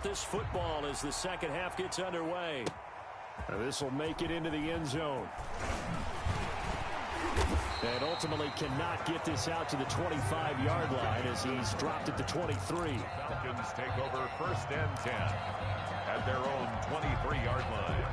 this football as the second half gets underway. This will make it into the end zone. And ultimately cannot get this out to the 25-yard line as he's dropped at the 23. Falcons take over 1st and 10 at their own 23-yard line.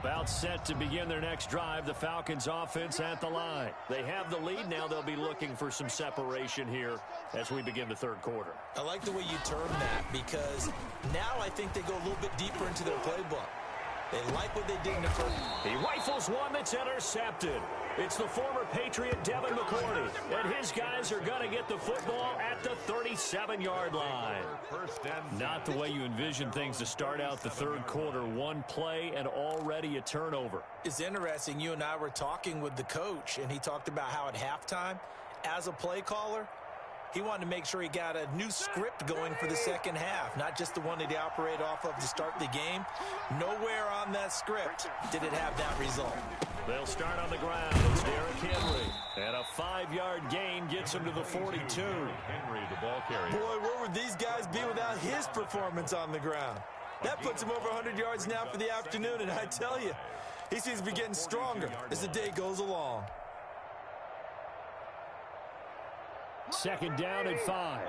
About set to begin their next drive, the Falcons offense at the line. They have the lead. Now they'll be looking for some separation here as we begin the third quarter. I like the way you term that because now I think they go a little bit deeper into their playbook. They like what they did in the first. He rifles one that's intercepted. It's the former Patriot Devin McCourty, and his guys are going to get the football at the 37-yard line. Not the way you envision things to start out the third quarter. One play and already a turnover. It's interesting. You and I were talking with the coach, and he talked about how at halftime, as a play caller, he wanted to make sure he got a new script going for the second half, not just the one that he operated off of to start the game. Nowhere on that script did it have that result. They'll start on the ground. It's Derrick Henry. And a 5-yard gain gets him to the 42. Henry, the ball carrier. Boy, where would these guys be without his performance on the ground? That puts him over 100 yards now for the afternoon, and I tell you, he seems to be getting stronger as the day goes along. Second down and 5.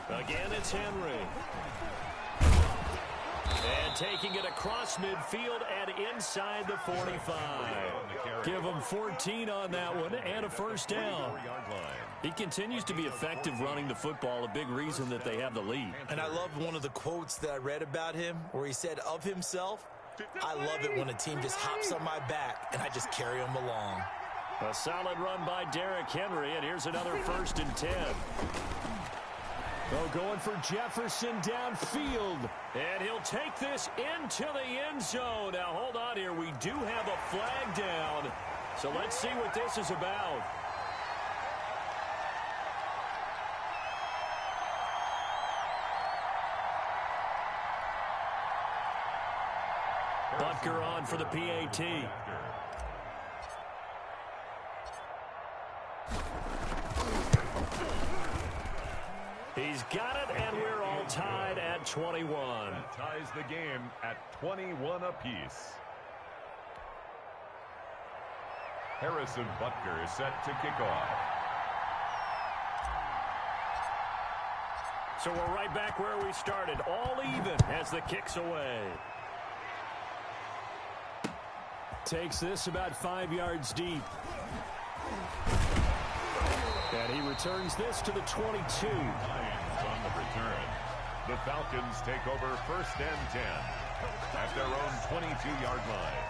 Again, it's Henry. And taking it across midfield and inside the 45. Give him 14 on that one and a first down. He continues to be effective running the football, a big reason that they have the lead. And I love one of the quotes that I read about him where he said of himself, I love it when a team just hops on my back and I just carry them along. A solid run by Derrick Henry, and here's another 1st and 10. Oh, going for Jefferson downfield. And he'll take this into the end zone. Now, hold on here. We do have a flag down. So let's see what this is about. Butker on for the PAT. He's got it, and we're all tied at 21. That ties the game at 21 apiece. Harrison Butker is set to kick off. So we're right back where we started, all even as the kick's away. Takes this about 5 yards deep. And he returns this to the 22. Lions on the return. The Falcons take over 1st and 10 at their own 22-yard line.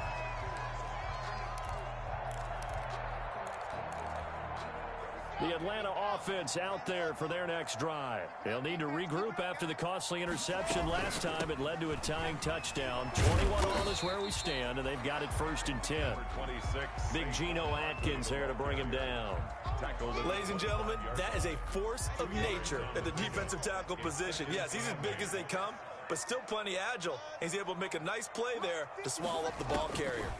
The Atlanta offense out there for their next drive. They'll need to regroup after the costly interception last time. It led to a tying touchdown. 21 all is where we stand, and they've got it 1st and 10. 26. Big Geno Atkins there to bring him down. Ladies and gentlemen, that is a force of nature at the defensive tackle position. Yes, he's as big as they come, but still plenty agile. He's able to make a nice play there to swallow up the ball carrier.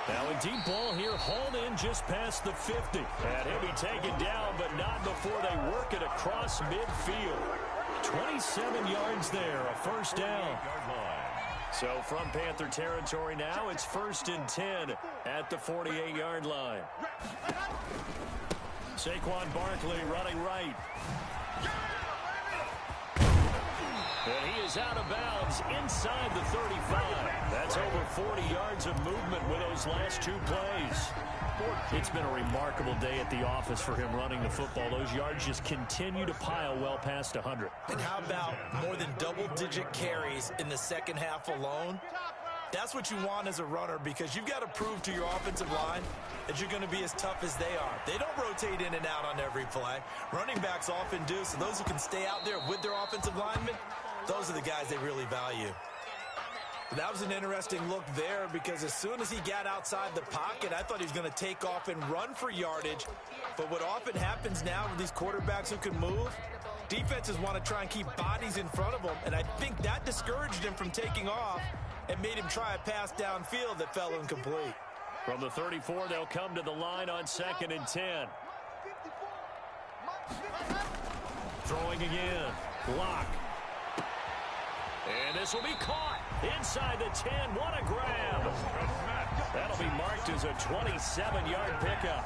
Now a deep ball here, hauled in just past the 50. And he'll be taken down, but not before they work it across midfield. 27 yards there, a 1st down. So from Panther territory now, it's 1st and 10 at the 48-yard line. Saquon Barkley running right. And he is out of bounds inside the 35. That's over 40 yards of movement with those last 2 plays. It's been a remarkable day at the office for him running the football. Those yards just continue to pile well past 100. And how about more than double-digit carries in the second half alone? That's what you want as a runner because you've got to prove to your offensive line that you're going to be as tough as they are. They don't rotate in and out on every play. Running backs often do, so those who can stay out there with their offensive linemen, those are the guys they really value. That was an interesting look there because as soon as he got outside the pocket, I thought he was going to take off and run for yardage. But what often happens now with these quarterbacks who can move, defenses want to try and keep bodies in front of them, and I think that discouraged him from taking off. and made him try a pass downfield that fell incomplete. From the 34, they'll come to the line on 2nd and 10. Throwing again. Block. And this will be caught inside the 10. What a grab. That'll be marked as a 27-yard pickup.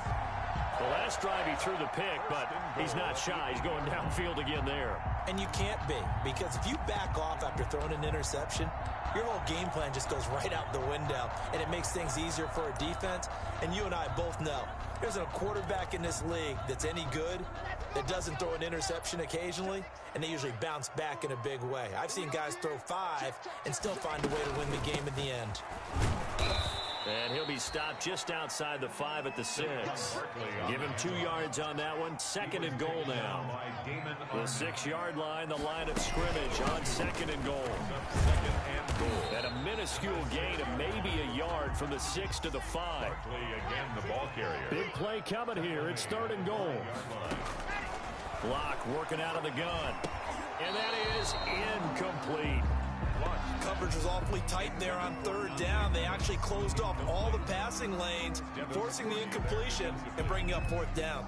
The last drive he threw the pick, but he's not shy. He's going downfield again there. And you can't be, because if you back off after throwing an interception, your whole game plan just goes right out the window, and it makes things easier for a defense. And you and I both know there's a quarterback in this league that's any good that doesn't throw an interception occasionally, and they usually bounce back in a big way. I've seen guys throw 5 and still find a way to win the game in the end. And he'll be stopped just outside the 5 at the 6. Give him 2 yards on that one. 2nd and goal now. The 6-yard line, the line of scrimmage on 2nd and goal. And a minuscule gain of maybe a yard from the 6 to the 5. Big play coming here. It's 3rd and goal. Block working out of the gun. And that is incomplete. Coverage was awfully tight there on 3rd down. They actually closed off all the passing lanes, forcing the incompletion and bringing up 4th down.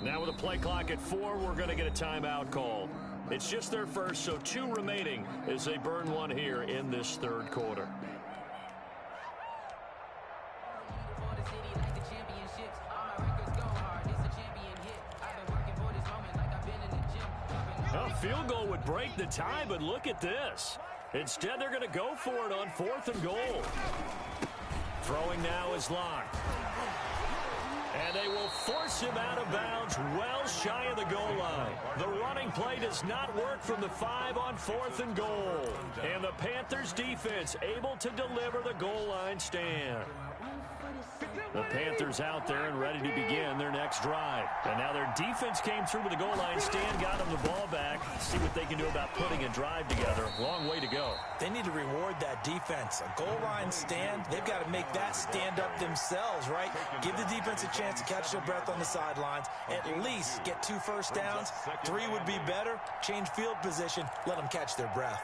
Now with a play clock at 4, we're going to get a timeout call. It's just their first, so 2 remaining as they burn one here in this 3rd quarter. A field goal would break the tie, but look at this. Instead, they're going to go for it on 4th and goal. Throwing now is locked. And they will force him out of bounds well shy of the goal line. The running play does not work from the 5 on 4th and goal. And the Panthers defense able to deliver the goal line stand. The Panthers out there and ready to begin their next drive. And now their defense came through with the goal line stand, got them the ball back. See what they can do about putting a drive together. Long way to go. They need to reward that defense. A goal line stand, they've got to make that stand up themselves, right? Give the defense a chance to catch their breath on the sidelines. At least get 2 first downs. 3 would be better. Change field position. Let them catch their breath.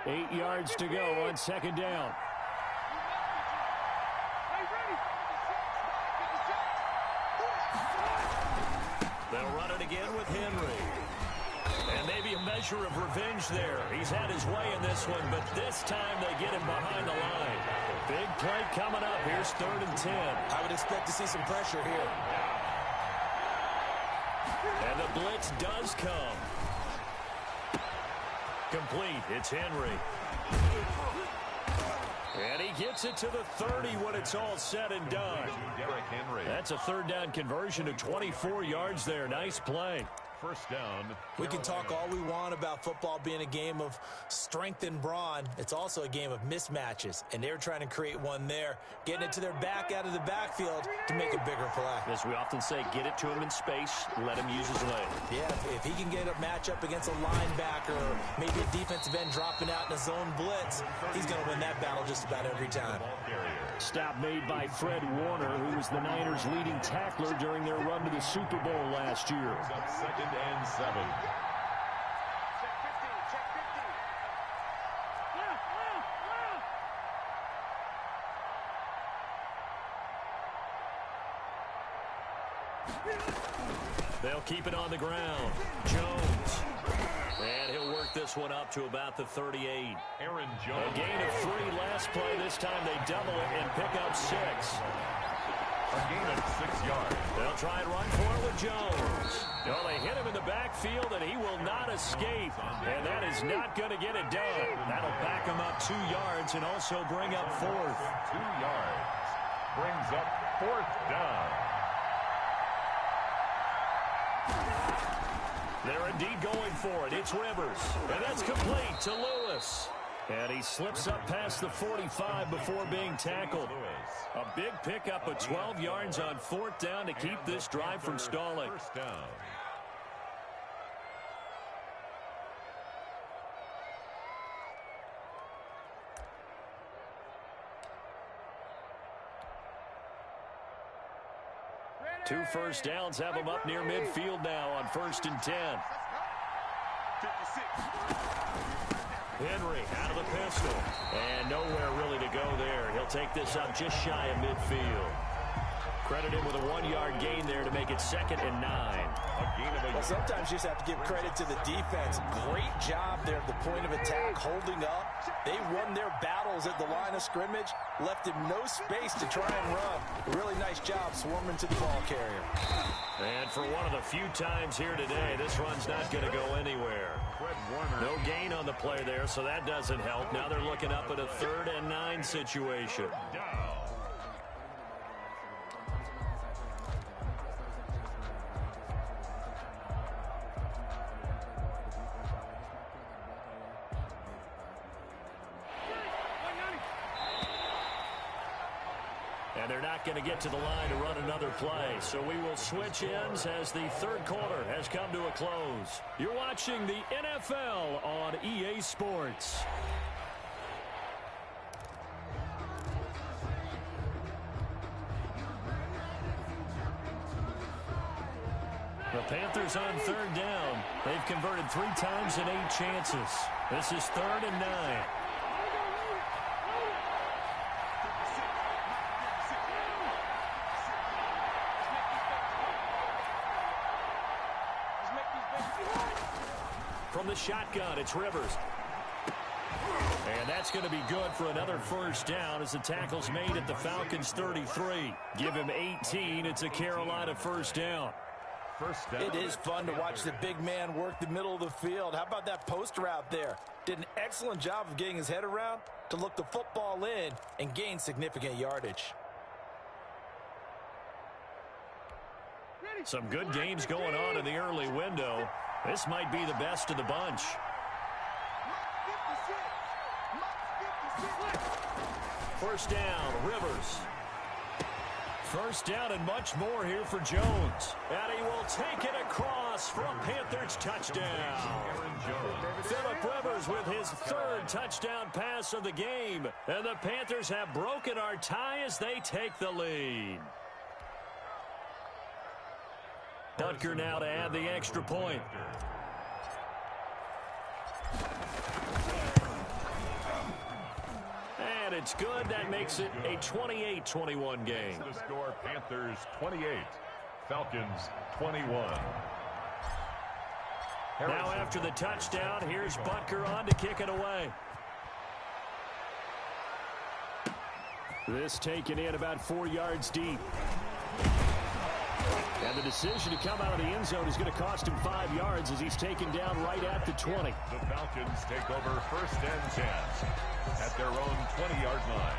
8 yards to go on 2nd down. They'll run it again with Henry. And maybe a measure of revenge there. He's had his way in this one, but this time they get him behind the line. Big play coming up. Here's 3rd and 10. I would expect to see some pressure here. And the blitz does come. Complete. It's Henry. And he gets it to the 30 when it's all said and done. That's a 3rd down conversion of 24 yards there. Nice play. First down. We can talk all we want about football being a game of strength and brawn. It's also a game of mismatches, and they're trying to create one there, getting it to their back out of the backfield to make a bigger play. As we often say, get it to him in space, let him use his leg. Yeah, if he can get a matchup against a linebacker or maybe a defensive end dropping out in a zone blitz, he's going to win that battle just about every time. Stop made by Fred Warner, who was the Niners' leading tackler during their run to the Super Bowl last year. 2nd and 7. They'll keep it on the ground. Jones. And he'll work this one up to about the 38. Aaron Jones. A gain of 3 last play. This time they double it and pick up 6. A gain of 6 yards. They'll try and run for it with Jones. Well, they hit him in the backfield, and he will not escape. And that is not going to get it done. That'll back him up 2 yards and also bring up 4th. 2 yards. Brings up 4th down. They're indeed going for it. It's Rivers. And that's complete to Lewis. And he slips up past the 45 before being tackled. A big pickup of 12 yards on 4th down to keep this drive from stalling. First down. Two first downs have them up near midfield now on 1st and 10. Henry out of the pistol. And nowhere really to go there. He'll take this up just shy of midfield. Credited with a 1-yard gain there to make it 2nd and 9. Well, sometimes you just have to give credit to the defense. Great job there at the point of attack, holding up. They won their battles at the line of scrimmage, left him no space to try and run. Really nice job swarming to the ball carrier. And for one of the few times here today, this run's not going to go anywhere. No gain on the play there, so that doesn't help. Now they're looking up at a 3rd and 9 situation. And they're not going to get to the line to run another play. So we will switch ends as the 3rd quarter has come to a close. You're watching the NFL on EA Sports. The Panthers on 3rd down. They've converted 3 times in 8 chances. This is 3rd and 9. From the shotgun, it's Rivers. And that's going to be good for another first down as the tackle's made at the Falcons' 33. Give him 18. It's a Carolina first down. It is fun to watch the big man work the middle of the field. How about that post route there? Did an excellent job of getting his head around to look the football in and gain significant yardage. Some good games going on in the early window. This might be the best of the bunch. First down, Rivers. First down and much more here for Jones. And he will take it across for a Panthers touchdown. Phillip Rivers with his 3rd touchdown pass of the game. And the Panthers have broken our tie as they take the lead. Butker now to add the extra point. And it's good. That makes it a 28-21 game. The score, Panthers 28, Falcons 21. Now after the touchdown, here's Butker on to kick it away. This taken in about 4 yards deep. And the decision to come out of the end zone is going to cost him 5 yards as he's taken down right at the 20. The Falcons take over 1st and 10 at their own 20-yard line.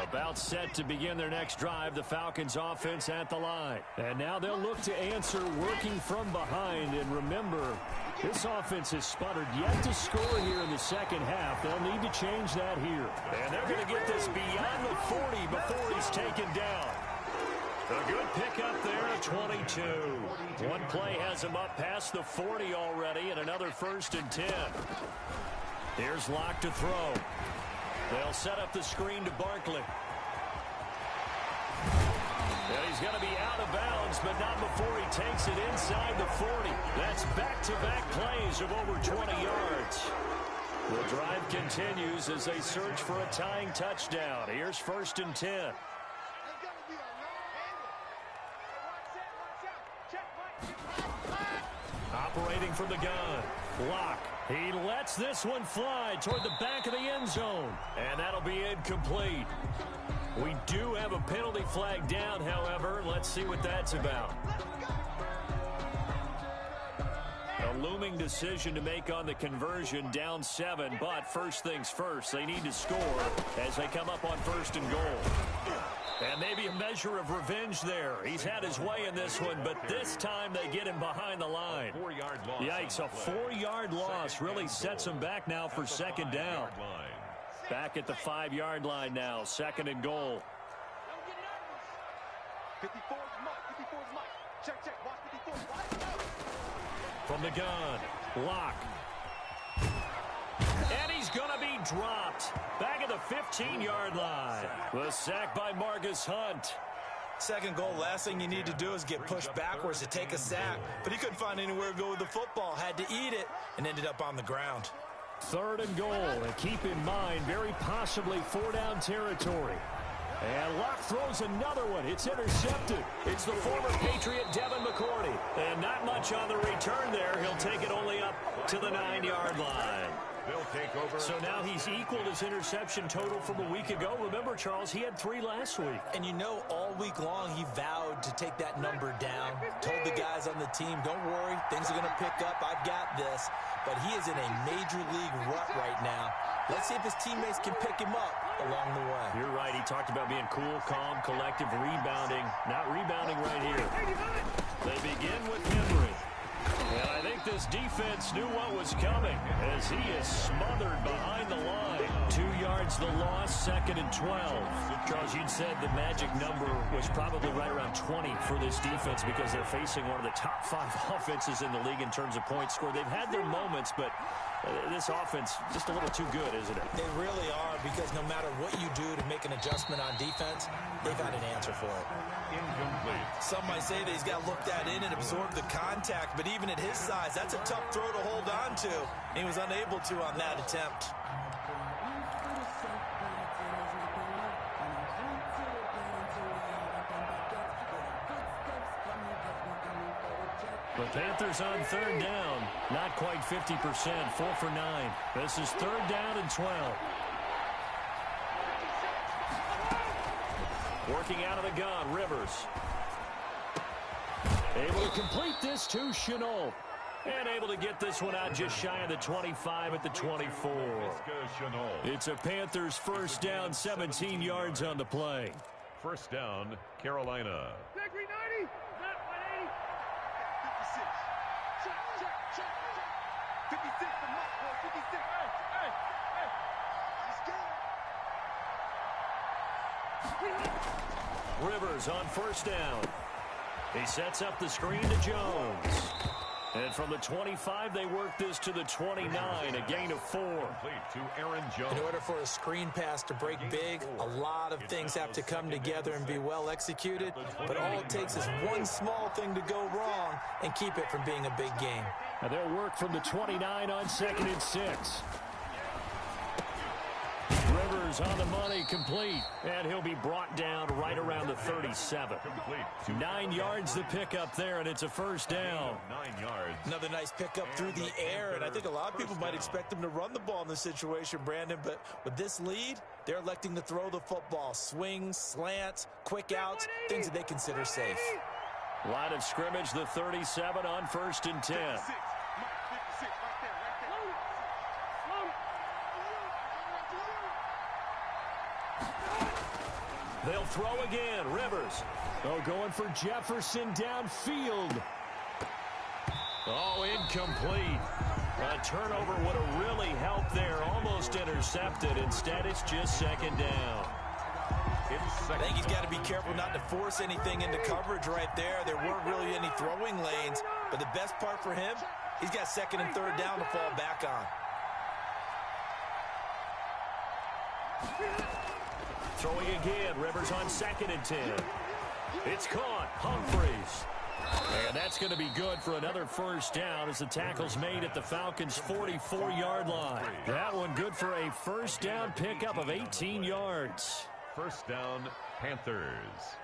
About set to begin their next drive, the Falcons offense at the line. And now they'll look to answer working from behind. And remember, this offense has sputtered yet to score here in the second half. They'll need to change that here. And they're going to get this beyond the 40 before he's taken down. A good pickup there at 22. One play has him up past the 40 already, and another 1st and 10. Here's Locke to throw. They'll set up the screen to Barkley. And he's going to be out of bounds, but not before he takes it inside the 40. That's back-to-back plays of over 20 yards. The drive continues as they search for a tying touchdown. Here's 1st and 10. Operating from the gun. Locke. He lets this one fly toward the back of the end zone. And that'll be incomplete. We do have a penalty flag down, however. Let's see what that's about. looming decision to make on the conversion, down 7. But first things first, they need to score as they come up on 1st and goal. And maybe a measure of revenge there. He's had his way in this one, but this time they get him behind the line. Yikes, a 4-yard loss really sets him back now for 2nd down. Back at the 5-yard line now, 2nd and goal. 54's Mike. Check. Watch 54. From the gun, Locke. And he's going to be dropped. Back at the 15-yard line. The sack by Marcus Hunt. 2nd goal, last thing you need to do is get pushed backwards to take a sack. But he couldn't find anywhere to go with the football. Had to eat it and ended up on the ground. 3rd and goal. And keep in mind, very possibly 4-down territory. And Locke throws another one. It's intercepted. It's the former Patriot Devin McCourty. And not much on the return there. He'll take it only up to the 9-yard line. They'll take over. So now he's equaled his interception total from a week ago. Remember, Charles, he had 3 last week. And you know, all week long he vowed to take that number down. Told the guys on the team, don't worry, things are going to pick up. I've got this. But he is in a major league rut right now. Let's see if his teammates can pick him up along the way. You're right. He talked about being cool, calm, collective, rebounding. Not rebounding right here. They begin with Henry. And I think this defense knew what was coming as he is smothered behind the line. 2 yards the loss, 2nd and 12. Charles, you'd said the magic number was probably right around 20 for this defense because they're facing one of the top 5 offenses in the league in terms of points scored. They've had their moments, but this offense just a little too good, isn't it? They really are, because no matter what you do to make an adjustment on defense, they've got an answer for it. Incomplete. Some might say that he's got to look that in and absorb the contact, but even at his size, that's a tough throw to hold on to. He was unable to on that attempt. The Panthers on 3rd down. Not quite 50%. 4 for 9. This is 3rd down and 12. Working out of the gun, Rivers. Able to complete this to Chenault. And able to get this one out just shy of the 25 at the 24. It's a Panthers 1st down, 17 yards on the play. 1st down, Carolina. 56 for Mike, boy. 56. Let's go. Rivers on 1st down. He sets up the screen to Jones. And from the 25, they work this to the 29, a gain of 4. To Aaron Jones. In order for a screen pass to break big, a lot of things have to come together and be well executed. But all it takes is one small thing to go wrong and keep it from being a big game. And they'll work from the 29 on 2nd and 6. Rivers on the money, complete. And he'll be brought down right around the 37. 9 yards the pickup there, and it's a 1st down. 9 yards. Another nice pickup through the air, and I think a lot of people might expect him to run the ball in this situation, Brandon. But with this lead, they're electing to throw the football. Swings, slants, quick outs, things that they consider safe. Line of scrimmage, the 37 on 1st and 10. 56. Mike, 56. Right there. They'll throw again. Rivers. Oh, going for Jefferson downfield. Oh, incomplete. A turnover would have really helped there. Almost intercepted. Instead, it's just 2nd down. I think he's got to be careful not to force anything into coverage right there. There weren't really any throwing lanes. But the best part for him, he's got 2nd and 3rd down to fall back on. Throwing again. Rivers on 2nd and 10. It's caught. Humphreys. And that's going to be good for another 1st down as the tackle's made at the Falcons' 44-yard line. That one good for a 1st down pickup of 18 yards. 1st down, Panthers.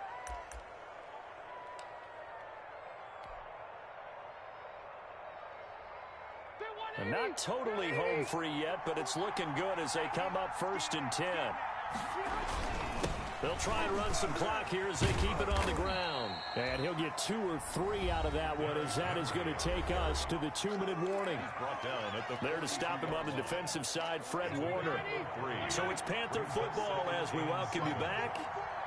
And not totally home free yet, but it's looking good as they come up 1st and 10. They'll try and run some clock here as they keep it on the ground. And he'll get 2 or 3 out of that one, as that is going to take us to the 2-minute warning. There to stop him on the defensive side, Fred Warner. So it's Panther football as we welcome you back.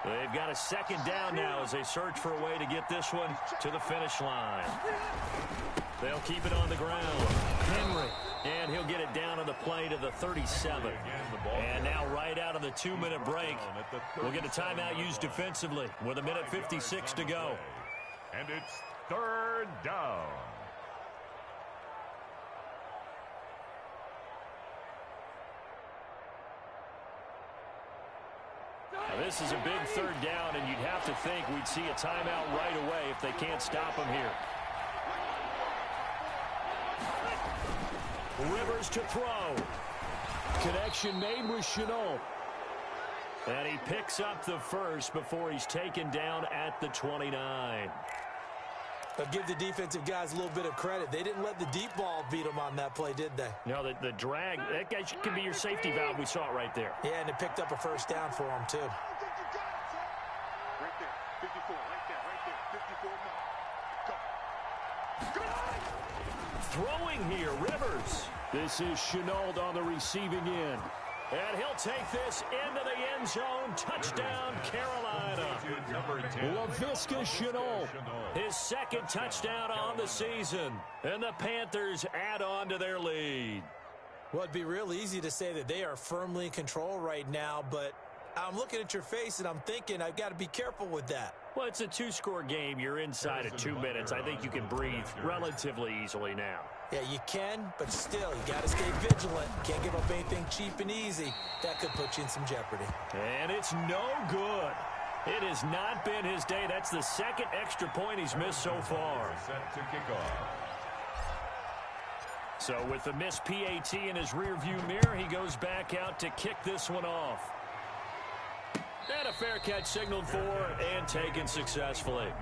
They've got a second down now as they search for a way to get this one to the finish line. They'll keep it on the ground. Henry. And he'll get it down on the play to the 37. And now right out of the 2-minute break, we'll get a timeout used defensively with 1:56 to go. And it's third down. Now this is a big third down, and you'd have to think we'd see a timeout right away if they can't stop him here. Rivers to throw. Connection made with Chenault. And he picks up the first before he's taken down at the 29. But give the defensive guys a little bit of credit. They didn't let the deep ball beat them on that play, did they? No, the drag, that guy can be your safety valve. We saw it right there. Yeah, and it picked up a first down for him, too. Right there. 54. Right there. 54 more. Go. Throwing here, Rivers. This is Chenault on the receiving end. And he'll take this into the end zone. Touchdown, Carolina. Laviska Chenault, his second touchdown on the season. And the Panthers add on to their lead. Well, it'd be real easy to say that they are firmly in control right now, but I'm looking at your face and I'm thinking I've got to be careful with that. Well, it's a 2-score game. You're inside of 2 minutes. I think you can breathe relatively easily now. Yeah, you can, but still, you got to stay vigilant. Can't give up anything cheap and easy. That could put you in some jeopardy. And it's no good. It has not been his day. That's the second extra point he's missed so far. Set to kick off. So with the missed PAT in his rearview mirror, he goes back out to kick this one off. And a fair catch signaled for and taken successfully.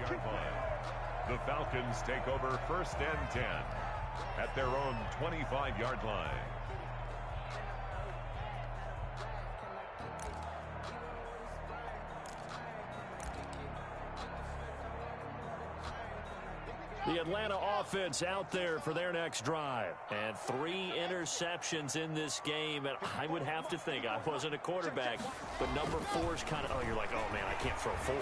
The Falcons take over 1st and 10 at their own 25-yard line. The Atlanta offense out there for their next drive. And 3 interceptions in this game. And I would have to think, I wasn't a quarterback, but number 4 is kind of, oh, you're like, oh, man, I can't throw 4.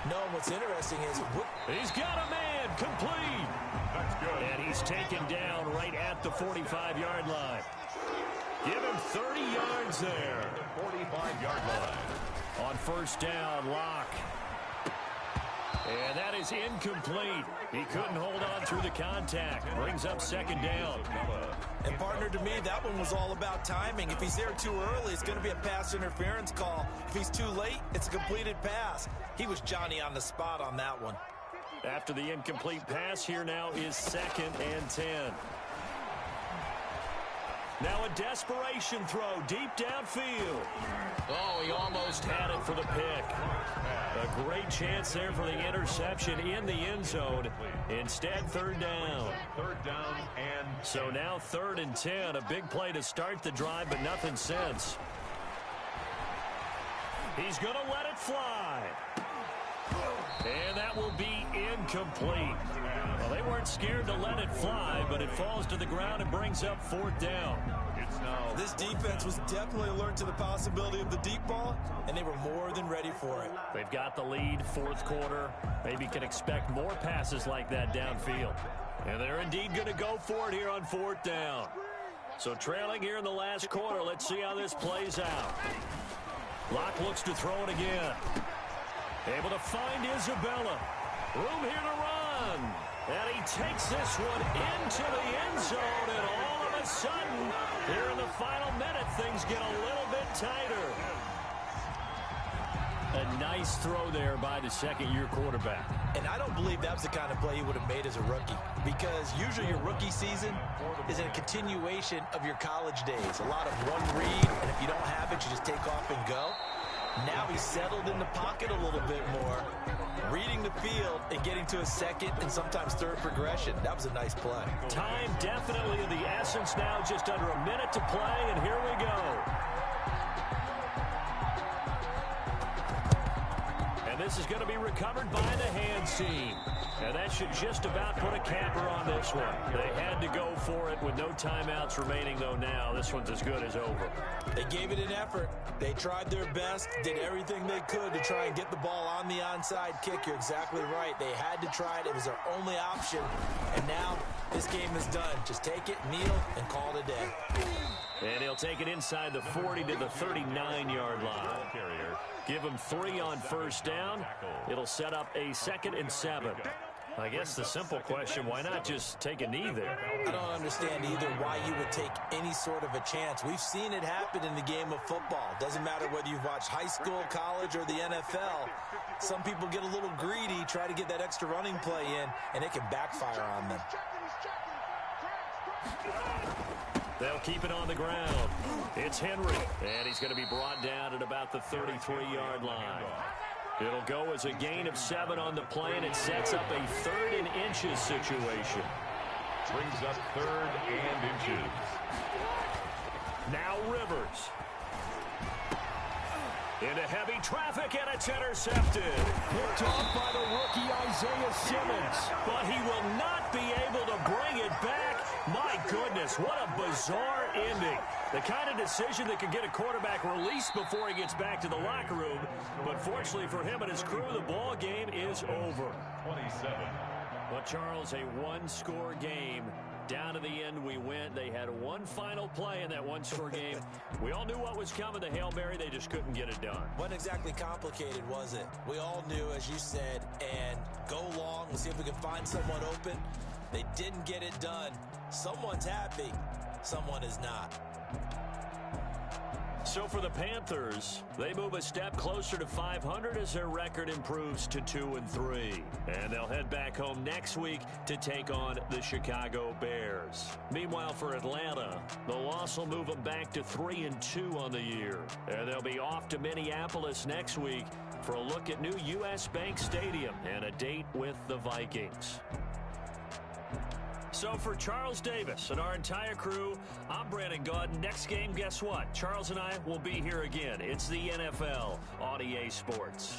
No, what's interesting is... He's got a man complete. That's good. And he's taken down right at the 45-yard line. Give him 30 yards there. 45-yard line. On first down, Locke. And that is incomplete. He couldn't hold on through the contact. Brings up second down. And partner, to me, that one was all about timing. If he's there too early, it's going to be a pass interference call. If he's too late, it's a completed pass. He was Johnny on the spot on that one. After the incomplete pass, here now is 2nd and 10. Now a desperation throw deep downfield. Oh, he almost had it for the pick. A great chance there for the interception in the end zone. Instead, 3rd down. 3rd down and... So now 3rd and 10. A big play to start the drive, but nothing since. He's going to let it fly. And that will be incomplete. Well, they weren't scared to let it fly, but it falls to the ground and brings up 4th down. It's now... This defense was definitely alert to the possibility of the deep ball, and they were more than ready for it. They've got the lead, 4th quarter. Maybe can expect more passes like that downfield. And they're indeed going to go for it here on 4th down. So trailing here in the last quarter, let's see how this plays out. Locke looks to throw it again. Able to find Isabella. Room here to run. And he takes this one into the end zone. And all of a sudden, here in the final minute, things get a little bit tighter. A nice throw there by the second-year quarterback. And I don't believe that was the kind of play he would have made as a rookie. Because usually your rookie season is a continuation of your college days. A lot of one read, and if you don't have it, you just take off and go. Now he's settled in the pocket a little bit more, reading the field and getting to a second and sometimes third progression. That was a nice play. Time definitely of the essence now, just under a minute to play, and here we go. this is going to be recovered by the hands team. And that should just about put a capper on this one. They had to go for it with no timeouts remaining, though now. This one's as good as over. They gave it an effort. They tried their best, did everything they could to try and get the ball on the onside kick. You're exactly right. They had to try it. It was their only option. And now this game is done. Just take it, kneel, and call it a day. And he'll take it inside the 40 to the 39-yard line. Give him 3 on first down. It'll set up a 2nd and 7. I guess the simple question, why not just take a knee there? I don't understand either why you would take any sort of a chance. We've seen it happen in the game of football. Doesn't matter whether you've watched high school, college, or the NFL. Some people get a little greedy, try to get that extra running play in, and it can backfire on them. They'll keep it on the ground. It's Henry, and he's going to be brought down at about the 33-yard line. It'll go as a gain of 7 on the play, and it sets up a 3rd and inches situation. Brings up 3rd and inches. Now Rivers. Into heavy traffic, and it's intercepted. Picked off by the rookie Isaiah Simmons. But he will not be able to bring it back. My goodness, what a bizarre ending. The kind of decision that could get a quarterback released before he gets back to the locker room. But fortunately for him and his crew, the ball game is over. 27. But Charles, a one-score game. Down to the end we went. They had one final play in that one-score game. We all knew what was coming, the Hail Mary. They just couldn't get it done. Wasn't exactly complicated, was it? We all knew, as you said, and go long and see if we can find someone open. They didn't get it done. Someone's happy. Someone is not. So for the Panthers, they move a step closer to 500 as their record improves to 2-3. And they'll head back home next week to take on the Chicago Bears. Meanwhile, for Atlanta, the loss will move them back to 3-2 on the year. And they'll be off to Minneapolis next week for a look at new U.S. Bank Stadium and a date with the Vikings. So for Charles Davis and our entire crew, I'm Brandon Gaudin. Next game, guess what? Charles and I will be here again. It's the NFL on EA Sports.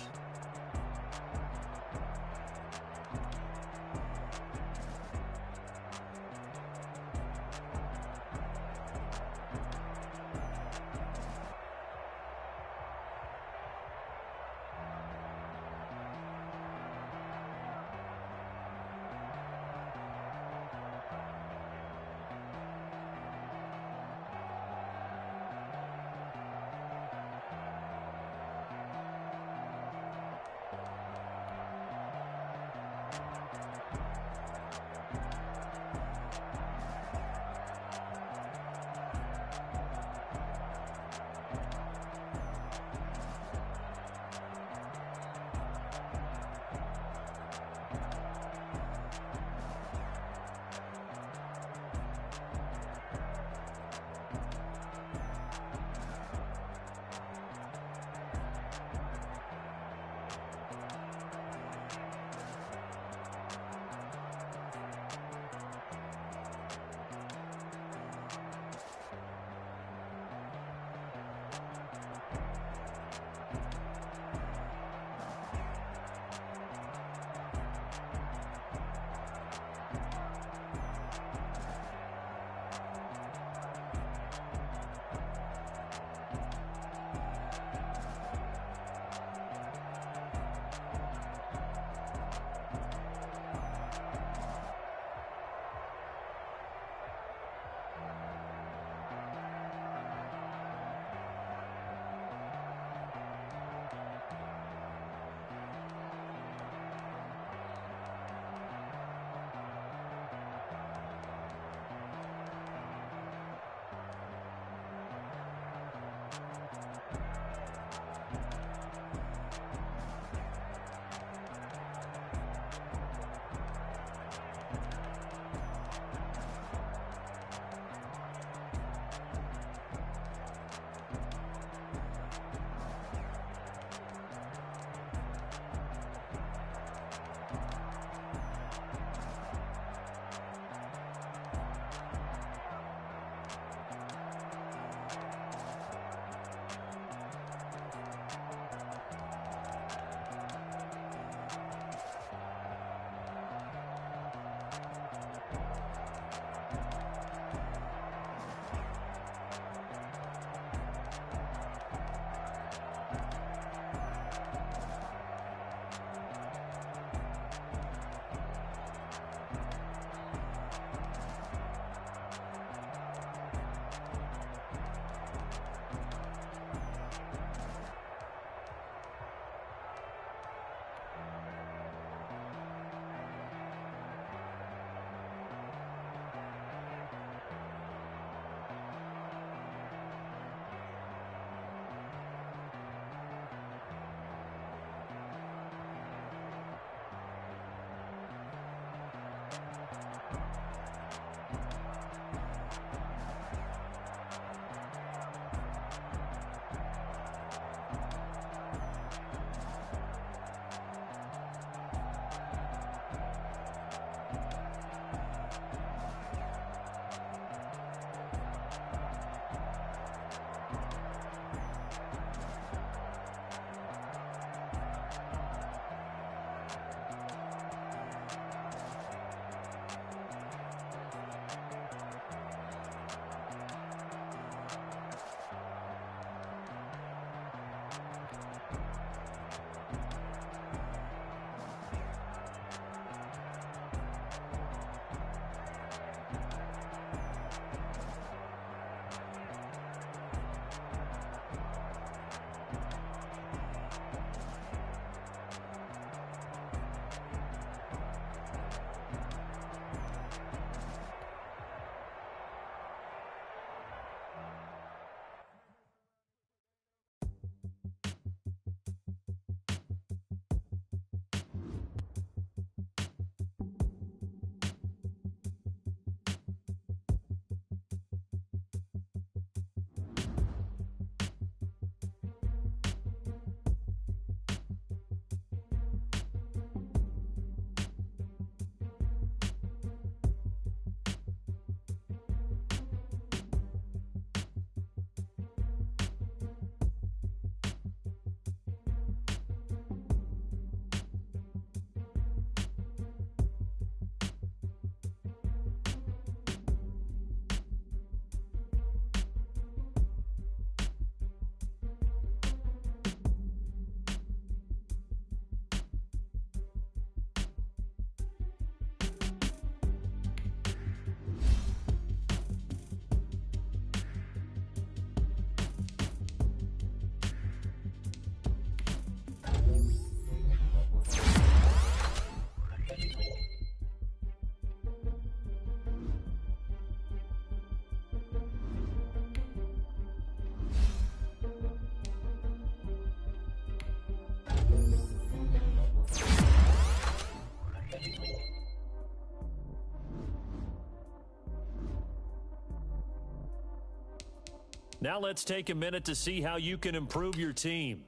Now let's take a minute to see how you can improve your team.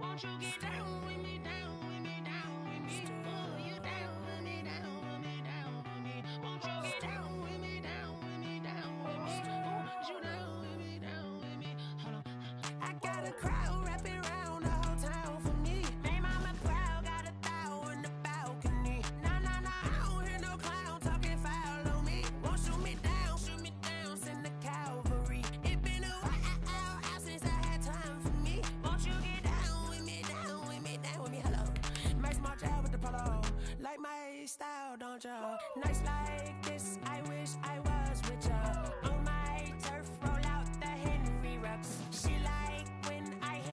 Won't you get down with me, down with me, down with me? Oh, you down with me, down with me, down with me. Won't you get down with me, down with me, down with me? Oh, you down with me, down with me? Hold on. I got a crowd wrapping around the whole town for me. Hey, mama, crowd got a thou in the balcony. Nah, nah, nah, I don't hear no clown talking foul on me. Won't shoot me down, send the cavalry. It been a while since I had time for me. Won't you get down with me, down with me, down with me? Hello. Max March out with the polo. Like my style, don't ya? Nights like this, I wish I was with ya. On my turf, roll out the Henry Rux. She like when I hit.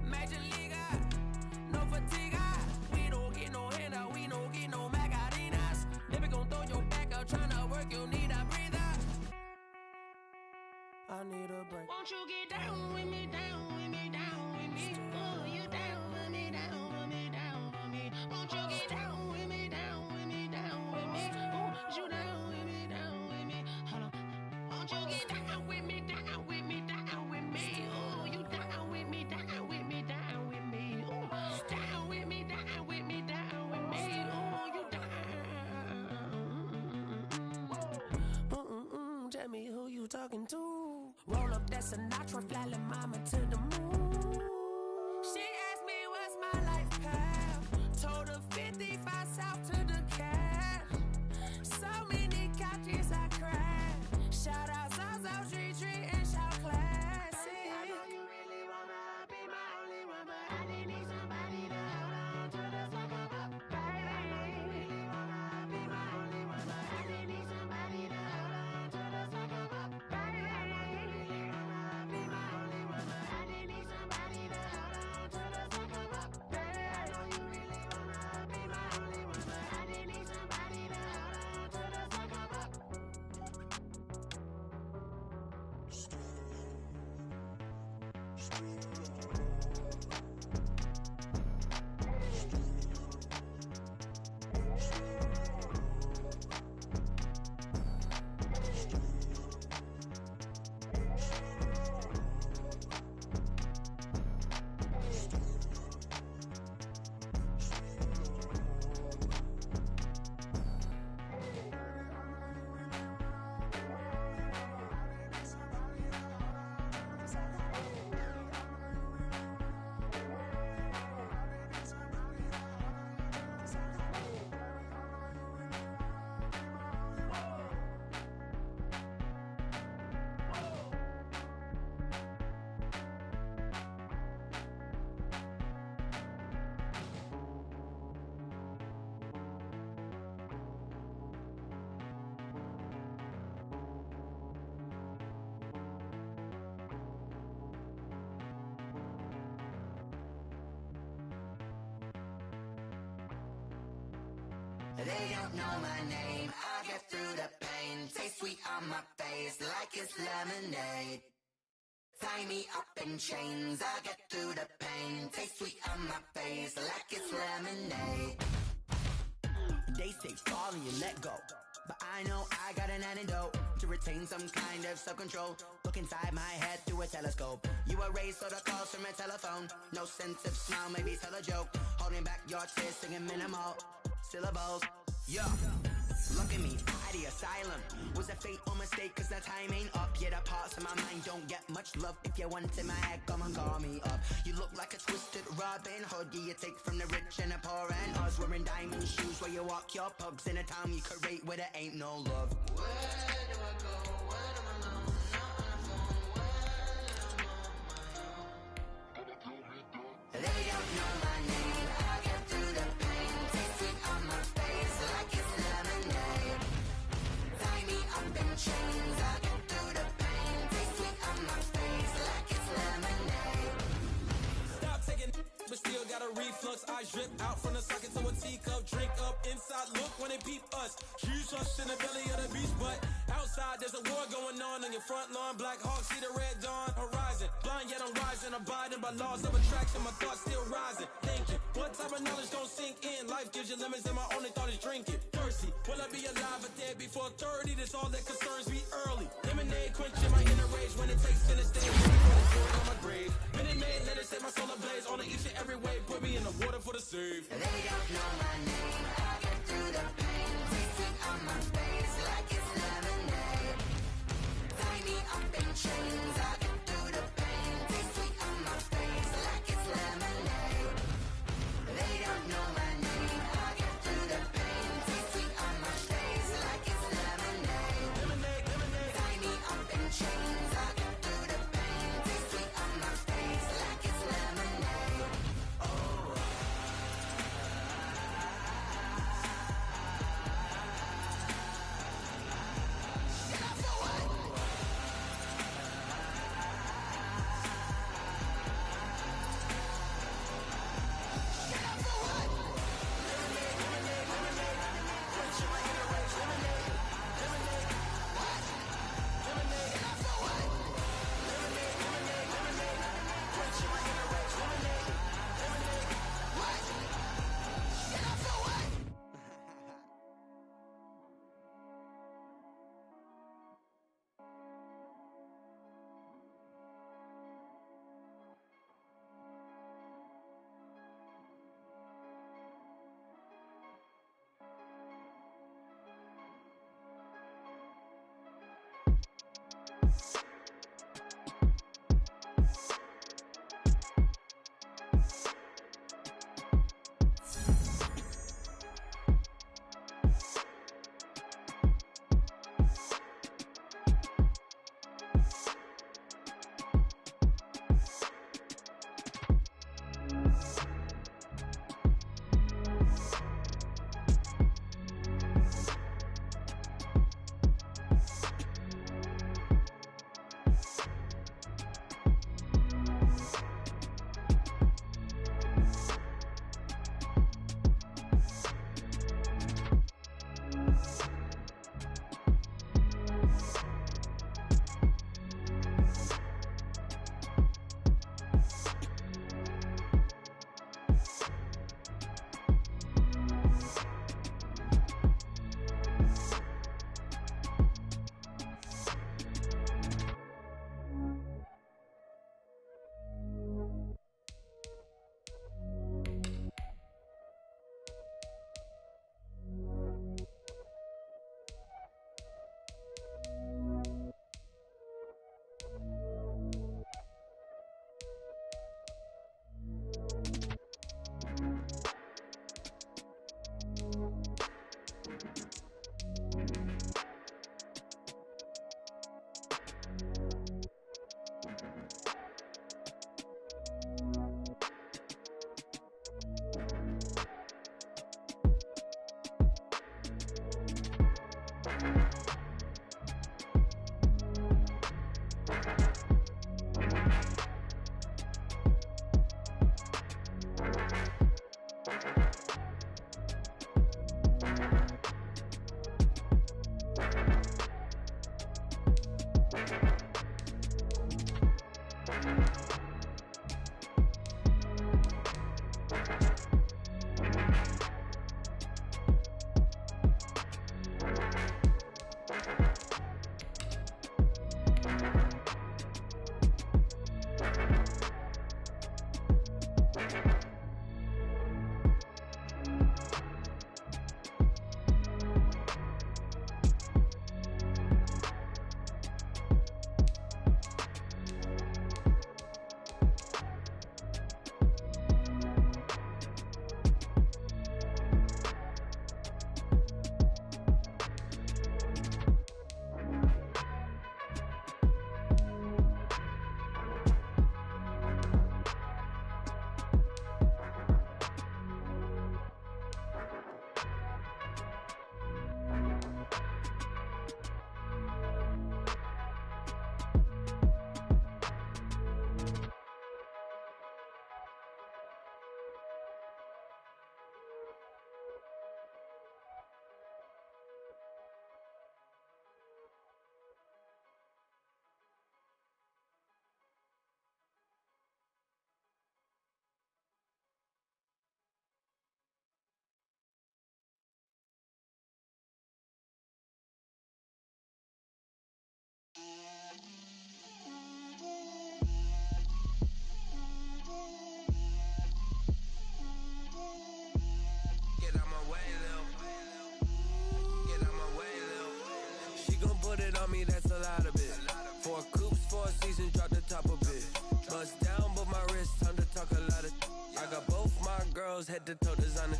Major League, no fatigue. We don't get no handout, we don't get no Magarinas. Never gon' throw your back out, tryna work, you need a breather. I need a break. Won't you get down with me, down with me, down with me? Oh, you down with me, down with me, down with me. Won't you get down with me, down with me, down with me? Oh, you down with me, down with me? Hold on. Won't you get down with me, down with me, down with me? Oh, you down with me, down with me, down with me? Oh, down with me, down with me, down with me? Oh, you down. Tell me who you talking to. Roll up that Sinatra, fly like mama to the moon. She asked me what's my life path. Told her 55 south to the cash. So many couches I crashed. Shout out South Street Tree and shout classic. I know you really wanna be my only one, but I didn't need somebody to hold on to the fuck up, baby. I know you really wanna be my only one, but I didn't need somebody to hold on to the fuck up, baby. I know you really wanna be my only one, but I didn't need somebody to hold on to the fuck up, baby. I know you really wanna be my only one, but I didn't need somebody to hold on to the fuck up. They don't know my name, I get through the pain. Taste sweet on my face like it's lemonade. Tie me up in chains, I get through the pain. Taste sweet on my face like it's lemonade. They say fall and you let go, but I know I got an antidote to retain some kind of self-control. Look inside my head through a telescope. You erase all the calls from a telephone. No sense of smile, maybe tell a joke. Holding back your tears, singing minimal syllables. Yeah, look at me, at the asylum. Was a fate or mistake, cause the time ain't up. Yeah, the parts of my mind don't get much love. If you want in my head, come and call me up. You look like a twisted Robin Hood. Yeah, you take from the rich and the poor and us. Wearing diamond shoes while you walk your pugs in a town you could rate where there ain't no love. Where do I go? Where am I now? Not on the phone. Where am I on my own? They don't know my name. I get through the pain. Taste sweet on my face like it's lemonade. Tie me up in chains. I get through the pain. Taste sweet on my face like it's lemonade. Stop taking but still got a reflux. I drip out from the socket to a teacup. Drink up inside, look when they peep us. Shoes us in the belly of the beast, but outside there's a war going on your front lawn. Black Hawk, see the red dawn horizon. Blind yet I'm rising, abiding by laws of attraction. My thoughts still rising, thinking what type of knowledge don't sink in. Life gives you limits and my only thought is drinking. Thirsty, will I be alive or dead before 30? That's all that concerns me early. Lemonade quenching my inner rage when it takes center stage. On my grave, Minute Maid, let it set my soul ablaze. On each and every way, put me in the water for the save. They don't know my name, I get through the pain. Taste sweet on my face like it's lemonade. Tie me up in chains, I get through the pain. Taste sweet on my face like it's lemonade. They don't know my name, I get through the pain. Taste sweet on my face like it's lemonade. Lemonade, lemonade. Tie me up in chains, I get through the pain. Taste sweet on my face like it's lemonade. Oh. lot of it. 4 coops, 4 seasons, drop the top a bit. Bust down, but my wrist, time to talk a lot of. I got both my girls, head to toe designer.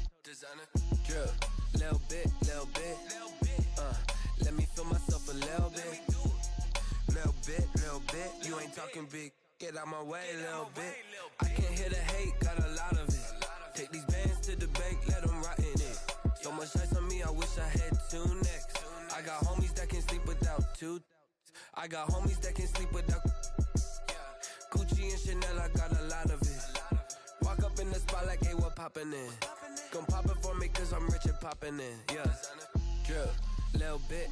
Drip, little bit. Let me feel myself a little bit. Little bit. You ain't talking big. Get out my way, little bit. I can't hear the hate, got a lot of it. Take these bands to the bank, let them rot in it. So much ice on me, I wish I had 2 necks. I got homies that can sleep without 2. I got homies that can sleep without. Gucci and Chanel, I got a lot of it. Walk up in the spot like, hey, what poppin' in? Gon' pop it for me cause I'm rich and poppin' in. Yeah, drip, little bit.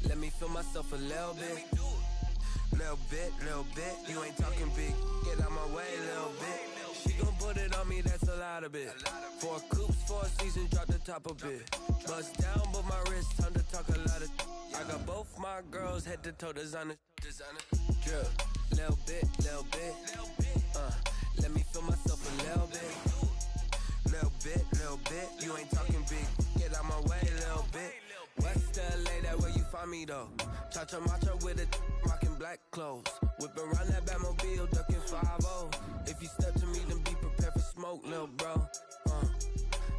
Let me feel myself a little bit. Little bit. You ain't talking big. Get out my way, little bit. She gon' put it on me, that's a lot of it. 4 coops, 4 seasons, drop the top a bit. Bust down, but my wrist, time to talk a lot of. I got both my girls, head to toe designer. Drip, little bit. Let me feel myself a little bit. Little bit. You ain't talking big. Get out my way, little bit. West LA, that where you find me though. Cha-cha matcha with it, rockin' black clothes. Whip around that Batmobile, duckin' 5-0. If you step to me, then be prepared for smoke, lil' bro.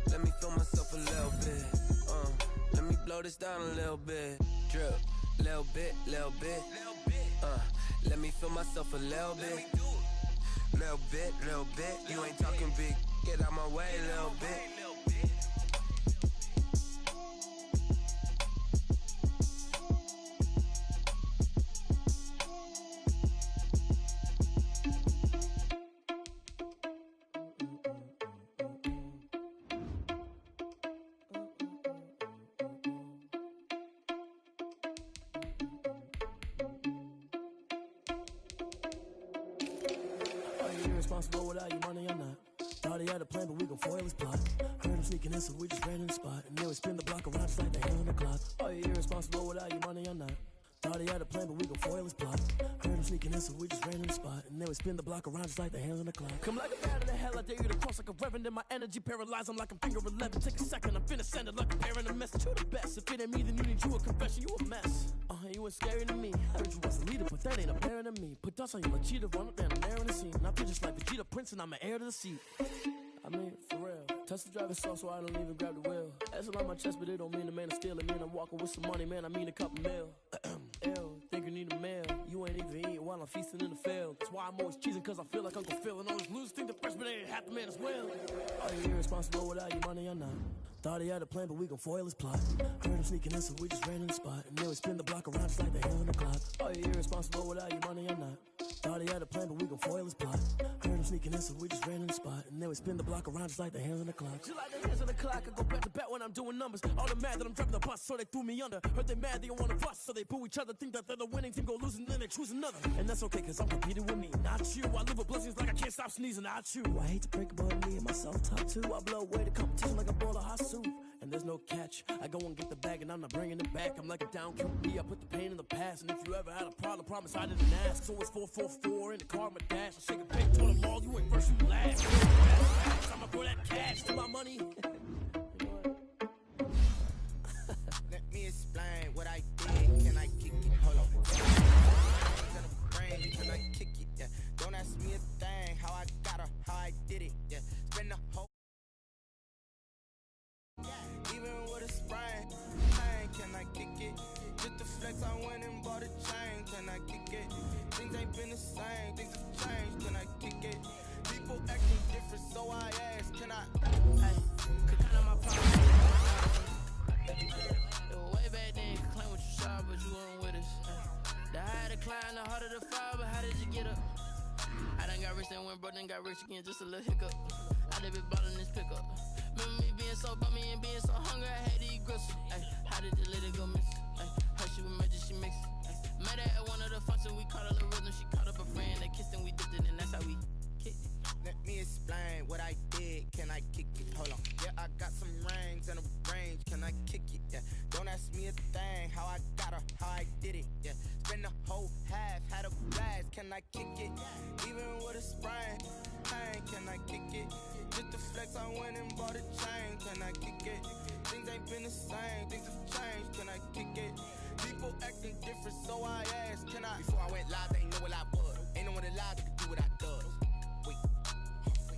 Let me feel myself a little bit. Let me blow this down a little bit. Drip, little bit. Let me feel myself a little bit. Little bit. You ain't talking big. Get out my way, little bit. Irresponsible without your money or not. Thought he had a plan, but we gon' foil his plot. Heard him sneaking in, so we just ran in the spot. And then we spin the block around just like the hand on the clock. Are you irresponsible without your money or not? Thought he had a plan, but we gon' foil his plot. Heard him sneaking in, so we just ran in the spot. And then we spin the block around just like the hands on the clock. Come like a bat of the hell, I dare you to cross like a reverend. And my energy paralyzed, I'm like I'm finger 11. Take a second, I'm finna send it like a parent a message. You the best, if it ain't me, then you need you a confession. You a mess, you ain't scary to me. Heard you was a leader, but that ain't apparent to me. Put dust on you like cheetah, run up down the air in the scene. And I feel just like Vegeta Prince, and I'm an heir to the seat. I mean, for real. Touch the driver's soft so I don't even grab the wheel. That's on my chest, but it don't mean the man is stealing. Man, I'm walking with some money, man, I mean a couple mil. Ew, think you need a meal. You ain't even eating while I'm feasting in the field. That's why I'm always cheesing, cause I feel like Uncle Phil. And always lose, think the freshman ain't half the man as well. Are you irresponsible without your money or not? Thought he had a plan, but we gon' foil his plot. Heard him sneaking in, so we just ran in the spot. And then we spin the block around just like the hands on the clock. Are you irresponsible without your money or not? Thought he had a plan, but we gon' foil his plot. Heard him sneaking in, so we just ran in the spot. And then we spin the block around just like the hands on the clock. Just like the hands on the clock, I go back to back when I'm doing numbers. All the mad that I'm driving the bus, so they threw me under. Heard they mad, they don't wanna bust, so they boo each other. Think that they're the winning team, go losing, then they choose another. And that's okay, cause I'm competing with me, not you. I live with blessings like I can't stop sneezing, not you. I hate to break about me and myself top too. I blow away the competition like a bowl of hot soup. And there's no catch. I go and get the bag and I'm not bringing it back. I'm like a down QB, I put the pain in the past. And if you ever had a problem, promise I didn't ask. So it's 444 in the car, my dash. I shake a pig, told them all, you ain't first, you last. I'ma throw that cash to my money. Let me explain what I did. Can I kick it? Hold on. Can I kick it? Yeah. Don't ask me a thing. How I got her, how I did it. Yeah. Spend the whole. Even with a sprain, can I kick it? Just the flex, I went and bought a chain. Can I kick it? Things ain't been the same, things have changed. Can I kick it? People acting different, so I asked, can I? Hey, could count on my pocket. Way back then, you could claim what you saw, but you weren't with us. The higher the climb, the harder the fall, but how did you get up? I done got rich, then went broke, then got rich again, just a little hiccup. I done been ballin' this pickup. Remember me being so bummy and being so hungry, I had to eat gristle. Ay, how did you let it go miss? Ay, her she was magic, she mixed. Met her at one of the functions, we caught a little rhythm. She caught up a friend, they kissed and we dipped it, and that's how we kicked it. Let me explain what I did, can I kick it? Hold on, yeah, I got some rings and a range, can I kick it? Yeah, don't ask me a thing, how I got her, how I did it. Yeah, spend the whole half, had a blast, can I kick it? Even with a sprain, can I kick it? Just the flex, I went and bought a chain. Can I kick it? Things ain't been the same, things have changed. Can I kick it? People acting different, so I asked, can I? Before I went live, they ain't know what I was. Ain't no one alive that could do what I does. Wait,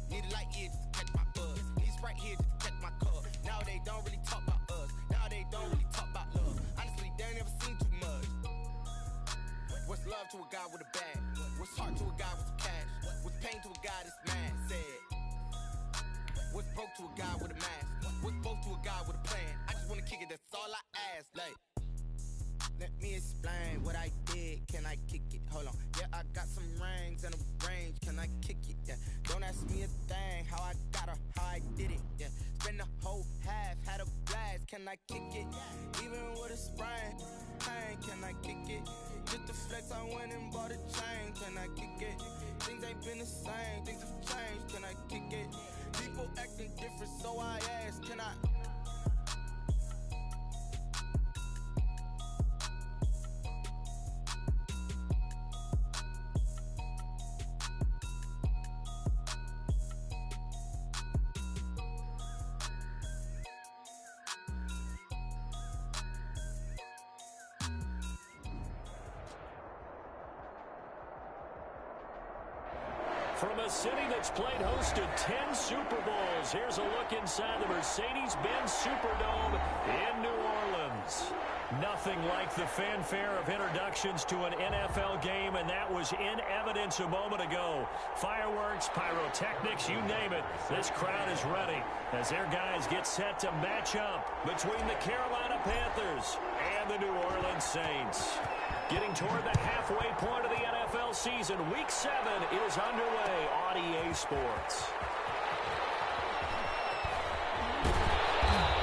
need a light here just to catch my buzz. Need Sprite here just to catch my cup. Now they don't really talk about us. Now they don't really talk about love. Honestly, they ain't never seen too much. What's love to a guy with a bag? What's heart to a guy with some cash? What's pain to a guy that's mad? Said. What's broke to a guy with a mask? What's broke to a guy with a plan? I just wanna kick it, that's all I ask. Like, let me explain what I did. Can I kick it? Hold on. Yeah, I got some rings and a range. Can I kick it? Yeah. Don't ask me a thing. How I got her, how I did it. Yeah. Spend the whole half, had a blast. Can I kick it? Even with a sprain. Pain, can I kick it? Just the flex, I went and bought a chain. Can I kick it? Things ain't been the same. Things have changed. Can I kick it? People acting different, so I ask, can I? From a city that's played host to 10 Super Bowls, here's a look inside the Mercedes-Benz Superdome in New Orleans. Nothing like the fanfare of introductions to an NFL game, and that was in evidence a moment ago. Fireworks, pyrotechnics, you name it. This crowd is ready as their guys get set to match up between the Carolina Panthers and the New Orleans Saints. Getting toward the halfway point of the NFL season, Week 7 is underway on EA Sports.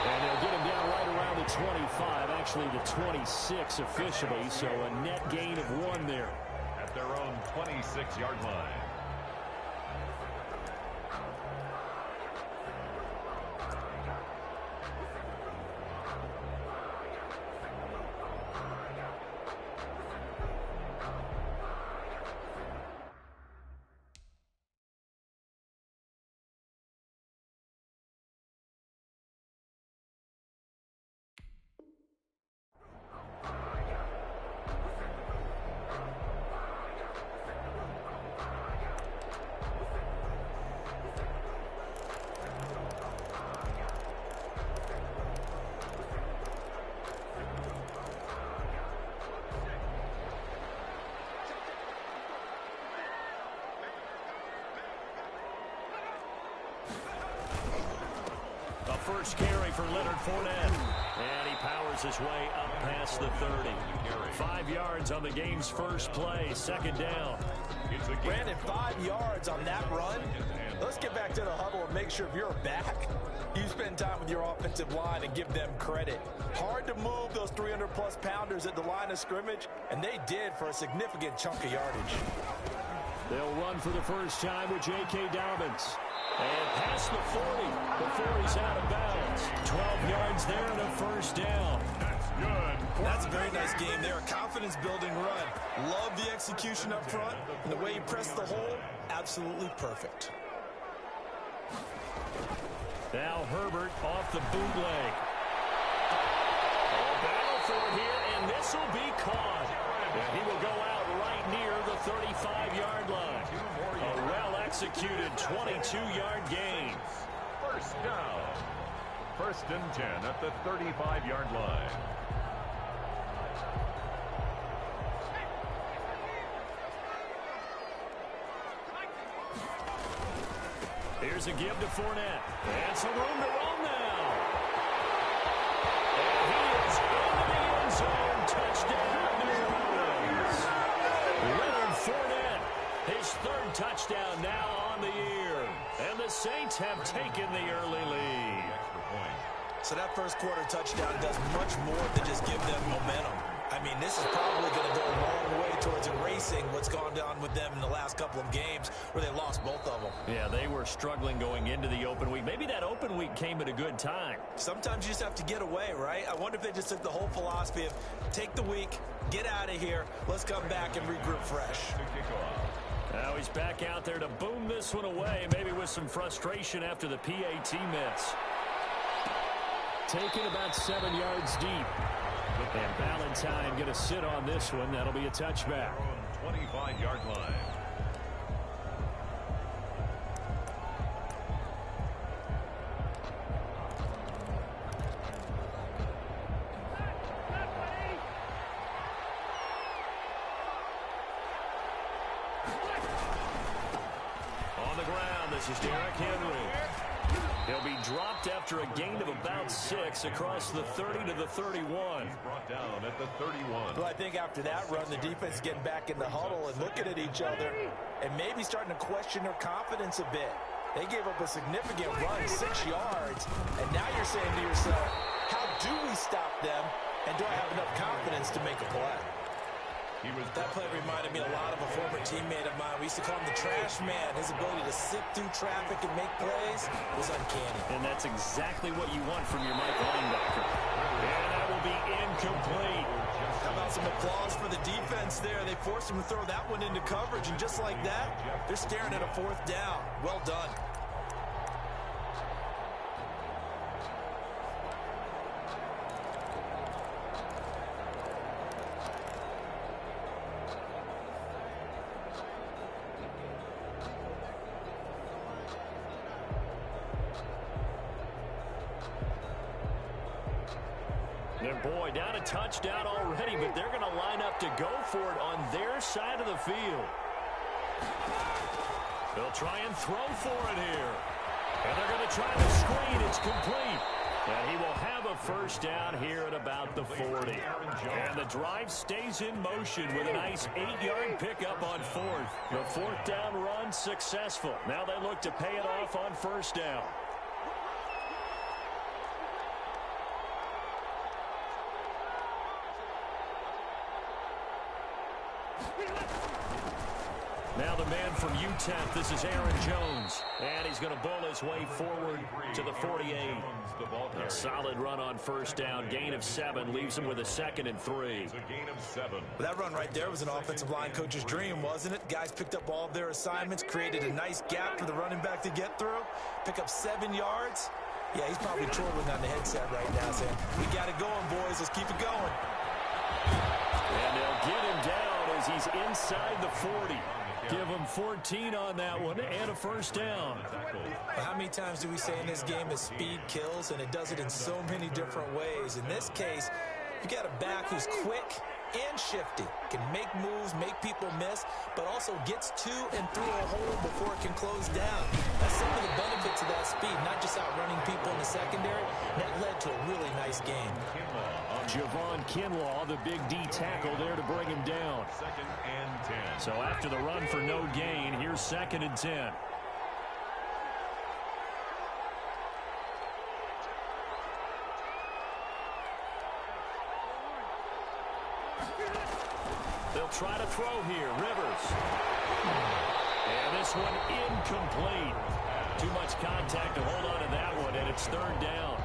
And they'll get him down right around the 25, actually the 26 officially, so a net gain of 1 there. At their own 26-yard line. First carry for Leonard Fournette. And he powers his way up past the 30. 5 yards on the game's first play. Second down. Brandon, 5 yards on that run. Let's get back to the huddle and make sure if you're back, you spend time with your offensive line and give them credit. Hard to move those 300-plus pounders at the line of scrimmage, and they did for a significant chunk of yardage. They'll run for the first time with J.K. Dobbins. And past the 40 before he's out of bounds. 12 yards there and a first down. That's good. That's a very nice game there. A confidence-building run. Love the execution up front. And the way he pressed the hole, absolutely perfect. Now Herbert off the bootleg. A battle for it here, and this will be caught. And he will go out right near the 35-yard line. A well-executed 22-yard gain. First down. First and 10 at the 35-yard line. Here's a give to Fournette. And some room to roll now. And he is into the end zone. Touchdown, New Orleans. Leonard Fournette, his third touchdown now on the year. And the Saints have taken the early lead. So that first quarter touchdown does much more than just give them momentum. I mean, this is probably going to go a long way towards erasing what's gone down with them in the last couple of games where they lost both of them. Yeah, they were struggling going into the open week. Maybe that open week came at a good time. Sometimes you just have to get away, right? I wonder if they just took the whole philosophy of take the week, get out of here, let's come back and regroup fresh. Now he's back out there to boom this one away, maybe with some frustration after the PAT miss. Taken about 7 yards deep. The And Valentine going to sit on this one. That'll be a touchback. 25-yard line. On the ground, this is Derrick Henry. He'll be dropped after a gain of about 6 across the 30 to the 31. He's brought down at the 31. Well, I think after that run, the defense getting back in the huddle and looking at each other and maybe starting to question their confidence a bit. They gave up a significant run, 6 yards, and now you're saying to yourself, how do we stop them, and do I have enough confidence to make a play? That play reminded me a lot of a former teammate of mine. We used to call him the trash man. His ability to sift through traffic and make plays was uncanny. And that's exactly what you want from your Mike linebacker. And that will be incomplete. How about some applause for the defense there? They forced him to throw that one into coverage, and just like that, they're staring at a 4th down. Well done. And boy, down a touchdown already, but they're going to line up to go for it on their side of the field. They'll try and throw for it here. And they're going to try the screen. It's complete. And he will have a first down here at about the 40. And the drive stays in motion with a nice 8-yard pickup on 4th. The 4th down run successful. Now they look to pay it off on 1st down. Now the man from UTEP, this is Aaron Jones. And he's going to bowl his way forward to the 48. A solid run on 1st down. Gain of 7 leaves him with a 2nd and 3. It's a gain of 7. Well, that run right there was an offensive line coach's dream, wasn't it? Guys picked up all of their assignments, created a nice gap for the running back to get through, pick up 7 yards. Yeah, he's probably twirling on the headset right now saying, we got it going, boys. Let's keep it going. And they'll get him down as he's inside the 40. Give him 14 on that one and a 1st down. Well, how many times do we say in this game that speed kills, and it does it in so many different ways? In this case, you got a back who's quick and shifty, can make moves, make people miss, but also gets to and through a hole before it can close down. That's some of the benefits of that speed, not just outrunning people in the secondary. That led to a really nice game. Javon Kinlaw, the big D tackle there to bring him down. 2nd and 10. So after the run for no gain, here's 2nd and 10. They'll try to throw here. Rivers. And this one incomplete. Too much contact to hold on to that one, and it's 3rd down.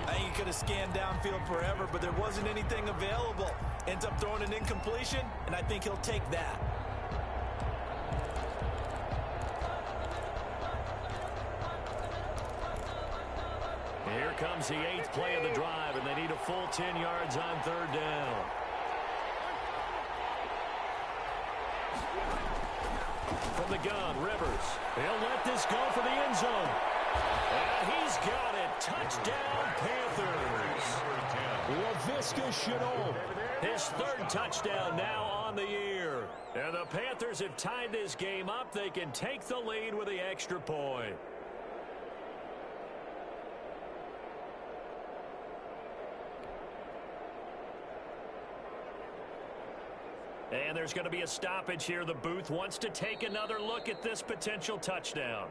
I think he could have scanned downfield forever, but there wasn't anything available. Ends up throwing an incompletion, and I think he'll take that. Here comes the 8th play of the drive, and they need a full 10 yards on 3rd down. From the gun, Rivers. He'll let this go for the end zone. And he's got it. Touchdown, Panthers. LaVisca Chenault. His 3rd touchdown now on the year. And the Panthers have tied this game up. They can take the lead with the extra point. And there's going to be a stoppage here. The booth wants to take another look at this potential touchdown.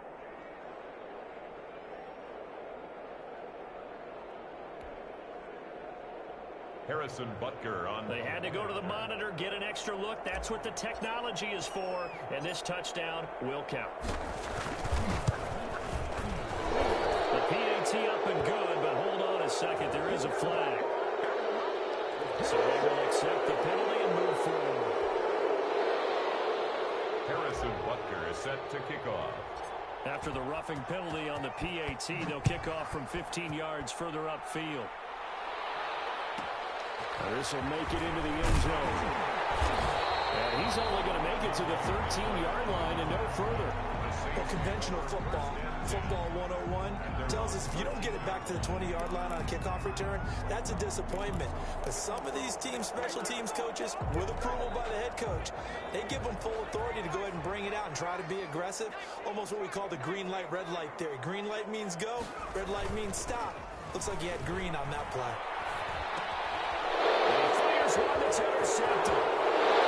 Harrison Butker on. They had to go to the monitor, get an extra look. That's what the technology is for. And this touchdown will count. The PAT up and good, but hold on a second. There is a flag. So they will accept the penalty and move forward. Harrison Butker is set to kick off. After the roughing penalty on the PAT, they'll kick off from 15 yards further upfield. This will make it into the end zone. And he's only going to make it to the 13-yard line and no further. Well, conventional football 101, tells us if you don't get it back to the 20-yard line on a kickoff return, that's a disappointment. But some of these special teams coaches, with approval by the head coach, they give them full authority to go ahead and bring it out and try to be aggressive. Almost what we call the green light, red light theory. Green light means go, red light means stop. Looks like he had green on that play. And he fires one that's intercepted.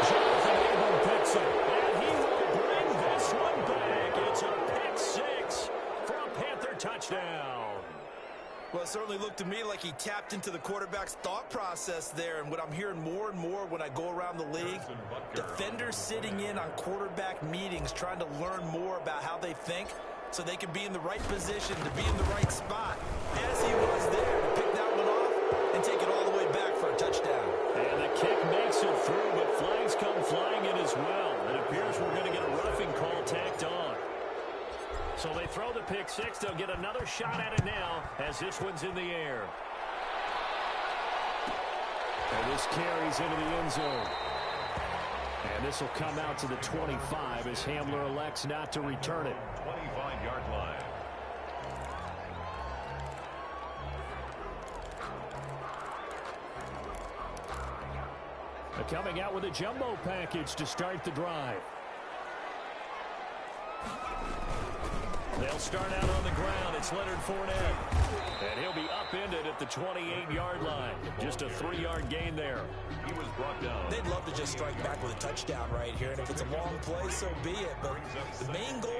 Jonathan Abram picks it, and he will bring this one back. It's a pick six for a Panther touchdown. Well, it certainly looked to me like he tapped into the quarterback's thought process there. And what I'm hearing more and more when I go around the league, defenders sitting in on quarterback meetings trying to learn more about how they think so they can be in the right position to be in the right spot. As he was there to pick that one off and take it all the way back for a touchdown. And the kick makes it through, but flags come flying in as well. It appears we're going to get a roughing call tacked on. So they throw the pick six. They'll get another shot at it now as this one's in the air. And this carries into the end zone. And this will come out to the 25 as Hamler elects not to return it. 25-yard line. Coming out with a jumbo package to start the drive. They'll start out on the ground. It's Leonard Fournette. And he'll be upended at the 28-yard line. Just a 3-yard gain there. He was brought down. They'd love to just strike back with a touchdown right here. And if it's a long play, so be it. But the main goal,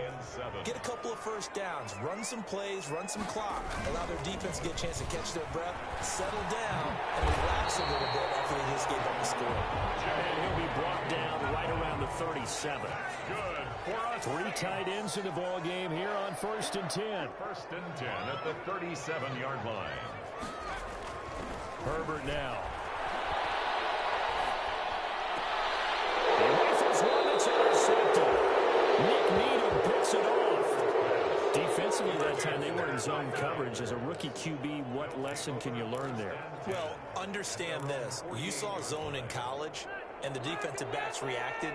get a couple of first downs. Run some plays, run some clock. Allow their defense to get a chance to catch their breath, settle down, and relax a little bit after they just gave up the score. And he'll be brought down right around the 37. Good for us. 3 tight ends in the ball game here on 1st and 10. 1st and 10 at the 37-yard line. Herbert now. He rifles one that's intercepted. Nick Needham picks it off. Defensively that time they were in zone coverage. As a rookie QB, what lesson can you learn there? Well, understand this. You saw zone in college, and the defensive backs reacted,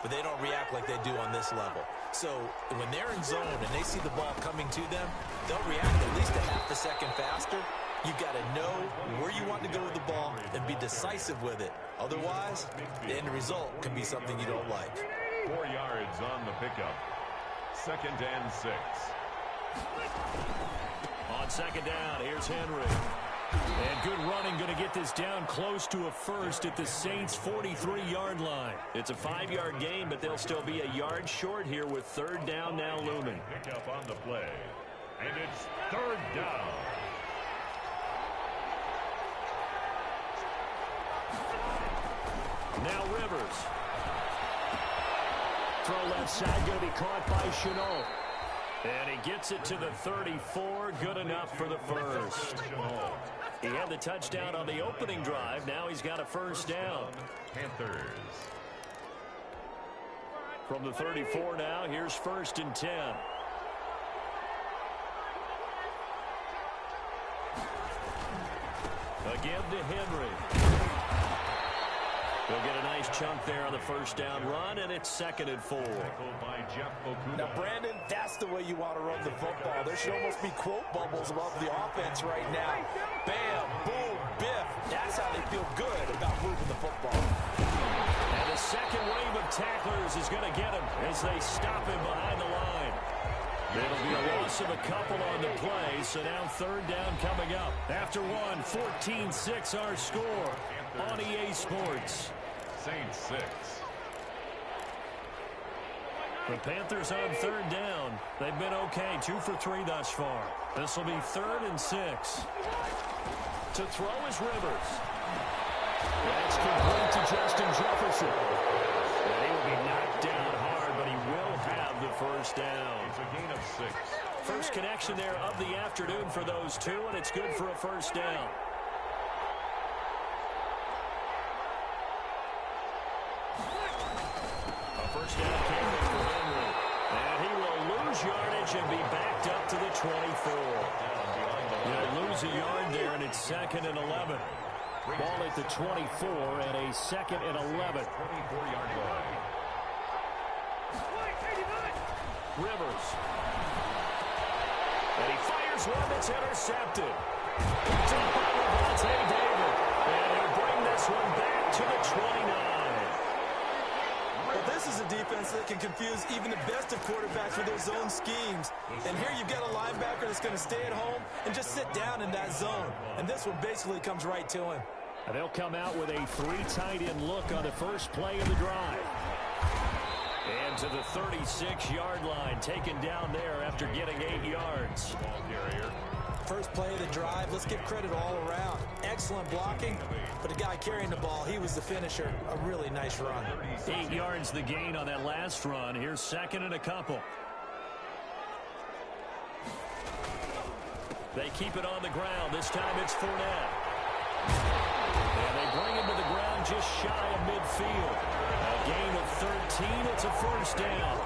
but they don't react like they do on this level. So when they're in zone and they see the ball coming to them, they'll react at least a half a second faster. You've got to know where you want to go with the ball and be decisive with it. Otherwise, the end result can be something you don't like. 4 yards on the pickup. 2nd and 6. On 2nd down, here's Henry. And good running, going to get this down close to a first at the Saints' 43-yard line. It's a 5-yard gain, but they'll still be a yard short here with 3rd down now looming. Pick up on the play. And it's 3rd down. Now Rivers. Throw left side, going to be caught by Chenault. And he gets it to the 34. Good enough for the first. He had the touchdown on the opening drive. Now he's got a 1st down. Panthers. From the 34 now, here's 1st and 10. Again to Henry. He'll get a nice chunk there on the 1st down run, and it's 2nd and 4. Now, Brandon, that's the way you want to run the football. There should almost be quote bubbles above the offense right now. Bam, boom, biff. That's how they feel good about moving the football. And the second wave of tacklers is going to get him as they stop him behind the line. It'll be a loss of a couple on the play, so now 3rd down coming up. After one, 14-6 our score on EA Sports. Saints 6. The Panthers on 3rd down. They've been okay, 2 for 3 thus far. This will be 3rd and 6. To throw is Rivers. That's complete to Justin Jefferson. And he will be knocked down hard, but he will have the 1st down. It's a gain of 6. First connection there of the afternoon for those two, and it's good for a 1st down. A 1st down carry for Henry. And he will lose yardage and be backed up to the 24. He'll lose a yard there, and it's 2nd and 11. Ball at the 24 and a 2nd and 11. 24-yard line. Rivers. And he fires one that's intercepted. Picked up by Levante David. And he'll bring this one back to the 29. Well, this is a defense that can confuse even the best of quarterbacks with their zone schemes. And here you've got a linebacker that's going to stay at home and just sit down in that zone. And this one basically comes right to him. And they'll come out with a 3 tight end look on the first play of the drive. And to the 36-yard line, taken down there after getting 8 yards. Ball carrier. First play of the drive, let's give credit all around. Excellent blocking, but the guy carrying the ball, he was the finisher. A really nice run. 8 yards the gain on that last run. Here's 2nd and a couple. They keep it on the ground. This time it's Fournette. And they bring him to the ground just shy of midfield. A gain of 13. It's a first down.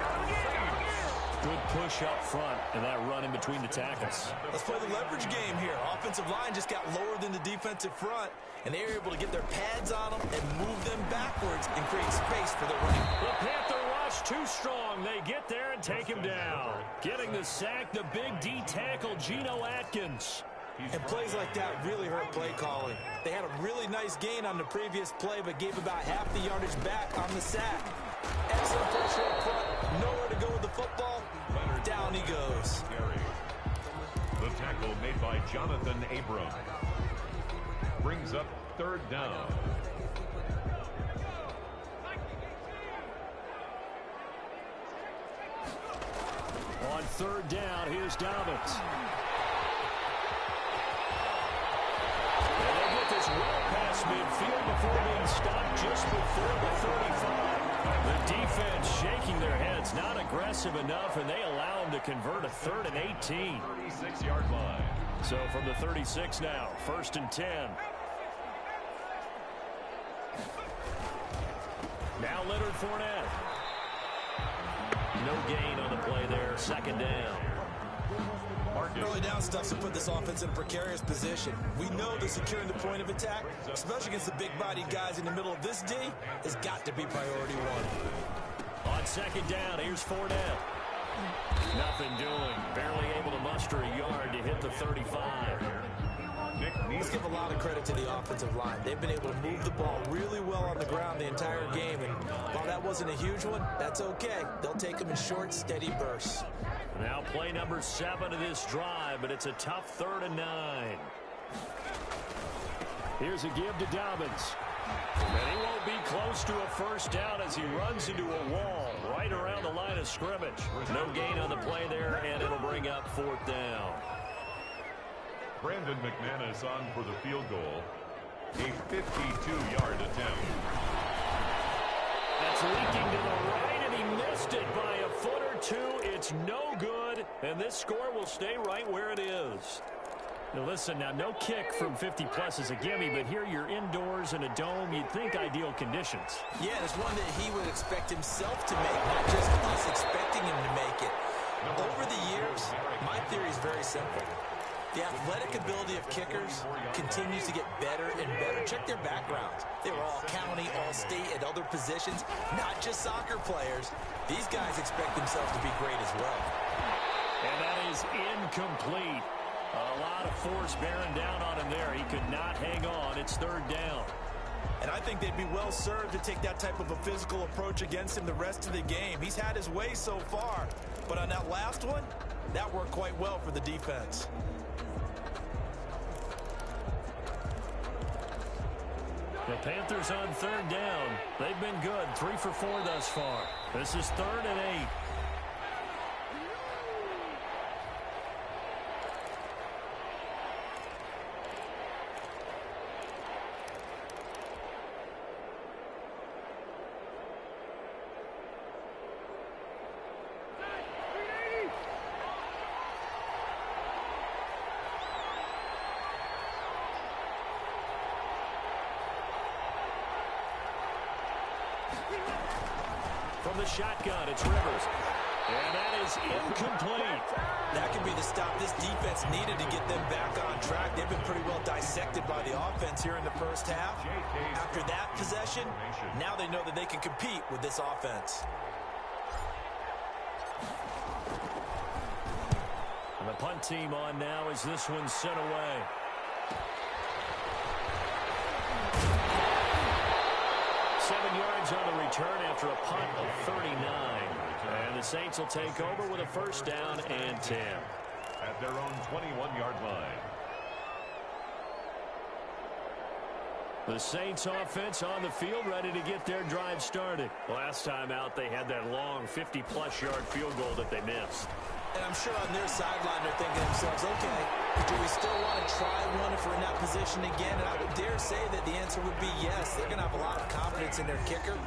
Good push up front, and that run in between the tackles. Let's play the leverage game here. Offensive line just got lower than the defensive front, and they were able to get their pads on them and move them backwards and create space for the running. The Panther rush too strong. They get there and take him down. Getting the sack, the big D tackle, Geno Atkins. And plays like that really hurt play calling. They had a really nice gain on the previous play, but gave about half the yardage back on the sack. Excellent pressure up front. Nowhere to go with the football. Down he goes. The tackle made by Jonathan Abram brings up 3rd down. On 3rd down, here's Dobbins. And they get this well past midfield before being stopped just before the 35. The defense shaking their heads, not aggressive enough, and they allow them to convert a 3rd and 18. 36-yard line. So from the 36 now, 1st and 10. Now Leonard Fournette. No gain on the play there, 2nd down. Early down stuff's to put this offense in a precarious position. We know that securing the point of attack, especially against the big-bodied guys in the middle of this D, has got to be priority 1. On 2nd down, here's Fournette. Nothing doing. Barely able to muster a yard to hit the 35. Let's give a lot of credit to the offensive line. They've been able to move the ball really well on the ground the entire game, and while that wasn't a huge one, that's okay. They'll take them in short, steady bursts. Now play number 7 of this drive, but it's a tough 3rd and 9. Here's a give to Dobbins. And he won't be close to a first down as he runs into a wall right around the line of scrimmage. No gain on the play there, and it'll bring up 4th down. Brandon McManus on for the field goal. A 52-yard attempt. That's leaking to the right, and he missed it by a foot or 2. It's no good, and this score will stay right where it is. Now listen, now no kick from 50-plus is a gimme, but here you're indoors in a dome. You'd think ideal conditions. Yeah, and it's one that he would expect himself to make, not just us expecting him to make it. Over the years, my theory is very simple. The athletic ability of kickers continues to get better and better. Check their backgrounds. They were all county, all state, at other positions, not just soccer players. These guys expect themselves to be great as well. And that is incomplete. A lot of force bearing down on him there. He could not hang on. It's 3rd down. And I think they'd be well served to take that type of a physical approach against him the rest of the game. He's had his way so far. But on that last one, that worked quite well for the defense. The Panthers on 3rd down. They've been good. 3 for 4 thus far. This is 3rd and 8. From the shotgun, it's Rivers. And that is incomplete. That could be the stop this defense needed to get them back on track. They've been pretty well dissected by the offense here in the first half. After that possession, now they know that they can compete with this offense. And the punt team on now as this one's sent away. Seven yards on the return after a punt of 39. And the Saints will take over with a first down and 10. At their own 21-yard line. The Saints offense on the field ready to get their drive started. Last time out they had that long 50-plus yard field goal that they missed. And I'm sure on their sideline they're thinking to themselves, okay, do we still want to try one if we're in that position again? And I would dare say that the answer would be yes. They're going to have a lot of confidence in their kicker.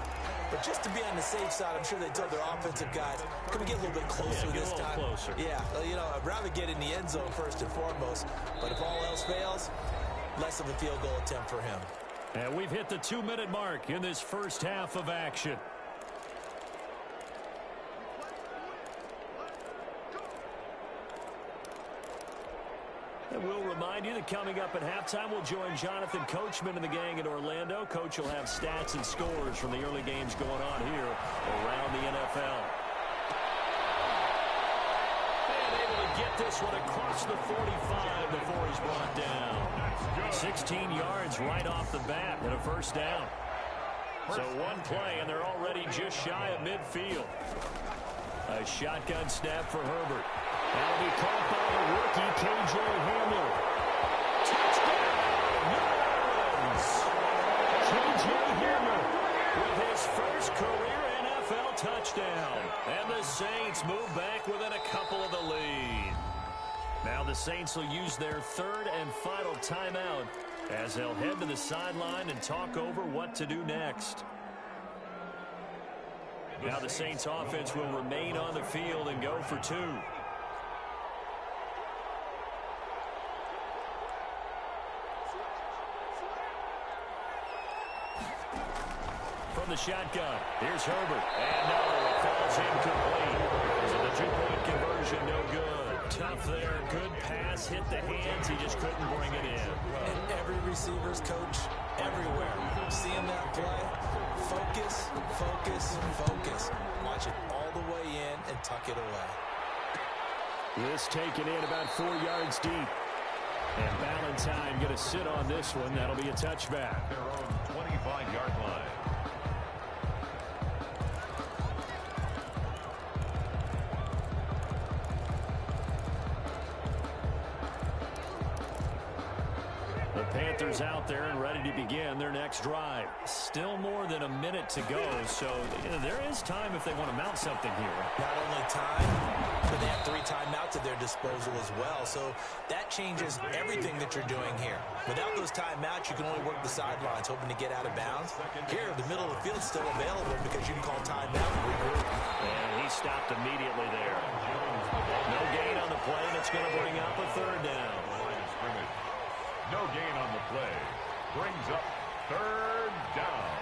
But just to be on the safe side, I'm sure they told their offensive guys, can we get a little bit closer this time? Closer. Yeah, you know, I'd rather get in the end zone first and foremost. But if all else fails, less of a field goal attempt for him. And we've hit the 2-minute mark in this first half of action. And we'll remind you that coming up at halftime, we'll join Jonathan Coachman and the gang in Orlando. Coach will have stats and scores from the early games going on here around the NFL. And able to get this one across the 45 before he's brought down. 16 yards right off the bat and a first down. So one play, and they're already just shy of midfield. A shotgun snap for Herbert. That'll be caught by the rookie, K.J. Hamler. Touchdown, New Orleans! K.J. Hamler with his first career NFL touchdown. And the Saints move back within a couple of the lead. Now the Saints will use their third and final timeout as they'll head to the sideline and talk over what to do next. Now the Saints offense will remain on the field and go for two. From the shotgun, here's Herbert. And no, it falls incomplete. So the two-point conversion, no good. Tough there, good pass, hit the hands, he just couldn't bring it in. And every receiver's coach, everywhere, seeing that play, focus, focus, focus. Watch it all the way in and tuck it away. This taken in about 4 yards deep. And Valentine going to sit on this one. That'll be a touchback. Their own 25-yard line. The Panthers out there and ready to begin their next drive. Still more than a minute to go, so there is time if they want to mount something here. Not only time, but they have 3 timeouts at their disposal as well, so that changes everything that you're doing here. Without those timeouts, you can only work the sidelines, hoping to get out of bounds. Here, the middle of the field is still available because you can call timeout and regroup. And he stopped immediately there. No gain on the play, and it's going to bring up a third down. No gain on the play. Brings up third down.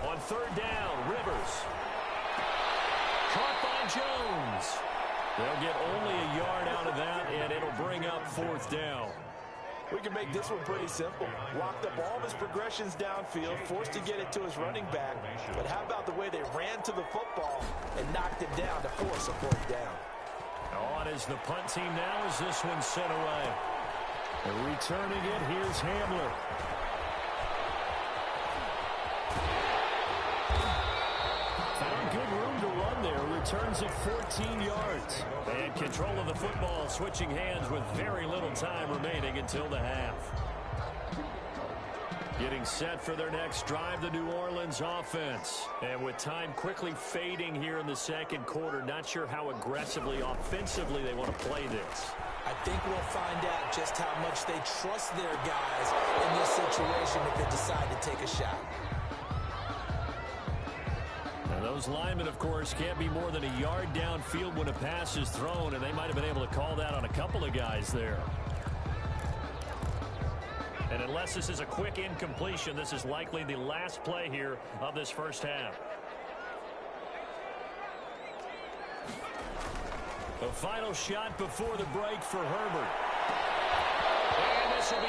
On third down, Rivers. Caught by Jones. They'll get only a yard out of that, and it'll bring up fourth down. We can make this one pretty simple. Walked up all of his progressions downfield, forced to get it to his running back. But how about the way they ran to the football and knocked it down to force a fourth down? On is the punt team now as this one's sent away. And returning it, here's Hamler. Found good room to run there. Returns it 14 yards. And control of the football switching hands with very little time remaining until the half. Getting set for their next drive, the New Orleans offense. And with time quickly fading here in the second quarter, not sure how aggressively, offensively they want to play this. I think we'll find out just how much they trust their guys in this situation if they decide to take a shot. Those linemen, of course, can't be more than a yard downfield when a pass is thrown, and they might have been able to call that on a couple of guys there. And unless this is a quick incompletion, this is likely the last play here of this first half. The final shot before the break for Herbert. And this will be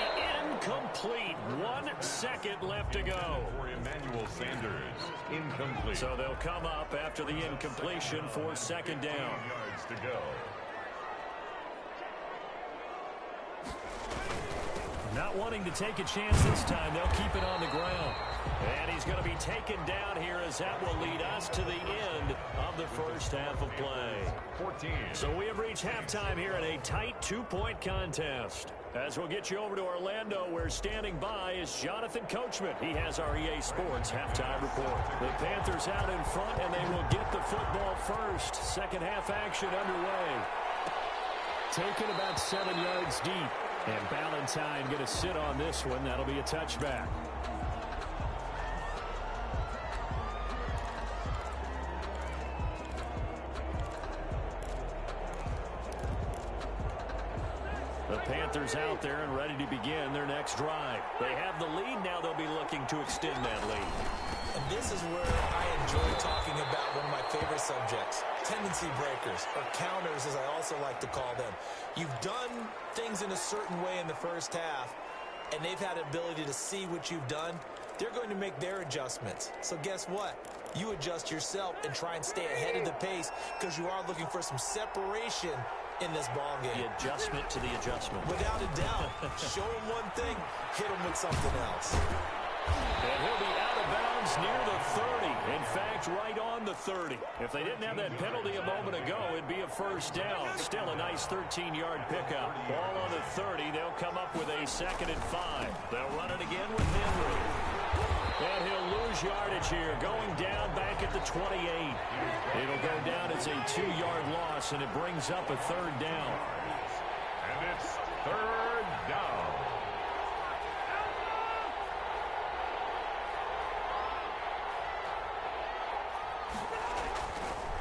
incomplete. 1 second left to go. For Emmanuel Sanders, incomplete. So they'll come up after the incompletion for second down. Yards to go. Not wanting to take a chance this time, they'll keep it on the ground. And he's going to be taken down here as that will lead us to the end of the first half of play. 14. So we have reached halftime here in a tight 2-point contest. As we'll get you over to Orlando, where standing by is Jonathan Coachman. He has our EA Sports halftime report. The Panthers out in front, and they will get the football first. Second half action underway. Taken about 7 yards deep. And Ballantyne going to sit on this one. That'll be a touchback. The Panthers out there and ready to begin their next drive. They have the lead. Now they'll be looking to extend that lead. And this is where I enjoy talking about one of my favorite subjects, tendency breakers, or counters as I also like to call them. You've done things in a certain way in the first half, and they've had the ability to see what you've done. They're going to make their adjustments. So guess what? You adjust yourself and try and stay ahead of the pace because you are looking for some separation in this ball game. The adjustment to the adjustment. Without a doubt. Show him one thing, hit him with something else. And he'll be out of bounds near the 30. In fact, right on the 30. If they didn't have that penalty a moment ago, it'd be a first down. Still a nice 13-yard pickup. Ball on the 30. They'll come up with a 2nd and 5. They'll run it again with Henry. And he'll lose yardage here, going down back at the 28. It'll go down as a 2-yard loss, and it brings up a 3rd down. And it's 3rd down.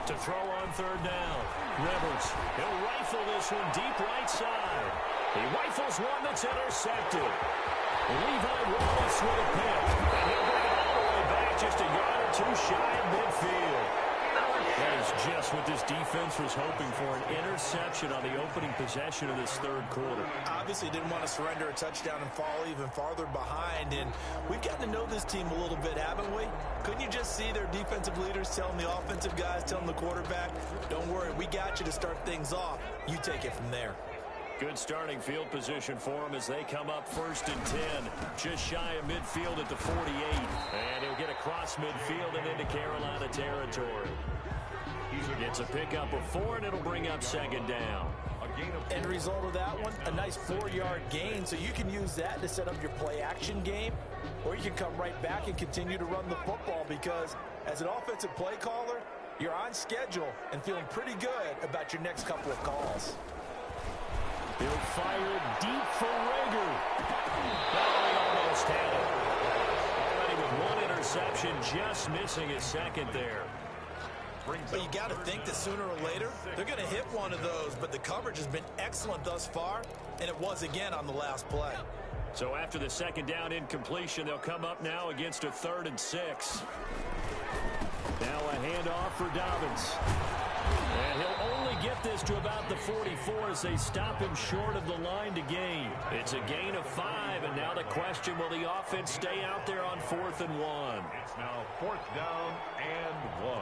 To throw on 3rd down. Rivers, he'll rifle this one deep right side. He rifles one that's intercepted. Levi Wallace with a pick. And he'll bring it all the way back just a yard or 2 shy of midfield. That is just what this defense was hoping for, an interception on the opening possession of this 3rd quarter. Obviously didn't want to surrender a touchdown and fall even farther behind, and we've gotten to know this team a little bit, haven't we? Couldn't you just see their defensive leaders telling the offensive guys, telling the quarterback, don't worry, we got you to start things off. You take it from there. Good starting field position for them as they come up 1st and 10. Just shy of midfield at the 48. And he'll get across midfield and into Carolina territory. Gets a pickup of 4, and it'll bring up 2nd down. End result of that one, a nice 4-yard gain, so you can use that to set up your play-action game, or you can come right back and continue to run the football because as an offensive play caller, you're on schedule and feeling pretty good about your next couple of calls. He'll fire deep for Rager. Oh, he almost had it. Already with 1 interception, just missing his 2nd there. But you got to think that sooner or later, they're going to hit one of those, but the coverage has been excellent thus far, and it was again on the last play. So after the 2nd down incompletion, they'll come up now against a 3rd and 6. Now a handoff for Dobbins. And he'll only get this to about the 44 as they stop him short of the line to gain. It's a gain of 5, and now the question, will the offense stay out there on 4th and 1? It's now 4th down and 1.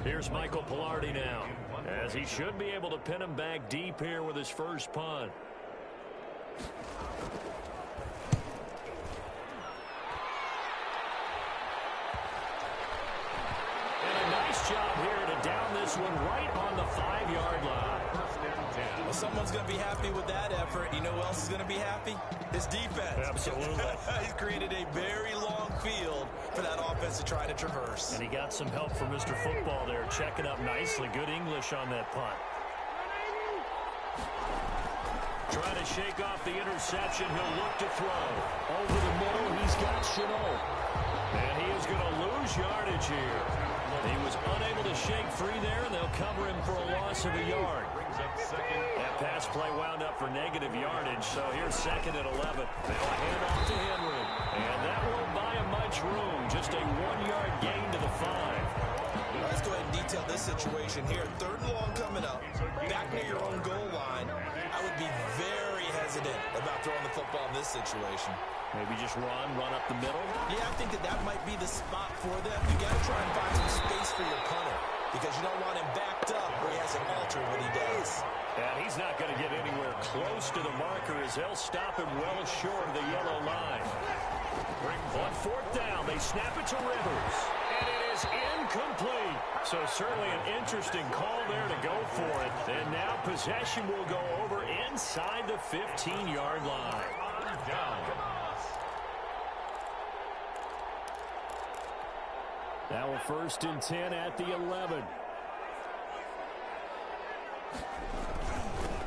Here's Michael Pilardi now, as he should be able to pin him back deep here with his first punt. And a nice job here to down this one right on the 5-yard line. Well, someone's going to be happy with that effort. You know who else is going to be happy? His defense. Absolutely. He's created a very long field for that offense to try to traverse. And he got some help from Mr. Football there, checking up nicely. Good English on that punt. Trying to shake off the interception. He'll look to throw. Over the middle, he's got Chenault. And he is going to lose yardage here. He was unable to shake free there, and they'll cover him for a loss of a yard. That pass play wound up for negative yardage, so here's 2nd and 11. They'll hand off to Henry. And that won't buy him much room. Just a 1-yard gain to the 5. Let's go ahead and detail this situation here. 3rd and long coming up. Back near your own goal line. I would be very hesitant about throwing the football in this situation. Maybe just run up the middle? Yeah, I think that might be the spot for them. You got to try and find some space for your punter because you don't want him backed up where he has to alter what he does. And he's not going to get anywhere close to the marker as they'll stop him well short of the yellow line. On 4th down, they snap it to Rivers. And it is incomplete. So certainly an interesting call there to go for it. And now possession will go over inside the 15-yard line. Down. Now a 1st and 10 at the 11.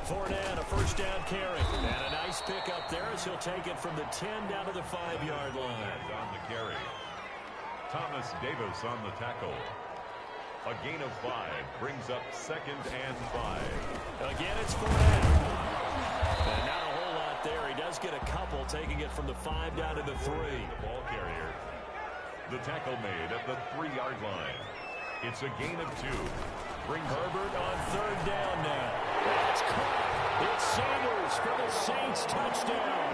Fournette, a 1st down carry. And a nice pick up there as he'll take it from the 10 down to the 5-yard line. And on the carry. Thomas Davis on the tackle. A gain of 5 brings up 2nd and 5. Again, it's Fournette. And not a whole lot there. He does get a couple, taking it from the 5 down to the 3. The ball carrier. The tackle made at the 3-yard line. It's a gain of 2. Brings Herbert on 3rd down now. That's caught. It's Sanders for the Saints touchdown.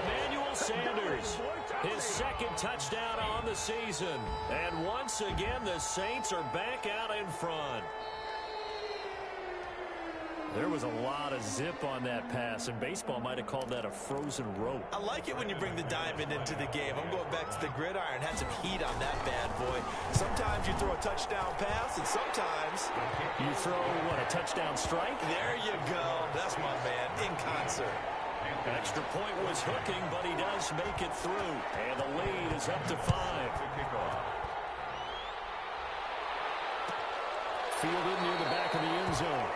Emmanuel Sanders, his 2nd touchdown on the season. And once again, the Saints are back out in front. There was a lot of zip on that pass, and baseball might have called that a frozen rope. I like it when you bring the diamond into the game. I'm going back to the gridiron. Had some heat on that bad boy. Sometimes you throw a touchdown pass, and sometimes you throw, what, a touchdown strike? There you go. That's my man, in concert. Extra point was hooking, but he does make it through. And the lead is up to 5. Fielded near the back of the end zone.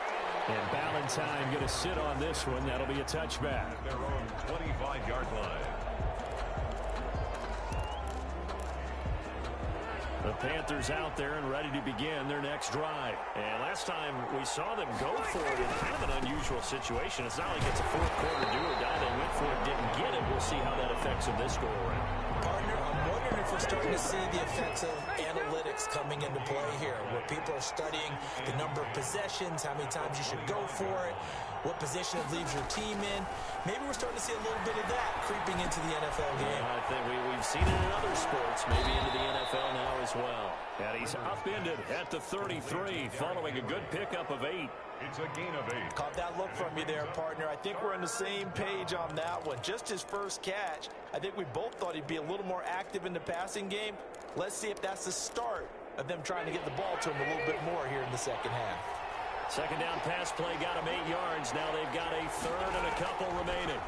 And Ballantyne going to sit on this one. That'll be a touchback. Their own 25-yard line. The Panthers out there and ready to begin their next drive. And last time we saw them go for it in kind of an unusual situation. It's not like it's a 4th quarter do or die. They went for it, didn't get it. We'll see how that affects them this go-around. Partner, I'm wondering if we're starting to see the effects of analytics coming into play here, where people are studying the number of possessions, how many times you should go for it, what position it leaves your team in. Maybe we're starting to see a little bit of that creeping into the NFL game. I think we've seen it in other sports, maybe into the NFL now as well. And he's upended at the 33 following a good pickup of 8. It's a gain of 8. Caught that look from you there, partner. I think we're on the same page on that one. Just his first catch. I think we both thought he'd be a little more active in the passing game. Let's see if that's the start of them trying to get the ball to him a little bit more here in the second half. 2nd down pass play got him 8 yards. Now they've got a 3rd and a couple remaining.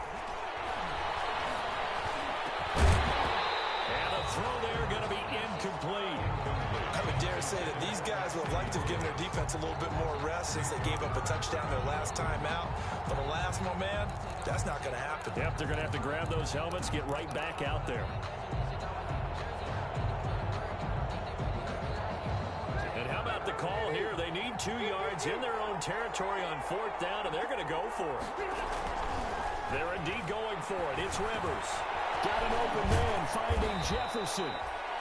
And the throw there going to be incomplete. I would dare say that these guys would have liked to have given their defense a little bit more rest since they gave up a touchdown their last time out. But alas, my man, that's not going to happen. Yep, they're going to have to grab those helmets, get right back out there. And how about the call here? They need 2 yards in their own territory on 4th down, and they're going to go for it. They're indeed going for it. It's Rivers. Got an open man, finding Jefferson.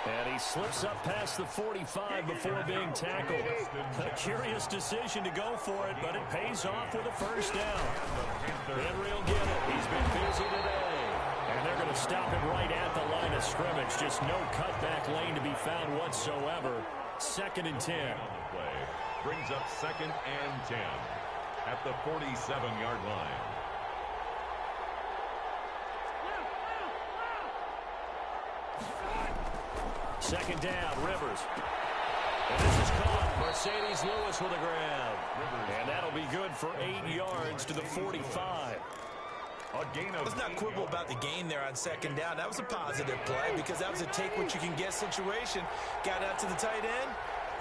And he slips up past the 45 before being tackled. A curious decision to go for it, but it pays off with a 1st down. Henry will get it. He's been busy today. And they're going to stop him right at the line of scrimmage. Just no cutback lane to be found whatsoever. 2nd and 10. Brings up 2nd and 10 at the 47-yard line. Second down, Rivers. And this is caught. Mercedes Lewis with a grab. And that'll be good for 8 yards to the 45. A gain of Let's not quibble about the gain there on second down. That was a positive play because that was a take-what-you-can-get situation. Got out to the tight end.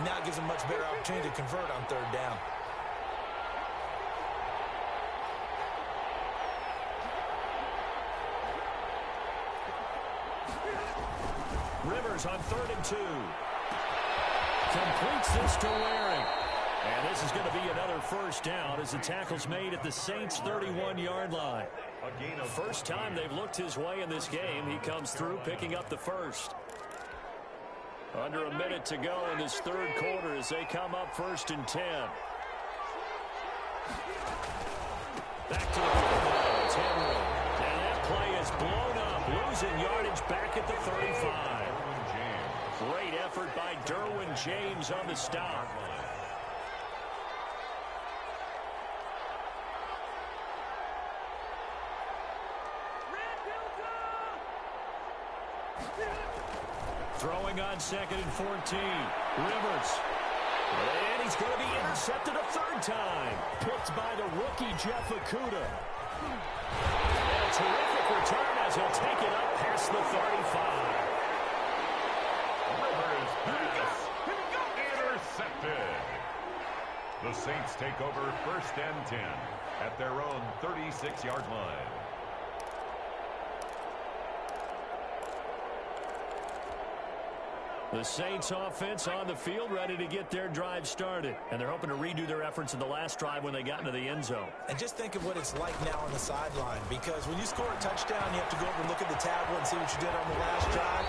Now it gives them a much better opportunity to convert on third down. Rivers on 3rd and 2. Completes this to Waring. And this is going to be another first down as the tackle's made at the Saints' 31-yard line. First time they've looked his way in this game. He comes through picking up the first. Under a minute to go in this third quarter as they come up 1st and 10. Back to the field now. It's Henry. And that play is blown up, losing yardage back at the 35. Great effort by Derwin James on the stop. Throwing on 2nd and 14. Rivers. And he's going to be intercepted a third time. Picked by the rookie Jeff Okudah. And a terrific return as he'll take it up past the 35. Rivers pass. Intercepted. The Saints take over 1st and 10 at their own 36-yard line. The Saints offense on the field, ready to get their drive started. And they're hoping to redo their efforts in the last drive when they got into the end zone. And just think of what it's like now on the sideline, because when you score a touchdown, you have to go over and look at the tablet and see what you did on the last drive.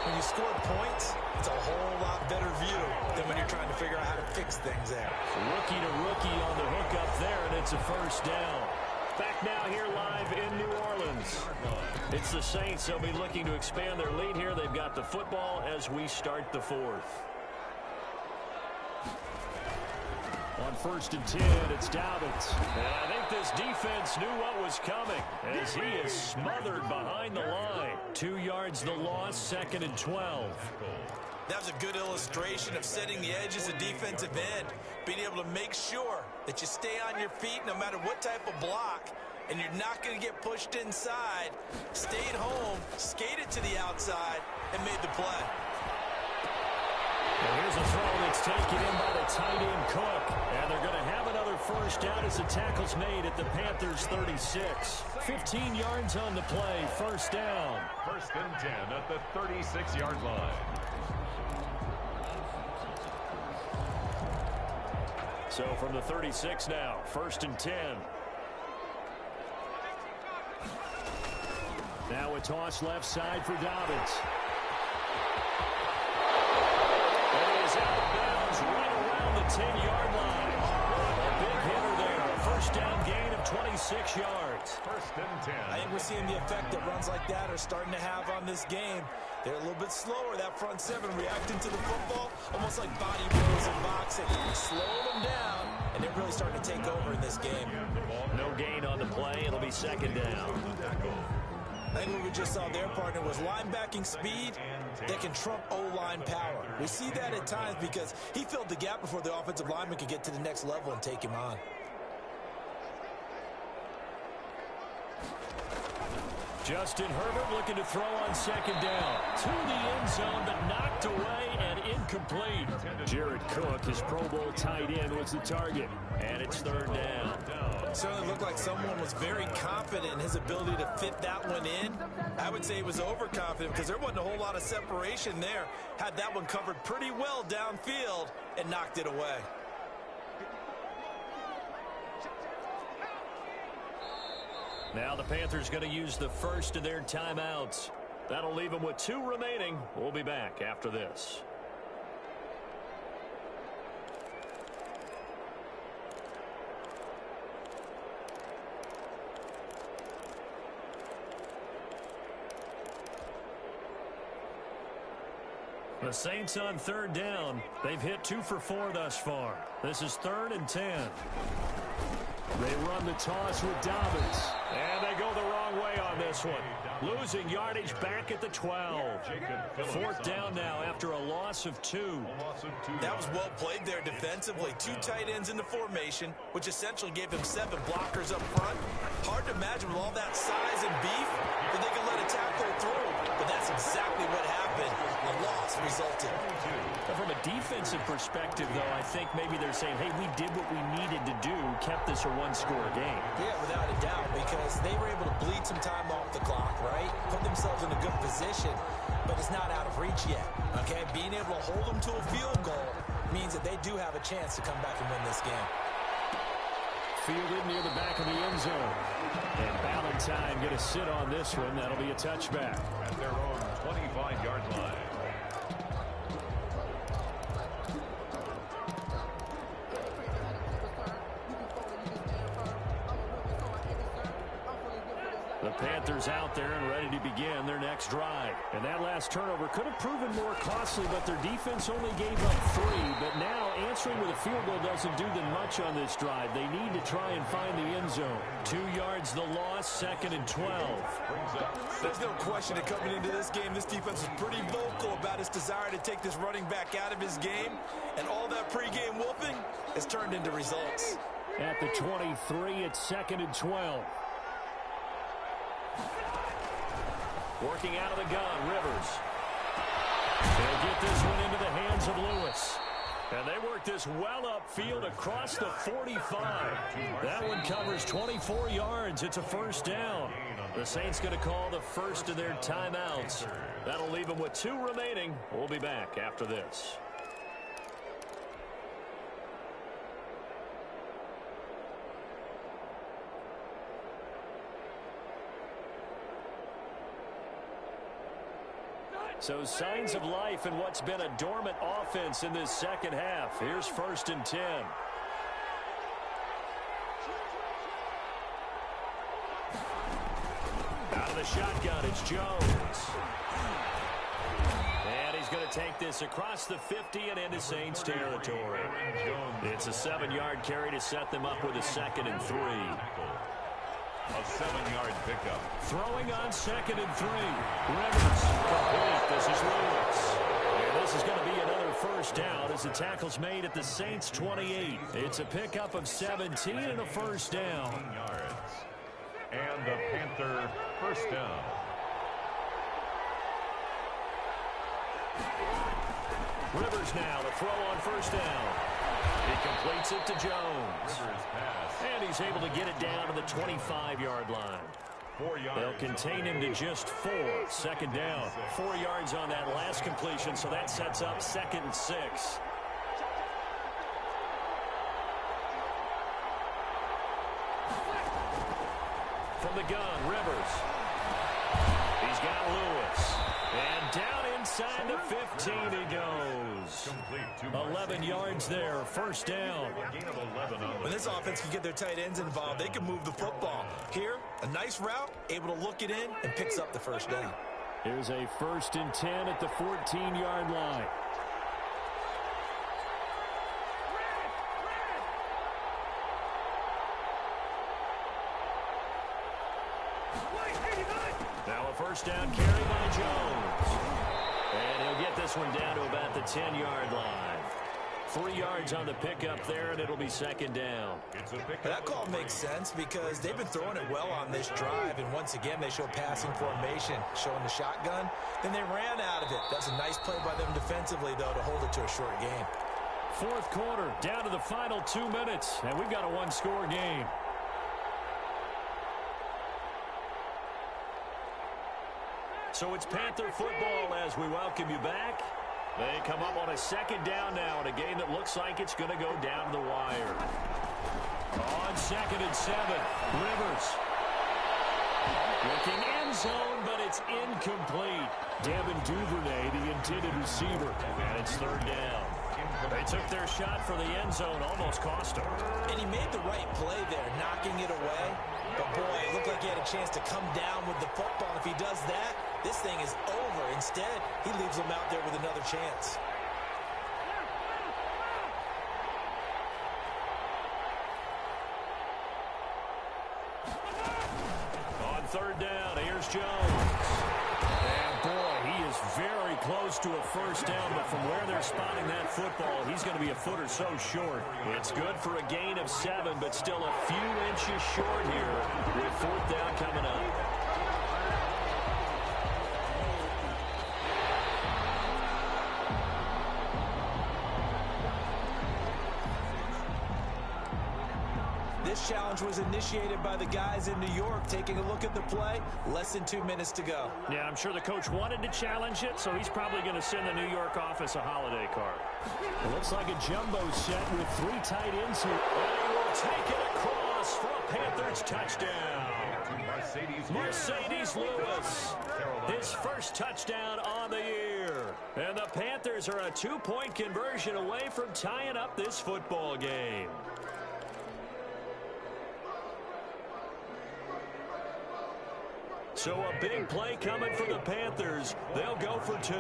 When you score points, it's a whole lot better view than when you're trying to figure out how to fix things there. Rookie to rookie on the hook up there, and it's a first down. Back now here live in New Orleans. It's the Saints. They'll be looking to expand their lead here. They've got the football as we start the fourth. On 1st and 10, it's Dobbins. And I think this defense knew what was coming as he is smothered behind the line. 2 yards the loss, 2nd and 12. That was a good illustration of setting the edge as a defensive end, being able to make sure that you stay on your feet no matter what type of block, and you're not going to get pushed inside. Stayed home, skated to the outside, and made the play. Well, here's a throw that's taken in by the tight end Cook, and they're going to have another first down as the tackle's made at the Panthers' 36. 15 yards on the play, first down. 1st and 10 at the 36-yard line. So from the 36 now, 1st and 10. Now a toss left side for Dobbins. And he is out of bounds right around the 10-yard line. A big hitter there. A first down gain of 26 yards. 1st and 10. I think we're seeing the effect that runs like that are starting to have on this game. They're a little bit slower, that front seven, reacting to the football, almost like bodybuilders in boxing. Slowing them down, and they're really starting to take over in this game. No gain on the play. It'll be 2nd down. I think what we just saw their partner was linebacking speed that can trump O-line power. We see that at times because he filled the gap before the offensive lineman could get to the next level and take him on. Justin Herbert looking to throw on 2nd down. To the end zone, but knocked away and incomplete. Jared Cook, his Pro Bowl tight end, was the target. And it's 3rd down. It certainly looked like someone was very confident in his ability to fit that one in. I would say he was overconfident because there wasn't a whole lot of separation there. Had that one covered pretty well downfield and knocked it away. Now the Panthers going to use the first of their timeouts. That'll leave them with 2 remaining. We'll be back after this. The Saints on 3rd down. They've hit 2 for 4 thus far. This is 3rd and 10. They run the toss with Dobbins. And they go the wrong way on this this one. Losing yardage back at the 12. Fourth down now after a loss of 2. That was well played there defensively. 2 tight ends in the formation, which essentially gave him 7 blockers up front. Hard to imagine with all that size and beef that they could let a tackler through. But that's exactly what happened. A loss resulted. From a defensive perspective, though, I think maybe they're saying, hey, we did what we needed to do, kept this a one-score game. Yeah, without a doubt, because they were able to bleed some time off the clock, right? Put themselves in a good position, but it's not out of reach yet, okay? Being able to hold them to a field goal means that they do have a chance to come back and win this game. Fielded near the back of the end zone. And Valentine going to sit on this one. That'll be a touchback. At their own 25-yard line. The Panthers out there and ready to begin their next drive. And that last turnover could have proven more costly, but their defense only gave up 3. But now answering with a field goal doesn't do them much on this drive. They need to try and find the end zone. 2 yards the loss, 2nd and 12. There's no question that coming into this game, this defense was pretty vocal about its desire to take this running back out of his game. And all that pregame whooping has turned into results. At the 23, it's 2nd and 12. Working out of the gun, Rivers. They'll get this one into the hands of Lewis. And they work this well upfield across the 45. That one covers 24 yards. It's a first down. The Saints going to call the first of their timeouts. That'll leave them with 2 remaining. We'll be back after this. So signs of life in what's been a dormant offense in this second half. Here's 1st and 10. Out of the shotgun, it's Jones. And he's going to take this across the 50 and into Saints territory. It's a 7-yard carry to set them up with a 2nd and 3. A 7-yard pickup. Throwing on 2nd and 3. Rivers complete. This is Lewis. And this is going to be another first down as the tackle's made at the Saints 28. It's a pickup of 17 and a first down. 15 yards. And the Panther first down. Rivers now to throw on first down. He completes it to Jones. And he's able to get it down to the 25-yard line. 4 yards. They'll contain him to just 4. 2nd down. 4 yards on that last completion, so that sets up 2nd and 6. From the gun, Rivers. He's got Lewis. And down inside the 15 he goes. 11 yards there, first down. When this offense can get their tight ends involved, they can move the football. Here, a nice route, able to look it in, and picks up the first down. Here's a 1st and 10 at the 14-yard line. Now a first down carry by Jones. And he'll get this one down to about the 10-yard line. 3 yards on the pickup there, and it'll be 2nd down. That call makes sense because they've been throwing it well on this drive, and once again they show passing formation, showing the shotgun. Then they ran out of it. That's a nice play by them defensively, though, to hold it to a short game. 4th quarter, down to the final 2 minutes, and we've got a one-score game. So it's Panther football as we welcome you back. They come up on a 2nd down now in a game that looks like it's going to go down to the wire. On 2nd and 7, Rivers. Looking end zone, but it's incomplete. Devin Duvernay, the intended receiver, and it's 3rd down. They took their shot for the end zone, almost cost him. And he made the right play there, knocking it away. But, boy, it looked like he had a chance to come down with the football. If he does that, this thing is over. Instead, he leaves him out there with another chance. On 3rd down, here's close to a first down, but from where they're spotting that football, he's going to be a foot or so short. It's good for a gain of 7, but still a few inches short here with fourth down coming up. This challenge was initiated by the guys in New York. Taking a look at the play, less than 2 minutes to go. Yeah, I'm sure the coach wanted to challenge it, so he's probably going to send the New York office a holiday card. It looks like a jumbo set with 3 tight ends here. And he will take it across for a Panthers touchdown. Mercedes Lewis, his first touchdown on the year. And the Panthers are a 2-point conversion away from tying up this football game. So a big play coming for the Panthers. They'll go for 2.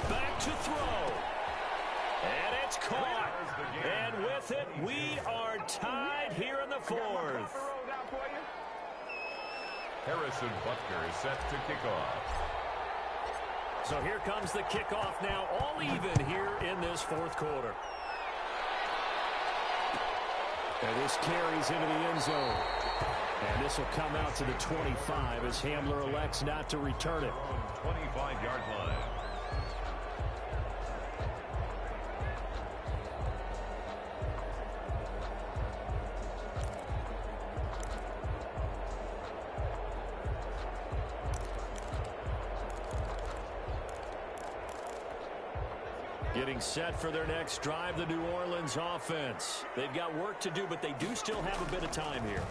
Back to throw. And it's caught. And with it, we are tied here in the 4th. Harrison Butker is set to kick off. So here comes the kickoff now, all even here in this 4th quarter. And this carries into the end zone. And this will come out to the 25 as Hamler elects not to return it. 25-yard line. Getting set for their next drive, the New Orleans offense. They've got work to do, but they do still have a bit of time here.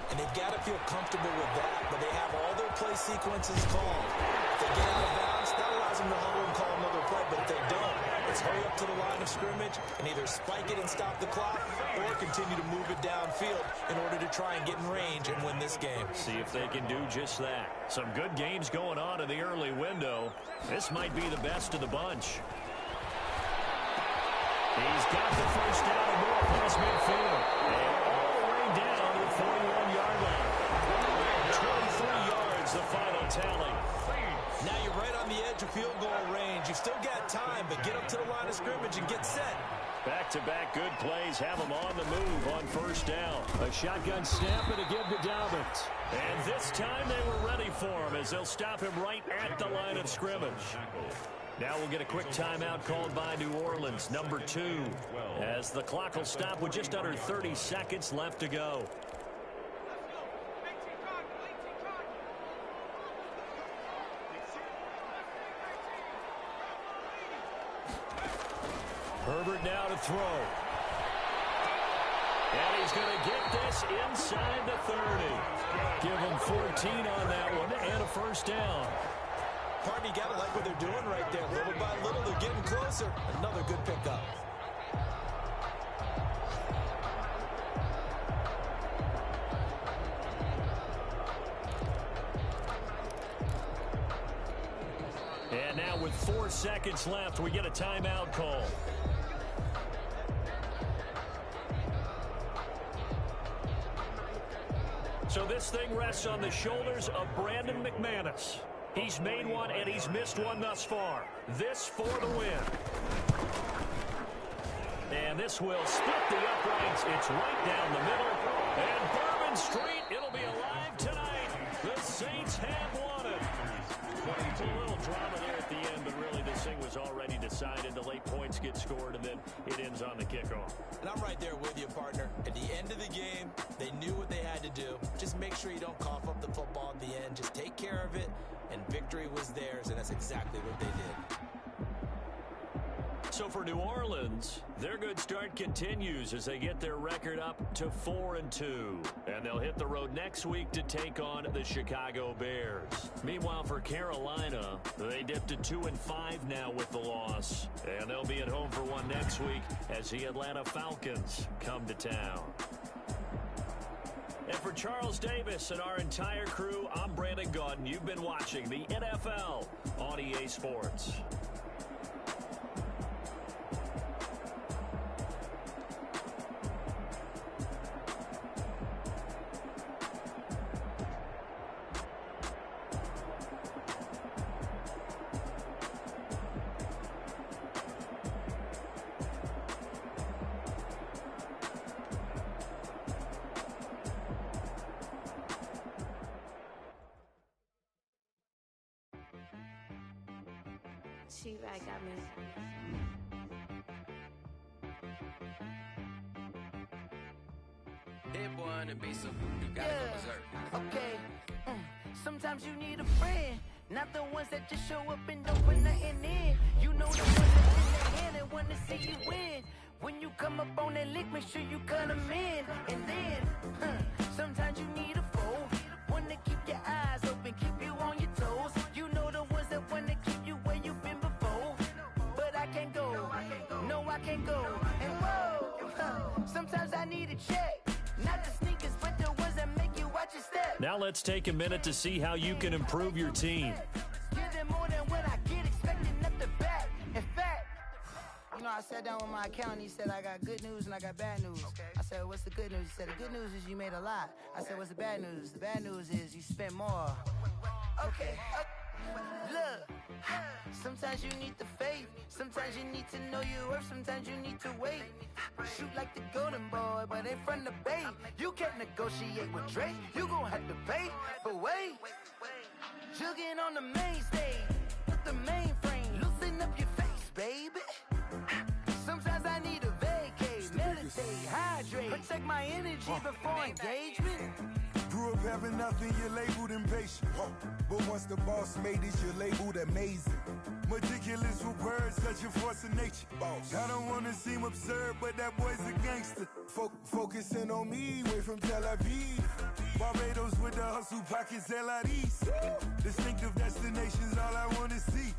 And they've got to feel comfortable with that, but they have all their play sequences called. If they get out of bounds, that allows them to huddle and call another play, but if they don't, it's hurry up to the line of scrimmage and either spike it and stop the clock or continue to move it downfield in order to try and get in range and win this game. See if they can do just that. Some good games going on in the early window. This might be the best of the bunch. He's got the first down and more across midfield. And all the way down to the 41-yard line. 23 yards, the final tally. Now you're right on the edge of field goal range. You've still got time, but get up to the line of scrimmage and get set. Back-to-back good plays have them on the move on first down. A shotgun snap and a give to Dobbins. And this time they were ready for him as they'll stop him right at the line of scrimmage. Now we'll get a quick timeout called by New Orleans, number 2, as the clock will stop with just under 30 seconds left to go. Herbert now to throw. And he's going to get this inside the 30. Give him 14 on that one and a first down. Partner, you got to like what they're doing right there. Little by little, they're getting closer. Another good pickup. And now with 4 seconds left, we get a timeout call. So this thing rests on the shoulders of Brandon McManus. He's made one and he's missed one thus far. This for the win. And this will split the uprights. It's right down the middle. And Bourbon Street, it'll be alive tonight. The Saints have won it. A little drama there at the end, but really this thing was already decided. The late points get scored, and then it ends on the kickoff. And I'm right there with you, partner. At the end of the game, they knew what they had to do. Just make sure you don't cough up the football at the end. Just take care of it, and victory was theirs, and that's exactly what they did. So for New Orleans, their good start continues as they get their record up to 4-2. And they'll hit the road next week to take on the Chicago Bears. Meanwhile, for Carolina, they dipped to 2-5 now with the loss. And they'll be at home for one next week as the Atlanta Falcons come to town. And for Charles Davis and our entire crew, I'm Brandon Gaudin. You've been watching the NFL on EA Sports. She-Rag got me. Hit boy on the beat, so you gotta go berserk. Okay. Sometimes you need a friend, not the ones that just show up and don't put nothing in. You know the ones that in their hand and wanna see you win. When you come up on that lick, make sure you cut them in. And then, sometimes you need a foe, one to keep your eyes open, keep you on your toes. You know the ones that wanna keep you where you've been before. But I can't go, no I can't go. And whoa, sometimes I need a check. Not the sneakers, but the ones that make you watch your step. Now let's take a minute to see how you can improve your team. Give them more than what I get, expecting nothing back. In fact, you know, I sat down with my accountant. He said, I got good news and I got bad news. Okay. I said, what's the good news? He said, the good news is you made a lot. I said, what's the bad news? The bad news is you spent more. Okay. Look, sometimes you need the faith. Sometimes you need to know your worth. Sometimes you need to wait. Shoot like the golden boy, but ain't from the bay. You can't negotiate with Drake. You gon' have to pay. But wait, jugging on the main stage with the mainframe. Loosen up your face, baby. Sometimes I need a vacate, meditate, hydrate, protect my energy before engagement. Grew up having nothing, you're labeled impatient. But once the boss made it, you're labeled amazing. Meticulous with words, such a force of nature. I don't wanna seem absurd, but that boy's a gangster. Focusing on me, way from Tel Aviv. Barbados with the hustle pockets, LIDs. Distinctive destinations, all I wanna see.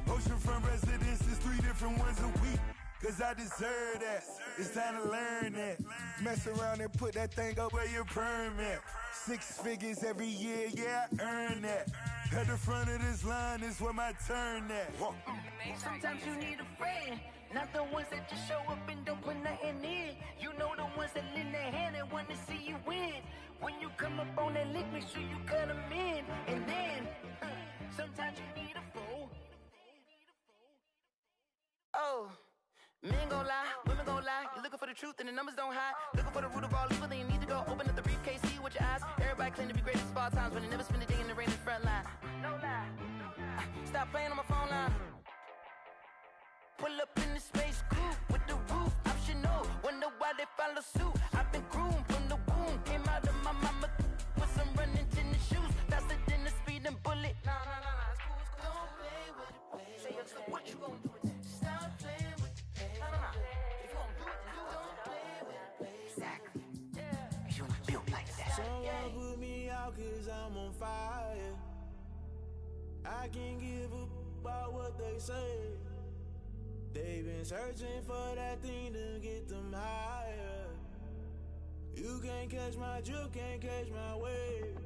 Oceanfront residences, 3 different ones a week. Cause I deserve that, it's time to learn that. Mess around and put that thing up where your permit. 6 figures every year, yeah, I earn that. At the front of this line is where my turn at. Sometimes you need a friend, not the ones that just show up and don't put nothing in. You know the ones that lend their hand and want to see you win. When you come up on that lick, make sure you cut them in. And then, sometimes you need a fool. Oh. Men gon' lie, women gon' lie. You're looking for the truth and the numbers don't hide. Looking for the root of all evil, then you need to go open up the briefcase, see with your eyes. Everybody claim to be greatest of all times, but they never spend a day in the rain in the front line. No lie. Stop playing on my phone line. Pull up in the space coupe with the roof optional. Wonder why they follow suit. I've been groomed from the womb. Came out of my mama with some running tennis shoes. Faster than the speeding bullet. Nah, it's cool, it's cool. Don't play with it, baby. Say what you gon' do with that? Stop playing with it. Someone put me out cause I'm on fire. I can't give up about what they say. They've been searching for that thing to get them higher. You can't catch my drift, can't catch my wave.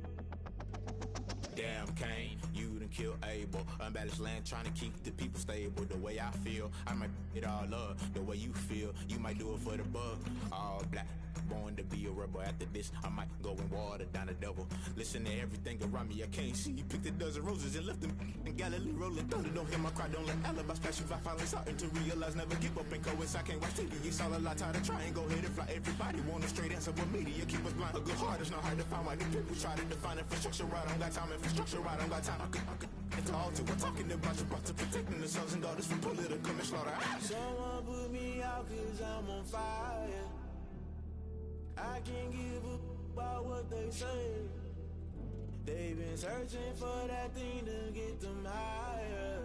Damn Kane, you done killed Abel. Unbalanced land trying to keep the people stable. The way I feel, I might it all up. The way you feel, you might do it for the bug. All black, born to be a rebel. After this, I might go and water down the devil. Listen to everything around me, I can't see. Picked a dozen roses and left them in Galilee rolling thunder. Don't hear my cry, don't let alibis pass you. I finally starting to realize, never give up and coincide. I can't watch TV, it's all a lot. Tired of trying, go ahead and fly. Everybody want a straight answer, but media keep us blind. A good heart is not hard to find. Why do people try to define infrastructure right? I don't got time, infrastructure right, I don't got time. I could it's all to we're talking about you, about to protecting the sons and daughters from political manslaughter. Someone put me out cause I'm on fire. I can't give up about what they say. They've been searching for that thing to get them higher.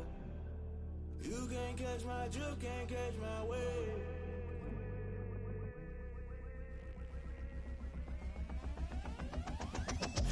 You can't catch my drift, can't catch my wave.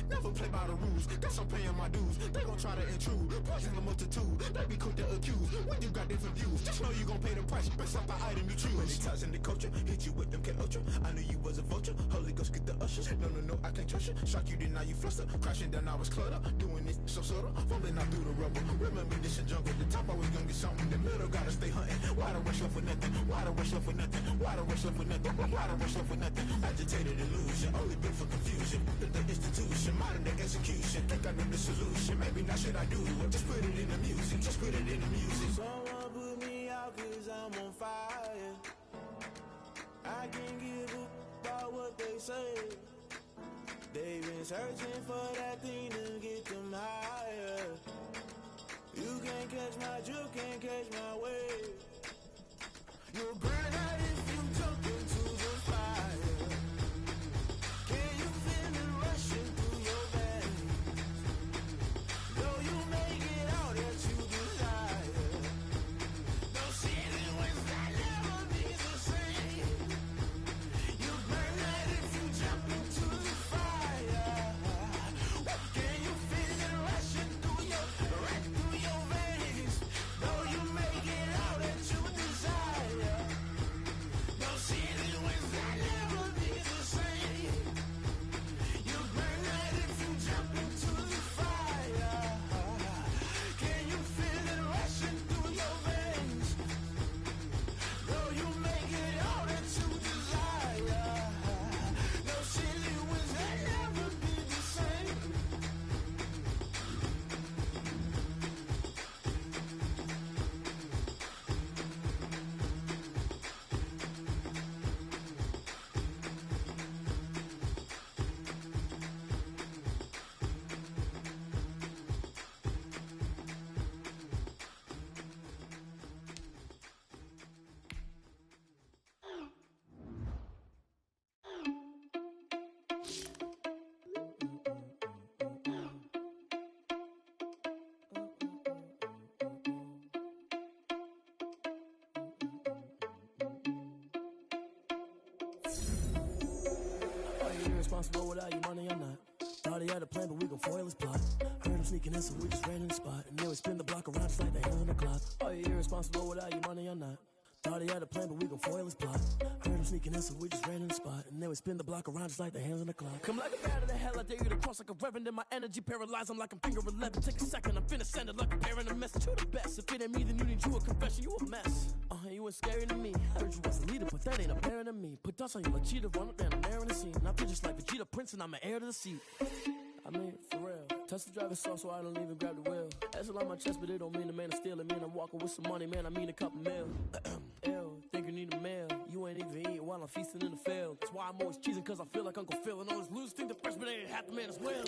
Never play by the rules, guess I'm paying my dues. They gon' try to intrude, poison the multitude. They be quick to accuse, when you got different views. Just know you gon' pay the price, based off the item you choose. Many times in the culture, hit you with them K-Ultra. I knew you was a vulture, Holy Ghost get the ushers. No, I can't trust you. Shock you, then now you fluster. Crashing down, I was cluttered. Doing this so subtle, fumbling out through the rubble. Remember this a jungle, the top always gonna get something. The middle gotta stay hunting. Why the rush left for nothing? Why the rush left for nothing? Why the rush left for nothing? Why the rush left for nothing? Agitated illusion, only built for confusion. The institution, modern day execution. Think I know the solution, maybe not should I do it? Just put it in the music, just put it in the music. Someone put me out cause I'm on fire. I can't give up about what they say. They've been searching for that thing to get them higher. You can't catch my drift, can't catch my wave. You'll burn out if you jump into the fire. Can you feel it rushing through your veins? Though you make it out that you desire. No city was that never be the same. You burn out if you jump into the fire. Can you feel it rushing through your veins? Though you make it out that you desire. No city was that never be the same. You burn out if you jump into the fire. Can you feel it rushing through your veins? Though you make it out that you desire. No city was that never be the same. Are you irresponsible without your money or not? Thought he had a plan, but we gon' foil his plot. Heard him sneaking in, so we just ran in the spot. And then we spin the block around just like the hand on the clock. Are you irresponsible without your money or not? Thought he had a plan, but we gon' foil his plot. Heard him sneaking in, so we just ran in the spot. And then we spin the block around just like the hands on the clock. Come like a bat of the hell, I dare you to cross like a reverend. And my energy paralyzed, I'm like I'm finger 11. Take a second, I'm finna send it like a parent a message. You the best, if it ain't me, then you need you a confession. You a mess, you ain't scary to me. Heard you was a leader, but that ain't apparent to me. Put dust on you like cheetah, run up down the air in the scene. And I feel just like Vegeta Prince, and I'm an heir to the seat. I mean, for real. Touch the driver's soft so I don't even grab the wheel. That's on my chest, but it don't mean the man is stealing. Man, I'm walking with some money, man, I mean a couple mil. Ew, think you need a meal. You ain't even eating while I'm feasting in the field. That's why I'm always cheesing, cause I feel like Uncle Phil. And all his losers think the freshman ain't half the man as well.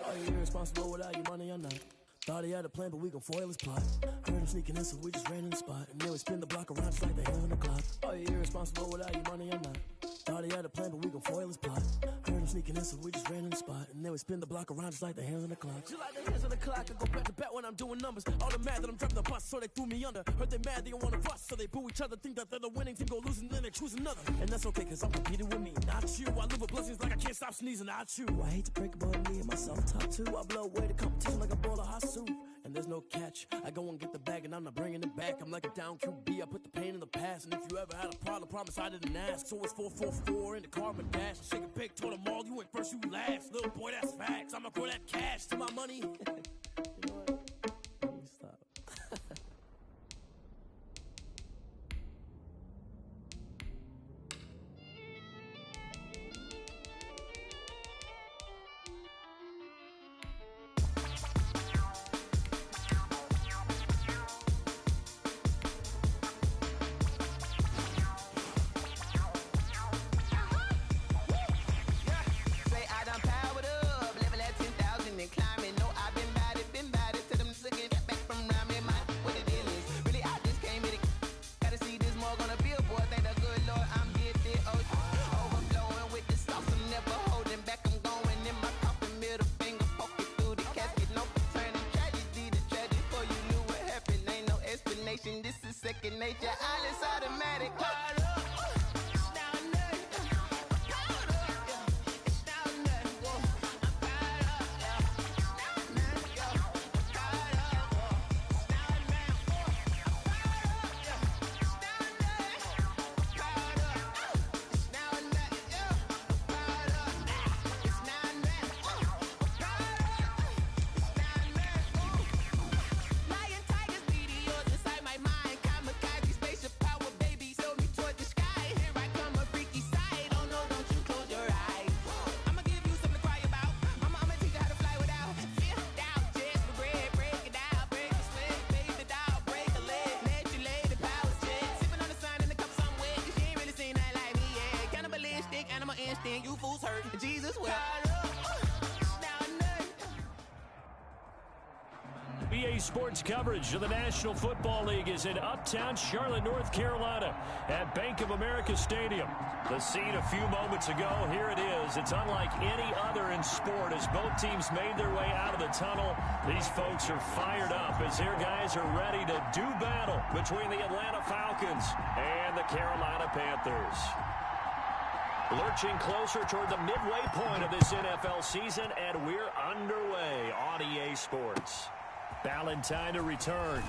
Are you irresponsible without your money or not? Thought he had a plan, but we gon' foil his plot. Heard him sneaking in, so we just ran in the spot. And then we spin the block around just like the hands on the clock. Are you irresponsible without your money or not? Thought he had a plan, but we gon' foil his plot. Heard him sneaking in, so we just ran in the spot. And then we spin the block around just like the hands on the clock. Just like the hands on the clock, I go back to back when I'm doing numbers. All the mad that I'm driving the bus, so they threw me under. Heard they mad, they don't wanna bust, so they boo each other. Think that they're the winning team, go losing, then they choose another. And that's okay, cause I'm competing with me, not you. I live with blessings like I can't stop sneezing, not you. I hate to break about me and myself top two. I blow away the competition like a bowl of hot soup. And there's no catch. I go and get the bag and I'm not bringing it back. I'm like a down QB, I put the pain in the past. And if you ever had a problem, promise I didn't ask. So it's 444 in the car, my dash. Shake a big, told them all, you ain't first, you last. Little boy, that's facts. I'ma grow that cash to my money. You know what? Let me stop. Say I done powered up, level at 10,000 and climbing. No, I've been bad Daily sports coverage of the National Football League is in uptown Charlotte, North Carolina at Bank of America Stadium. The scene a few moments ago, here it is. It's unlike any other in sport as both teams made their way out of the tunnel. These folks are fired up as their guys are ready to do battle between the Atlanta Falcons and the Carolina Panthers. Lurching closer toward the midway point of this NFL season, and we're underway on EA Sports. Ballantyne to return.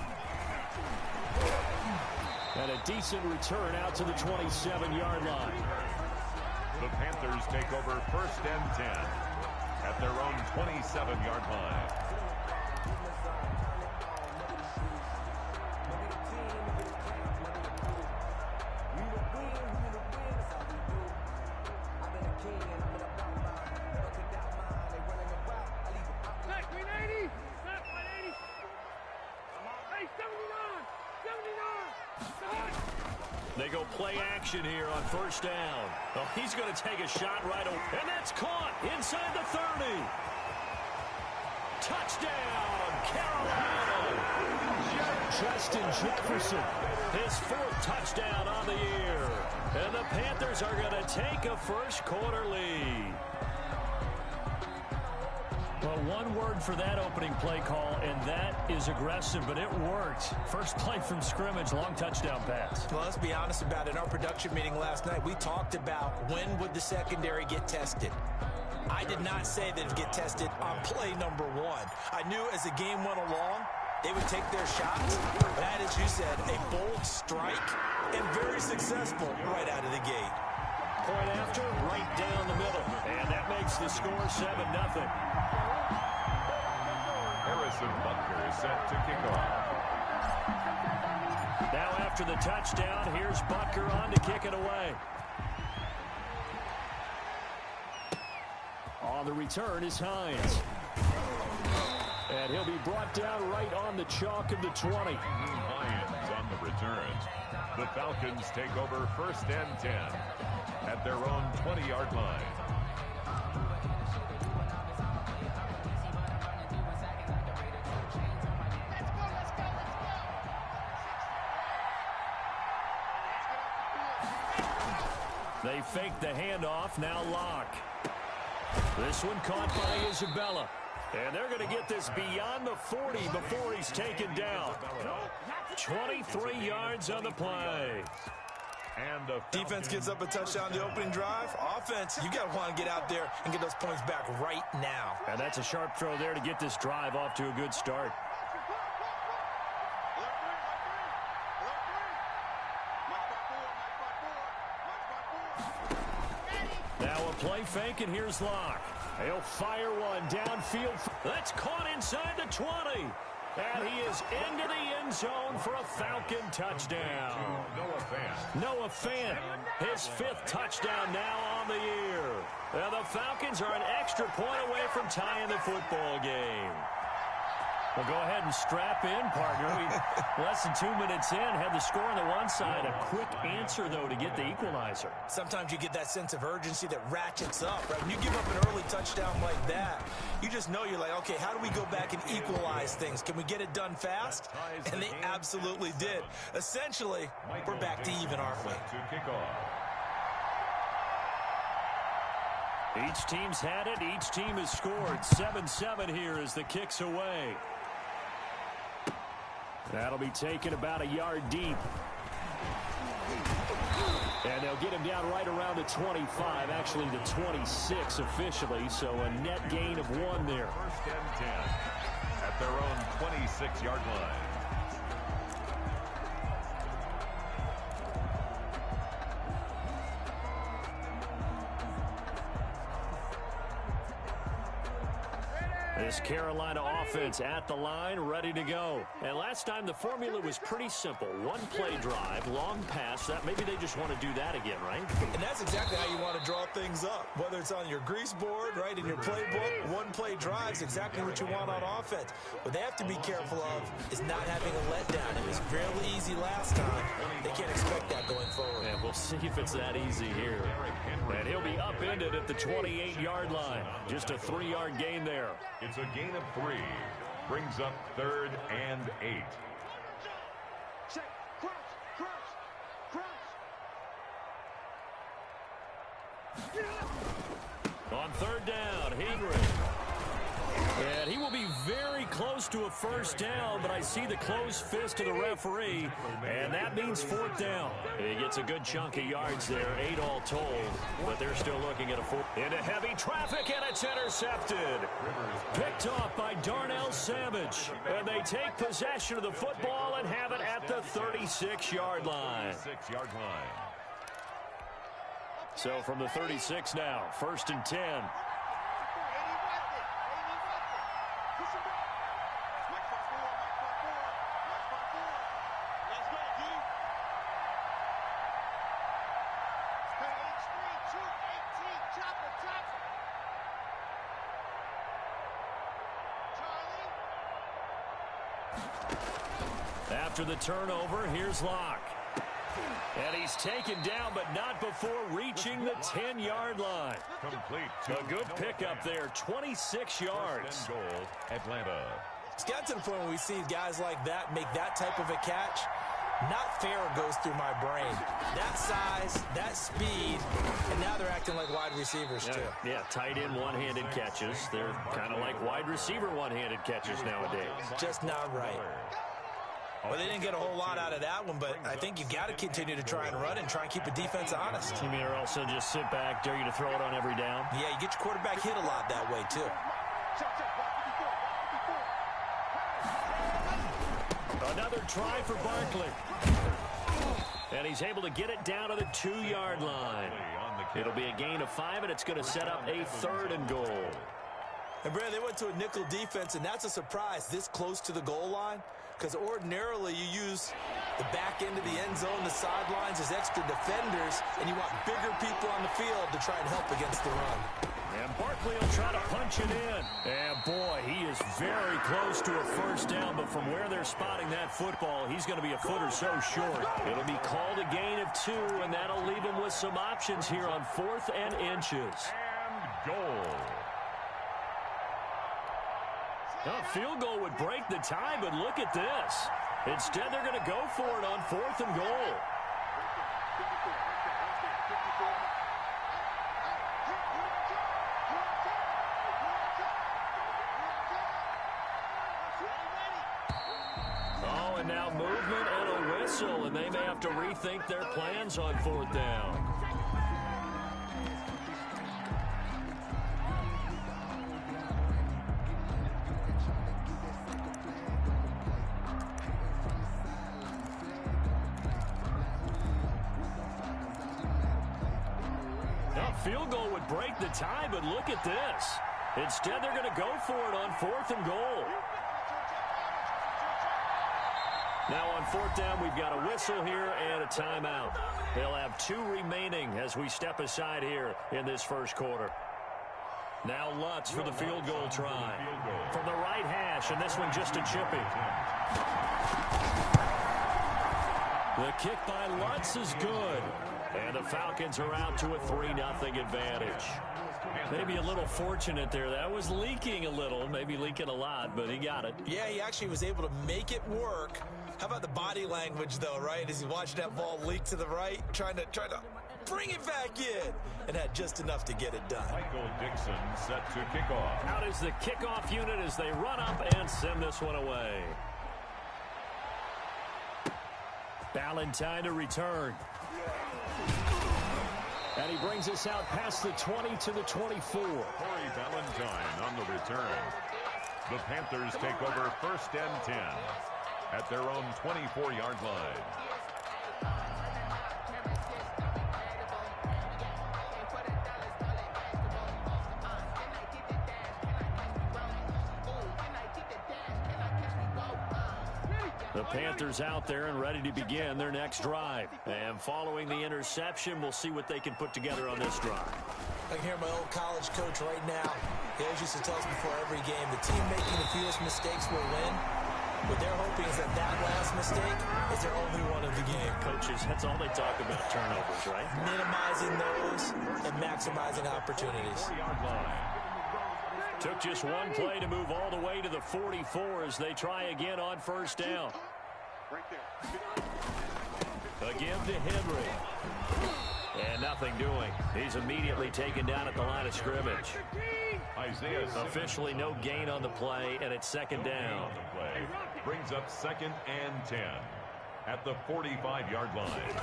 And a decent return out to the 27-yard line. The Panthers take over 1st and 10 at their own 27-yard line. They go play action here on 1st down. Oh, he's going to take a shot right away. And that's caught inside the 30. Touchdown, Carolina. Justin Jefferson, his 4th touchdown on the year. And the Panthers are going to take a first-quarter lead. Well, one word for that opening play call, and that is aggressive, but it worked. First play from scrimmage, long touchdown pass. Well, let's be honest about it. In our production meeting last night, we talked about when would the secondary get tested. I did not say that it would get tested on play number 1. I knew as the game went along, they would take their shots. That, as you said, a bold strike and very successful right out of the gate. Point after, right down the middle. And that makes the score 7-0. Harrison Butker is set to kick off. Now after the touchdown, here's Butker on to kick it away. On the return is Hines. And he'll be brought down right on the chalk of the 20. Hines on the return. The Falcons take over 1st and 10 at their own 20-yard line. They fake the handoff, now Locke. This one caught by Isabella. And they're going to get this beyond the 40 before he's taken down. 23 yards on the play. And the defense gives up a touchdown the opening drive. Offense, you got to want to get out there and get those points back right now. And that's a sharp throw there to get this drive off to a good start. Now a play fake, and here's Locke. He'll fire one downfield. That's caught inside the 20. And he is into the end zone for a Falcon touchdown. Noah Fant, his 5th touchdown now on the year. Now the Falcons are an extra point away from tying the football game. Well, go ahead and strap in, partner. We less than 2 minutes in, had the score on the one side. A quick answer, though, to get the equalizer. Sometimes you get that sense of urgency that ratchets up, right? When you give up an early touchdown like that, you just know you're like, okay, how do we go back and equalize things? Can we get it done fast? And they absolutely did. Essentially, we're back to even, aren't we? Each team's had it. Each team has scored. 7-7 here as the kick's away. That'll be taken about a yard deep. And they'll get him down right around the 25, actually the 26 officially, so a net gain of 1 there. 1st and 10 at their own 26-yard line. This Carolina offense at the line, ready to go. And last time the formula was pretty simple. One play drive, long pass. That maybe they just want to do that again, right? And that's exactly how you want to draw things up. Whether it's on your grease board, right, in your playbook, one play drives exactly what you want on offense. What they have to be careful of is not having a letdown. It was fairly easy last time. They can't expect that going forward. And we'll see if it's that easy here. And he'll be upended at the 28-yard line. Just a 3-yard gain there. It's a gain of 3. brings up 3rd and 8. Check. Crouch. On 3rd down, Henry. And he will be very close to a first down, but I see the closed fist of the referee, and that means 4th down. He gets a good chunk of yards there, 8 all told, but they're still looking at a 4. Into heavy traffic, and it's intercepted. Picked off by Darnell Savage, and they take possession of the football and have it at the 36-yard line. 36-yard line. So from the 36 now, 1st and 10. After the turnover, here's Locke. And he's taken down, but not before reaching the 10-yard line. Complete. A good pickup there, 26 yards. Goal, Atlanta. It's got to the point where we see guys like that make that type of a catch. Not fair goes through my brain. That size, that speed, and now they're acting like wide receivers too. Yeah, tight end one-handed catches. They're kind of like wide receiver one-handed catches nowadays. Just not right. Well, they didn't get a whole lot out of that one, but I think you got to continue to try and run and try and keep the defense honest. You mean, or also just sit back, dare you to throw it on every down? Yeah, you get your quarterback hit a lot that way, too. Another try for Barkley. And he's able to get it down to the 2-yard line. It'll be a gain of 5, and it's going to set up a 3rd and goal. And, Brad, they went to a nickel defense, and that's a surprise this close to the goal line. Because ordinarily you use the back end of the end zone, the sidelines as extra defenders, and you want bigger people on the field to try and help against the run. And Barkley will try to punch it in. And, boy, he is very close to a first down, but from where they're spotting that football, he's going to be a foot or so short. It'll be called a gain of 2, and that'll leave him with some options here on 4th and inches. And goal. A field goal would break the tie, but look at this. Instead, they're going to go for it on 4th and goal. Oh, and now movement and a whistle, and they may have to rethink their plans on 4th down. Field goal would break the tie, but look at this. Instead, they're going to go for it on 4th and goal. Now on 4th down, we've got a whistle here and a timeout. They'll have 2 remaining as we step aside here in this first quarter. Now Lutz for the field goal try. From the right hash, and this one just a chippy. The kick by Lutz is good. And the Falcons are out to a 3-0 advantage. Maybe a little fortunate there. That was leaking a little, maybe leaking a lot, but he got it. Yeah, he actually was able to make it work. How about the body language, though, right? As he watched that ball leak to the right, trying to bring it back in, and had just enough to get it done. Michael Dixon set to kick off. Out is the kickoff unit as they run up and send this one away. Ballantyne to return. And he brings us out past the 20 to the 24. Corey Ballantyne on the return. The Panthers take over 1st and 10 at their own 24-yard line. The Panthers out there and ready to begin their next drive. And following the interception, we'll see what they can put together on this drive. I can hear my old college coach right now. He always used to tell us before every game, the team making the fewest mistakes will win. What they're hoping is that last mistake is their only one of the game. Coaches, that's all they talk about, turnovers, right? Minimizing those and maximizing opportunities. Took just one play to move all the way to the 44 as they try again on first down. Again to Henry. And nothing doing. He's immediately taken down at the line of scrimmage. Officially no gain on the play, and it's second down. Brings up 2nd and 10 at the 45-yard line.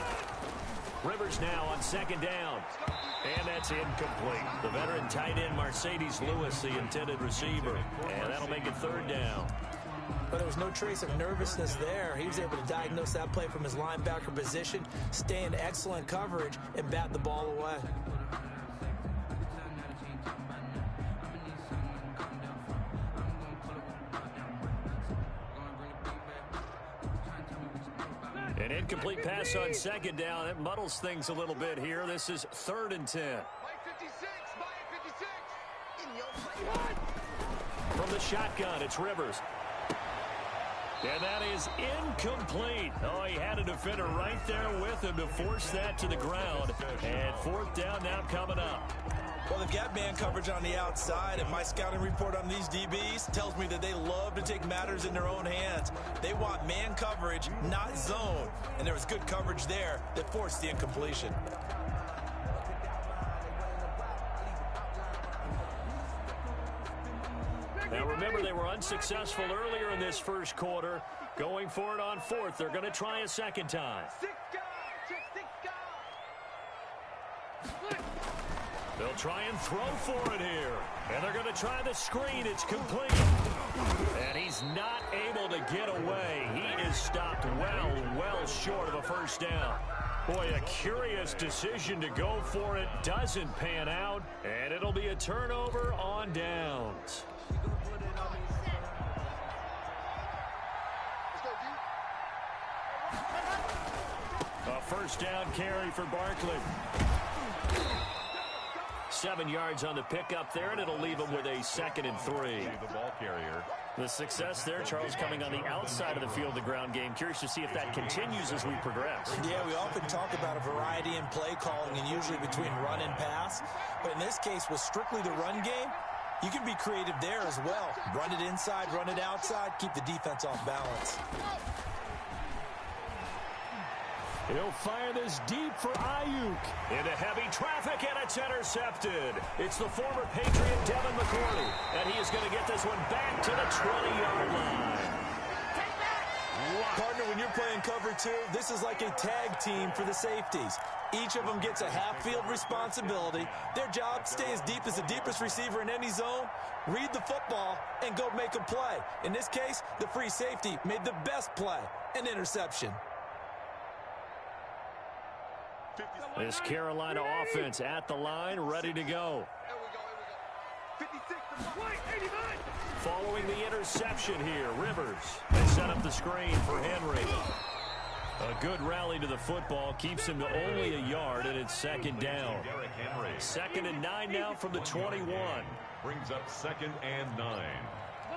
Rivers now on second down. And that's incomplete. The veteran tight end Mercedes Lewis, the intended receiver. And that'll make it third down. But there was no trace of nervousness there. He was able to diagnose that play from his linebacker position, stay in excellent coverage, and bat the ball away. An incomplete pass on second down. It muddles things a little bit here. This is 3rd and 10. From the shotgun, it's Rivers. And that is incomplete. Oh, he had a defender right there with him to force that to the ground. And 4th down now coming up. Well, they've got man coverage on the outside, and my scouting report on these DBs tells me that they love to take matters in their own hands. They want man coverage, not zone. And there was good coverage there that forced the incompletion. Now, remember, they were unsuccessful earlier in this first quarter. Going for it on 4th. They're going to try a second time. They'll try and throw for it here. And they're going to try the screen. It's complete. And he's not able to get away. He is stopped well short of a first down. Boy, a curious decision to go for it. Doesn't pan out. And it'll be a turnover on downs. A first down carry for Barkley. 7 yards on the pickup there, and it'll leave him with a 2nd and 3. The ball carrier. The success there, Charles, coming on the outside of the field, the ground game. Curious to see if that continues as we progress. Yeah, we often talk about a variety in play calling and usually between run and pass. But in this case, with strictly the run game, you can be creative there as well. Run it inside, run it outside, keep the defense off balance. He'll fire this deep for Ayuk. Into heavy traffic, and it's intercepted. It's the former Patriot Devin McCourty, and he is going to get this one back to the 20-yard line. Partner, when you're playing cover 2, this is like a tag team for the safeties. Each of them gets a half-field responsibility. Their job, stay as deep as the deepest receiver in any zone, read the football, and go make a play. In this case, the free safety made the best play, an interception. This Carolina offense at the line, ready to go. Following the interception here, Rivers. They set up the screen for Henry. A good rally to the football keeps him to only a yard, and it's 2nd down. 2nd and 9 now from the 21. Brings up 2nd and 9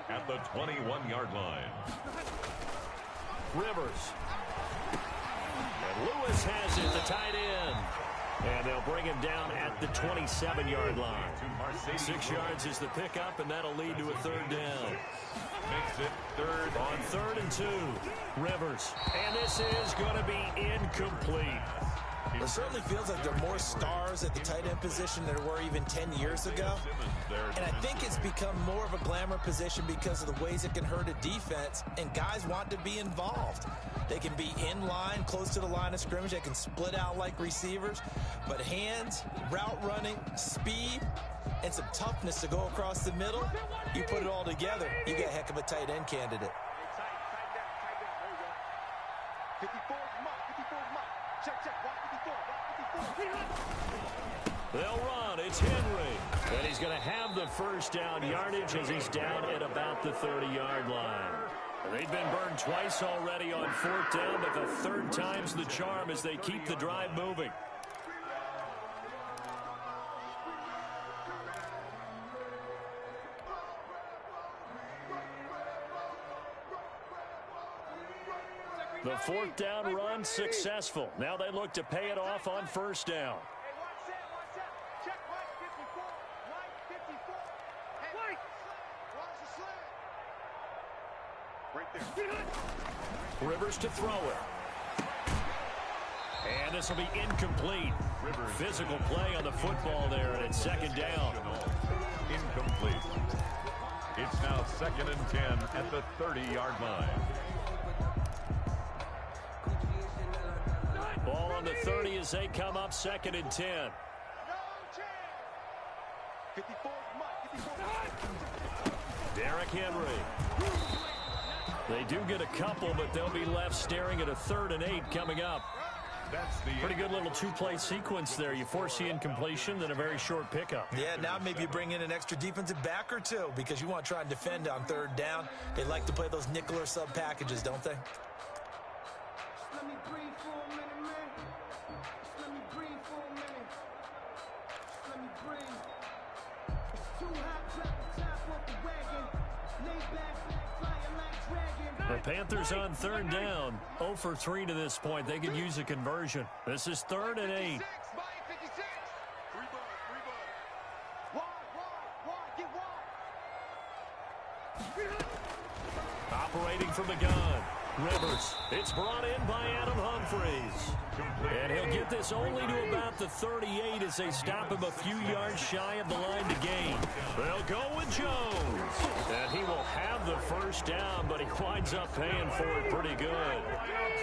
at the 21-yard line. Rivers. And Lewis has it, the tight end. And they'll bring him down at the 27-yard line. 6 yards is the pickup, and that'll lead to a 3rd down. Makes it 3rd on 3rd and 2. Rivers. And this is going to be incomplete. It certainly feels like there are more stars at the tight end position than there were even 10 years ago. And I think it's become more of a glamour position because of the ways it can hurt a defense, and guys want to be involved. They can be in line, close to the line of scrimmage. They can split out like receivers. But hands, route running, speed, and some toughness to go across the middle, you put it all together, you get a heck of a tight end candidate. They'll run. It's Henry. And he's going to have the first down yardage as he's down at about the 30-yard line. They've been burned twice already on 4th down, but the 3rd time's the charm as they keep the drive moving. The 4th down run successful. Now they look to pay it off on 1st down. Rivers to throw it. And this will be incomplete. Physical play on the football there, and it's second down. Incomplete. It's now 2nd and 10 at the 30-yard line. Ball on the 30 as they come up 2nd and 10. Derrick Henry. They do get a couple, but they'll be left staring at a 3rd and 8 coming up. Pretty good little two-play sequence there. You force the incompletion, then a very short pickup. Yeah, now maybe you bring in an extra defensive back or two because you want to try and defend on 3rd down. They like to play those nickel or sub packages, don't they? Let me breathe for a minute, man. Let me breathe for a minute. Let me breathe. It's too hot, drop the top off the wagon. Lay back, flying like dragon. The Panthers on 3rd down. 0 for 3 to this point. They could use a conversion. This is 3rd and 8. Operating from the gun. Rivers. It's brought in by Adam Humphries. And he'll get this only to about the 38 as they stop him a few yards shy of the line to gain. They'll go with Jones. And he will have the first down, but he winds up paying for it pretty good.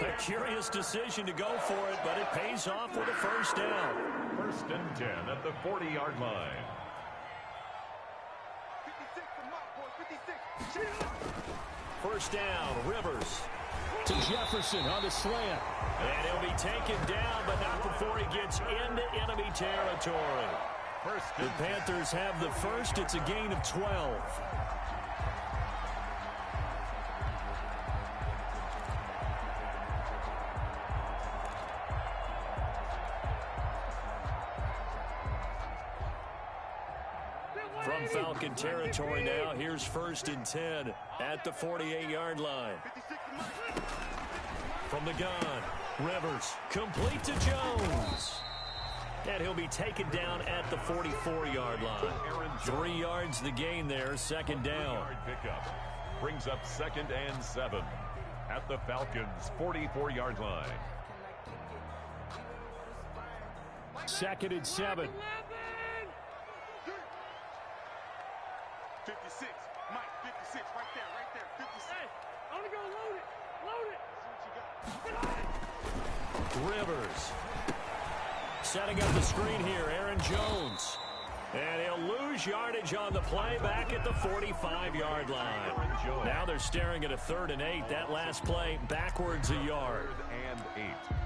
A curious decision to go for it, but it pays off with a first down. 1st and 10 at the 40-yard line. First down, Rivers to Jefferson on the slant. And he'll be taken down, but not before he gets into enemy territory. The Panthers have the first. It's a gain of 12. From Falcon territory now, here's 1st and 10 at the 48-yard line. From the gun, Rivers, complete to Jones. And he'll be taken down at the 44-yard line. 3 yards the gain there, 2nd down. Pickup brings up 2nd and 7 at the Falcons' 44-yard line. 2nd and 7. 56, Mike, 56, right there, 56. Hey, only go load it. See what you got. Rivers. Setting up the screen here, Aaron Jones. And he'll lose yardage on the play back at the 45-yard line. Now they're staring at a 3rd and 8. That last play backwards a yard. 3rd and 8.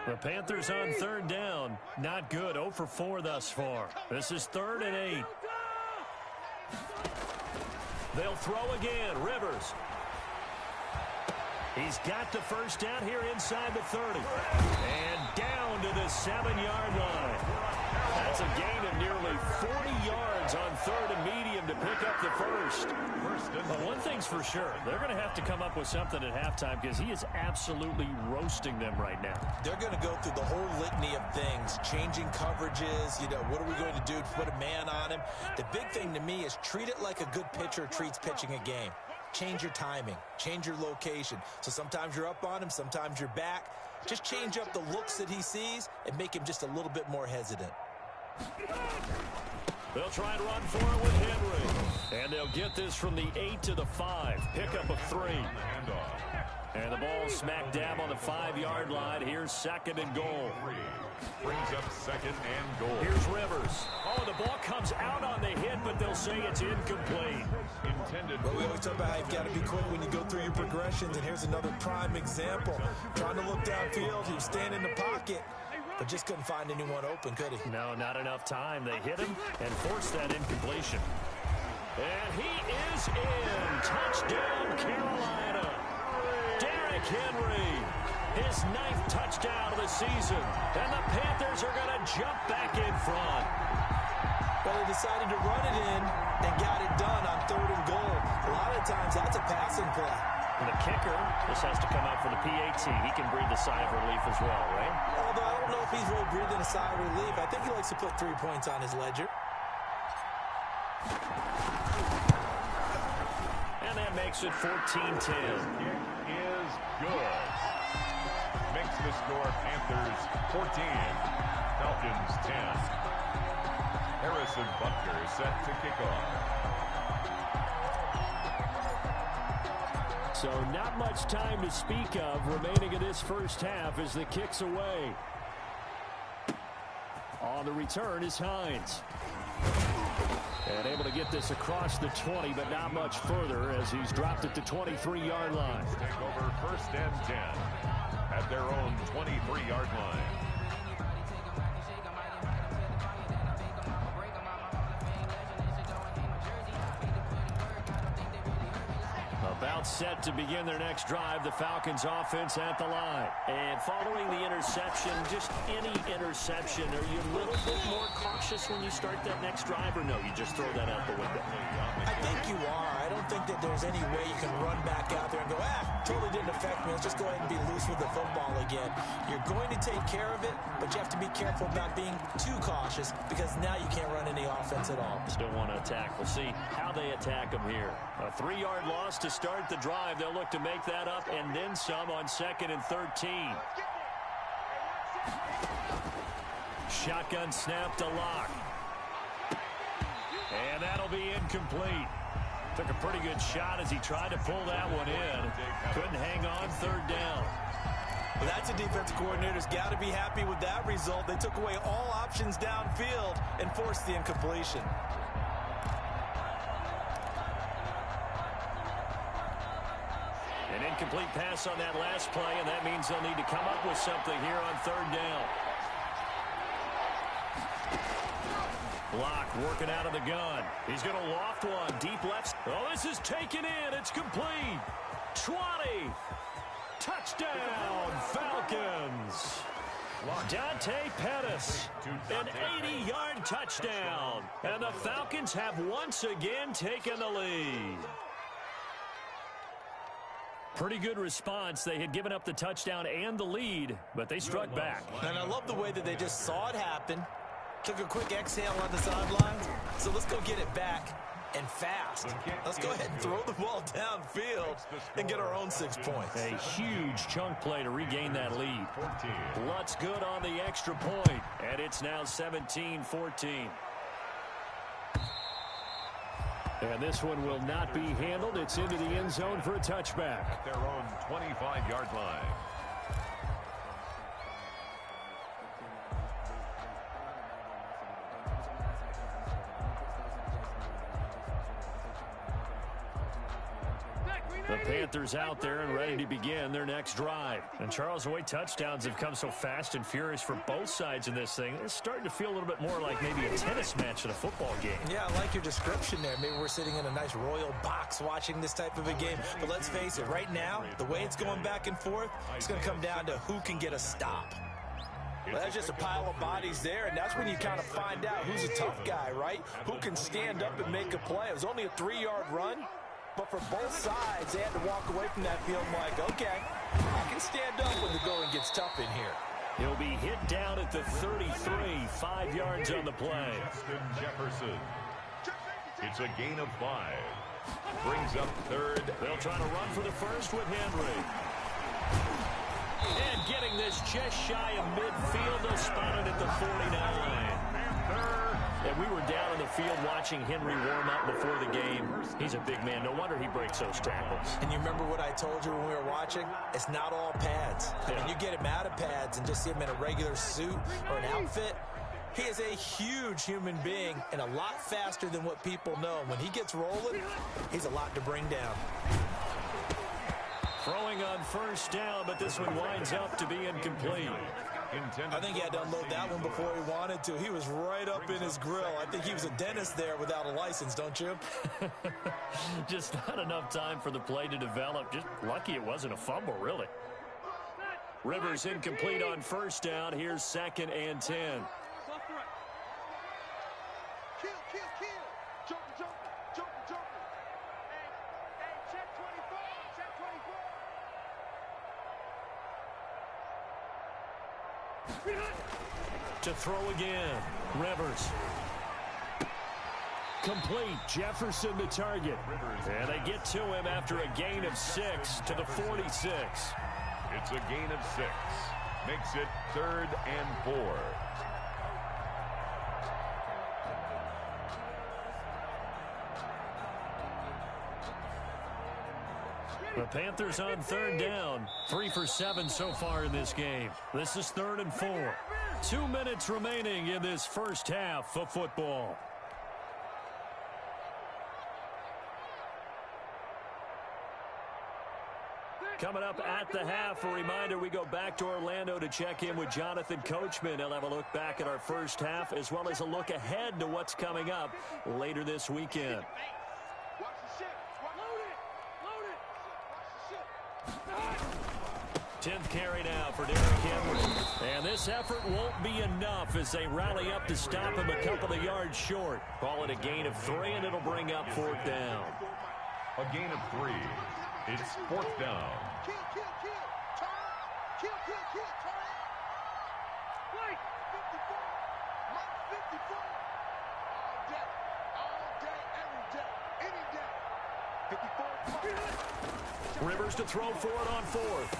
The Panthers on 3rd down. Not good. 0 for 4 thus far. This is 3rd and 8. They'll throw again. Rivers. He's got the first down here inside the 30. And down to the 7-yard line. That's a gain of nearly 40 yards on 3rd and medium to pick up the first. But one thing's for sure, they're going to have to come up with something at halftime because he is absolutely roasting them right now. They're going to go through the whole litany of things, changing coverages, what are we going to do to put a man on him? The big thing to me is treat it like a good pitcher treats pitching a game. Change your timing, change your location. So sometimes you're up on him, sometimes you're back. Just change up the looks that he sees and make him just a little bit more hesitant. They'll try and run for it with Henry. And they'll get this from the 8 to the 5. Pickup of 3. And the ball smack dab on the 5-yard line. Here's 2nd and goal. Brings up 2nd and goal. Here's Rivers. Oh, the ball comes out on the hit, but they'll say it's incomplete. Intended. Well, we always talk about how you've got to be quick when you go through your progressions, and here's another prime example. Trying to look downfield, he was standing in the pocket, but just couldn't find anyone open, could he? No, not enough time. They hit him and forced that incompletion. And he is in. Touchdown, Carolina. Derrick Henry, his 9th touchdown of the season. And the Panthers are going to jump back in front. decided to run it in and got it done on 3rd and goal. A lot of times that's a passing play. And the kicker, this has to come out for the PAT. He can breathe a sigh of relief as well, right? Although I don't know if he's really breathing a sigh of relief. I think he likes to put 3 points on his ledger. And that makes it 14-10. Is good. Makes the score Panthers 14, Falcons 10. Harrison Butker set to kick off. So not much time to speak of remaining in this first half as the kick's away. On the return is Hines. And able to get this across the 20, but not much further as he's dropped at the 23-yard line. Take over 1st and 10 at their own 23-yard line. About set to begin their next drive, the Falcons offense at the line. And following the interception, just any interception, are you a little bit more cautious when you start that next drive, or no, you just throw that out the window? I think you are. I don't think that there's any way you can run back out there and go, totally didn't affect me. Let's just go ahead and be loose with the football again. You're going to take care of it, but you have to be careful about being too cautious because now you can't run any offense at all. Still want to attack. We'll see how they attack them here. A 3-yard loss to start the drive. They'll look to make that up and then some on 2nd and 13. Shotgun snap to Locke. And that'll be incomplete. Took a pretty good shot as he tried to pull that one in. Couldn't hang on 3rd down. Well, that's a defense coordinator's got to be happy with that result. They took away all options downfield and forced the incompletion. An incomplete pass on that last play, and that means they'll need to come up with something here on 3rd down. Block working out of the gun. He's going to loft one. Deep left. Oh, this is taken in. It's complete. 20. Touchdown, Falcons. Dante Pettis, an 80-yard touchdown. And the Falcons have once again taken the lead. Pretty good response. They had given up the touchdown and the lead, but they struck back. And I love the way that they just saw it happen, took a quick exhale on the sidelines. So let's go get it back and fast. Let's go ahead and throw the ball downfield and get our own 6 points. A huge chunk play to regain that lead. Lutz good on the extra point, and it's now 17-14. And this one will not be handled. It's into the end zone for a touchback. At their own 25-yard line. The Panthers out there and ready to begin their next drive. And Charles, the way touchdowns have come so fast and furious for both sides in this thing, it's starting to feel a little bit more like maybe a tennis match in a football game. Yeah, I like your description there. Maybe we're sitting in a nice royal box watching this type of a game. But let's face it, right now, the way it's going back and forth, it's going to come down to who can get a stop. Well, that's just a pile of bodies there, and that's when you kind of find out who's a tough guy, right? Who can stand up and make a play. It was only a 3-yard run. But for both sides, they had to walk away from that field like, okay, I can stand up when the going gets tough in here. He'll be hit down at the 33, 5 yards on the play. Justin Jefferson. It's a gain of 5. Brings up 3rd. They'll try to run for the first with Henry. And getting this just shy of midfield, they'll spot it at the 49. And we were down in the field watching Henry warm up before the game. He's a big man. No wonder he breaks those tackles. And you remember what I told you when we were watching? It's not all pads. Yeah. When you get him out of pads and just see him in a regular suit or an outfit, he is a huge human being and a lot faster than what people know. When he gets rolling, he's a lot to bring down. Throwing on first down, but this one winds up to be incomplete. I think he had to unload that one before he wanted to. He was right up in his grill. I think he was a dentist there without a license, don't you? Just not enough time for the play to develop. Just lucky it wasn't a fumble, really. Rivers incomplete on first down. Here's 2nd and 10. Joker. Hey, check 24. Check 24. To throw again. Rivers. Complete. Jefferson the target. And they get to him after a gain of 6 to the 46. It's a gain of 6. Makes it 3rd and 4. The Panthers on 3rd down. 3 for 7 so far in this game. This is 3rd and 4. 2 minutes remaining in this first half of football. Coming up at the half, a reminder, we go back to Orlando to check in with Jonathan Coachman. He'll have a look back at our first half as well as a look ahead to what's coming up later this weekend. Watch the ship. Load it. 10th carry now for Derrick Henry. And this effort won't be enough as they rally up to stop him a couple of yards short. Call it a gain of 3, and it'll bring up 4th down. A gain of 3. It's 4th down. Kill. Turn. Kill. Turn. Wait. 54. Mark 54. All day, every day, any day. 54. Rivers to throw for it on 4th.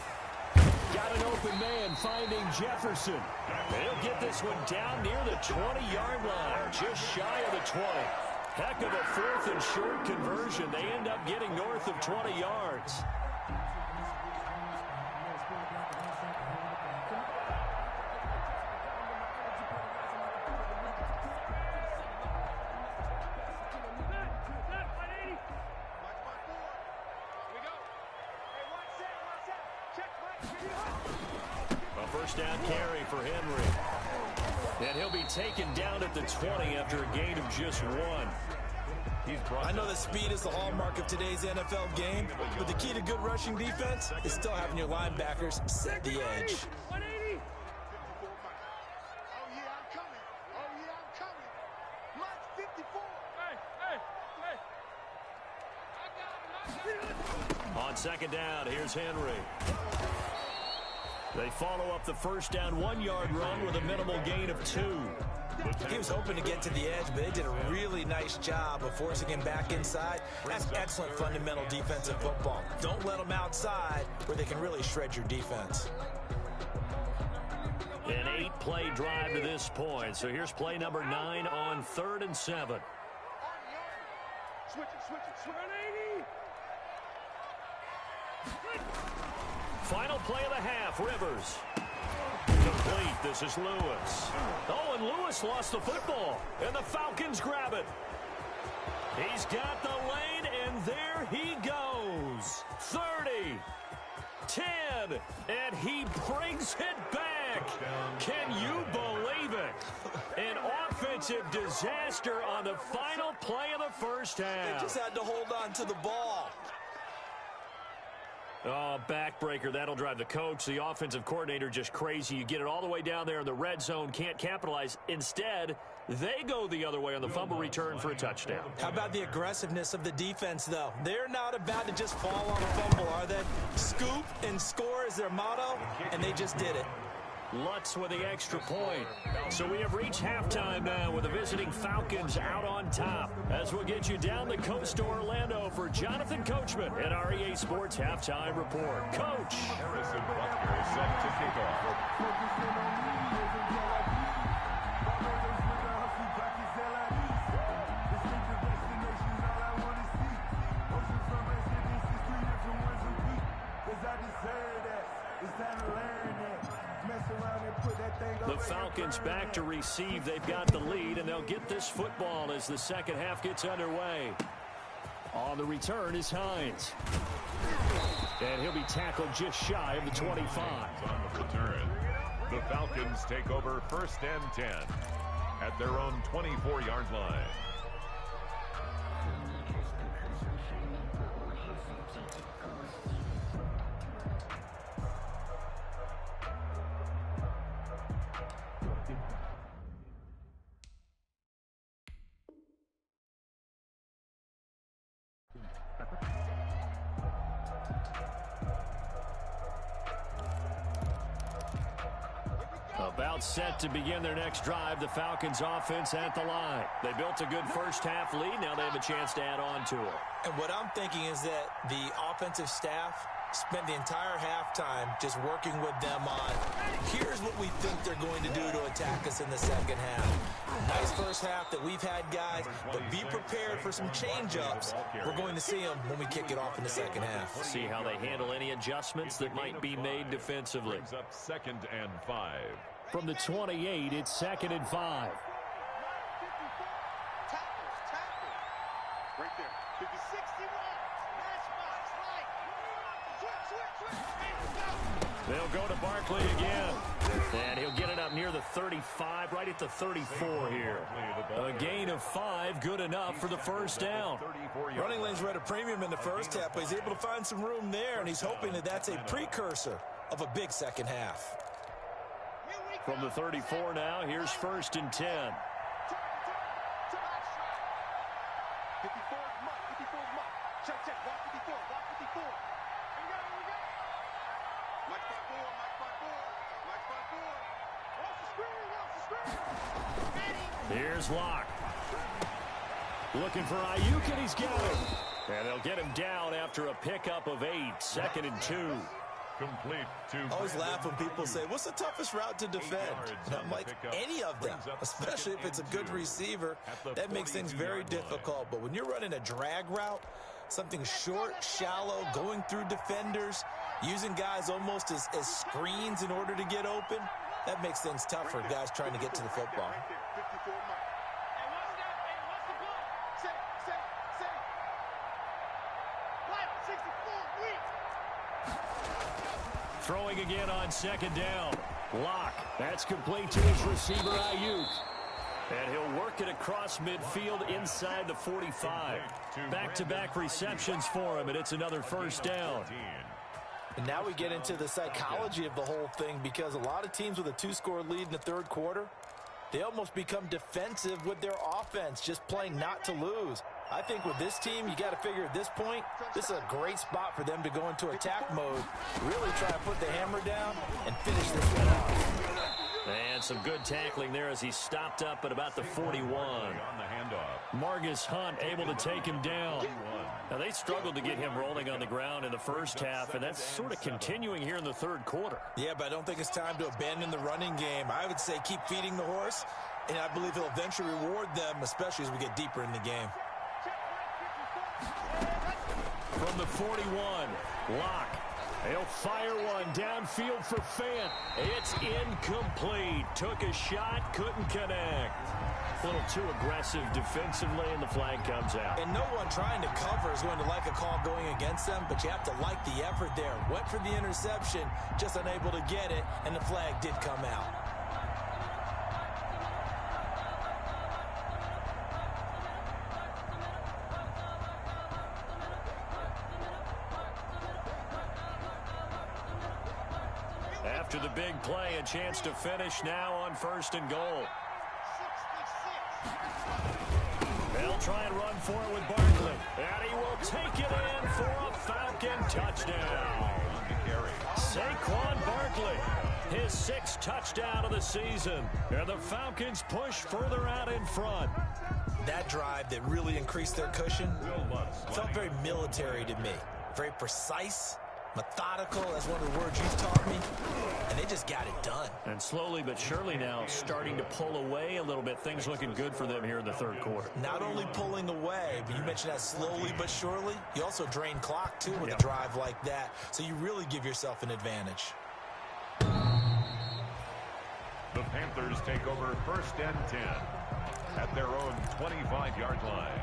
Got an open man finding Jefferson. He'll get this one down near the 20-yard line, just shy of the 20. Heck of a 4th and short conversion. They end up getting north of 20 yards. A first down carry for Henry. And he'll be taken down at the 20 after a gain of just 1. I know that speed is the hallmark of today's NFL game, but the key to good rushing defense is still having your linebackers set the edge. 180. Oh, yeah, I'm coming. Mark 54. Hey. On 2nd down, here's Henry. They follow up the first down 1-yard run with a minimal gain of 2. He was hoping to get to the edge, but they did a really nice job of forcing him back inside. That's excellent fundamental defensive football. Don't let them outside where they can really shred your defense. An 8-play drive to this point. So here's play number 9 on 3rd and 7. Switch it. 180. Final play of the half, Rivers. Complete. This is Lewis. Oh, and Lewis lost the football, and the Falcons grab it. He's got the lane, and there he goes. 30, 10, and he brings it back. Can you believe it? An offensive disaster on the final play of the first half. They just had to hold on to the ball. Oh, backbreaker. That'll drive the coach, the offensive coordinator, just crazy. You get it all the way down there in the red zone, can't capitalize. Instead, they go the other way on the fumble return for a touchdown. How about the aggressiveness of the defense, though? They're not about to just fall on a fumble, are they? Scoop and score is their motto, and they just did it. Lutz with the extra point. So we have reached halftime now with the visiting Falcons out on top. As we'll get you down the coast to Orlando for Jonathan Coachman at our EA Sports Halftime Report. Coach. Harrison Butker is set to kick off. The Falcons back to receive. They've got the lead, and they'll get this football as the second half gets underway. On the return is Hines. And he'll be tackled just shy of the 25. On the return, the Falcons take over 1st and 10 at their own 24-yard line. about set to begin their next drive. The Falcons offense at the line. They built a good first half lead. Now they have a chance to add on to it. And what I'm thinking is that the offensive staff spent the entire halftime just working with them on, here's what we think they're going to do to attack us in the second half. Nice first half that we've had, guys, but be prepared for some change-ups. We're going to see them when we kick it off in the second half. We'll see how they handle any adjustments that might be made defensively. Brings up 2nd and 5. From the 28, it's 2nd and 5. Right there. 50-61. Matchbox, right. Switch. They'll go to Barkley again. And he'll get it up near the 35, right at the 34 here. A gain of 5, good enough for the first down. Running lanes were at a premium in the first half, but he's able to find some room there, and he's hoping that that's a precursor of a big second half. From the 34 now, here's 1st and 10. 54 mark. Check. Block 54. Here we go. Mike 4. Here's Locke. Looking for Ayuk, and he's got him. And they'll get him down after a pickup of 8. 2nd and 2. Complete to I always laugh when people say, what's the toughest route to defend? And I'm like, any of them, especially if it's a good receiver. That makes things very difficult. But when you're running a drag route, something short, shallow, going through defenders, using guys almost as screens in order to get open, that makes things tough for guys trying to get to the football. Throwing again on 2nd down. Locke. That's complete to his receiver, Ayuk. And he'll work it across midfield inside the 45. Back-to-back receptions for him, and it's another first down. And now we get into the psychology of the whole thing, because a lot of teams with a 2-score lead in the third quarter, they almost become defensive with their offense, just playing not to lose. I think with this team, you got to figure at this point, this is a great spot for them to go into attack mode, really try to put the hammer down and finish this one off. And some good tackling there as he stopped up at about the 41. On the handoff. Margus Hunt able to take him down. Now, they struggled to get him rolling on the ground in the first half, and that's sort of continuing here in the third quarter. Yeah, but I don't think it's time to abandon the running game. I would say keep feeding the horse, and I believe he'll eventually reward them, especially as we get deeper in the game. From the 41, Locke. He'll fire one downfield for Fant. It's incomplete. Took a shot, couldn't connect. A little too aggressive defensively, and the flag comes out. And no one trying to cover is going to like a call going against them, but you have to like the effort there. Went for the interception, just unable to get it, and the flag did come out. After the big play, a chance to finish now on 1st and goal. They'll try and run for it with Barkley. And he will take it in for a Falcon touchdown. Saquon Barkley, his 6th touchdown of the season. And the Falcons push further out in front. That drive that really increased their cushion felt very military to me. Very precise, methodical, that's one of the words you've taught me, and they just got it done. And slowly but surely now starting to pull away a little bit. Things looking good for them here in the third quarter. Not only pulling away, but you mentioned that slowly but surely. You also drain clock, too, with a drive like that, so you really give yourself an advantage. The Panthers take over 1st and 10 at their own 25-yard line.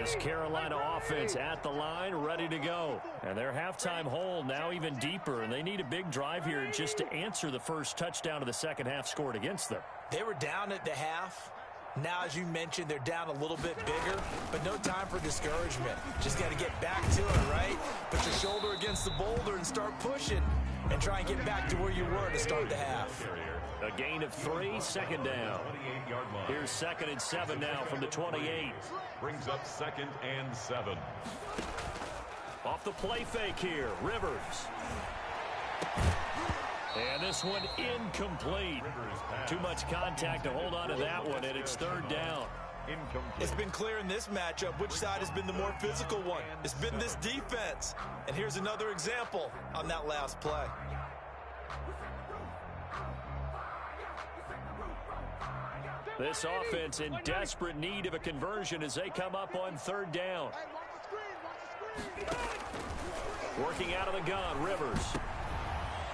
This Carolina offense at the line, ready to go. And their halftime hole now even deeper, and they need a big drive here just to answer the first touchdown of the second half scored against them. They were down at the half. Now, as you mentioned, they're down a little bit bigger, but no time for discouragement. Just got to get back to it, right? Put your shoulder against the boulder and start pushing and try and get back to where you were to start the half. A gain of 3, second down. 28-yard line. Here's 2nd and 7 now from the 28. Brings up 2nd and 7. Off the play fake here, Rivers. And this one incomplete. Too much contact to hold on to that one, and it's 3rd down. It's been clear in this matchup which side has been the more physical one. It's been this defense. And here's another example on that last play. This offense in desperate need of a conversion as they come up on 3rd down. Working out of the gun, Rivers.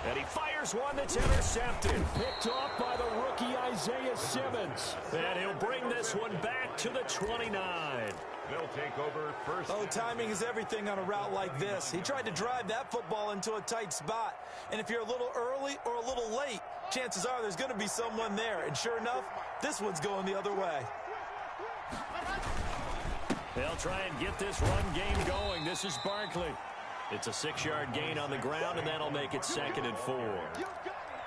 And he fires one that's intercepted. Picked off by the rookie Isaiah Simmons. And he'll bring this one back to the 29. They'll take over first. Oh, timing is everything on a route like this. He tried to drive that football into a tight spot. And if you're a little early or a little late, chances are there's going to be someone there. And sure enough, this one's going the other way. They'll try and get this run game going. This is Barkley. It's a 6-yard gain on the ground, and that'll make it 2nd and 4.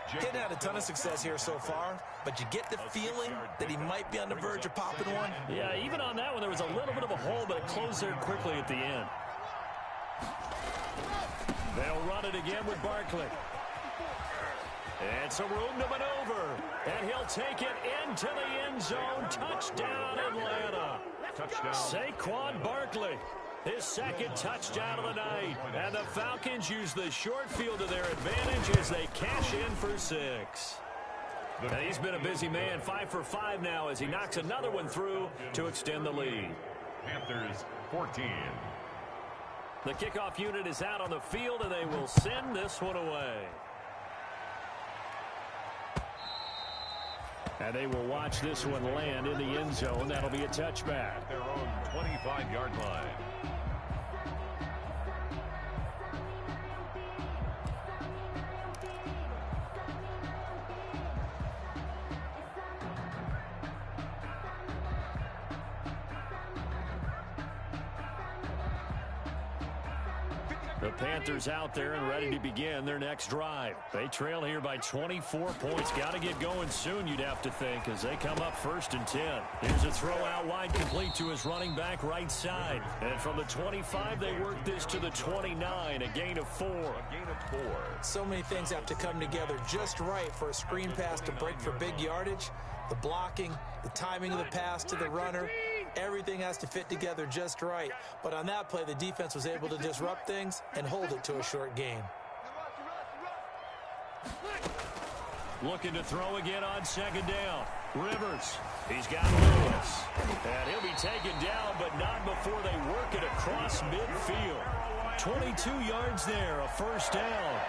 Hadn't had a ton of success here so far, but you get the feeling that he might be on the verge of popping one. Yeah, even on that one, there was a little bit of a hole, but it closed there quickly at the end. They'll run it again with Barkley. And some room to maneuver. And he'll take it into the end zone. Touchdown, Atlanta. Touchdown. Saquon Barkley. His 2nd touchdown of the night. And the Falcons use the short field to their advantage as they cash in for 6. And he's been a busy man, 5 for 5 now as he knocks another one through to extend the lead. Panthers 14. The kickoff unit is out on the field, and they will send this one away. And they will watch this one land in the end zone. That'll be a touchback. At their own 25-yard line. The Panthers out there and ready to begin their next drive. They trail here by 24 points. Got to get going soon, you'd have to think, as they come up 1st and 10. Here's a throw out wide, complete to his running back right side. And from the 25, they work this to the 29, a gain of 4. So many things have to come together just right for a screen pass to break for big yardage. The blocking, the timing of the pass to the runner, everything has to fit together just right. But on that play, the defense was able to disrupt things and hold it to a short gain. Looking to throw again on 2nd down. Rivers. He's got Lewis. And he'll be taken down, but not before they work it across midfield. 22 yards there, a 1st down.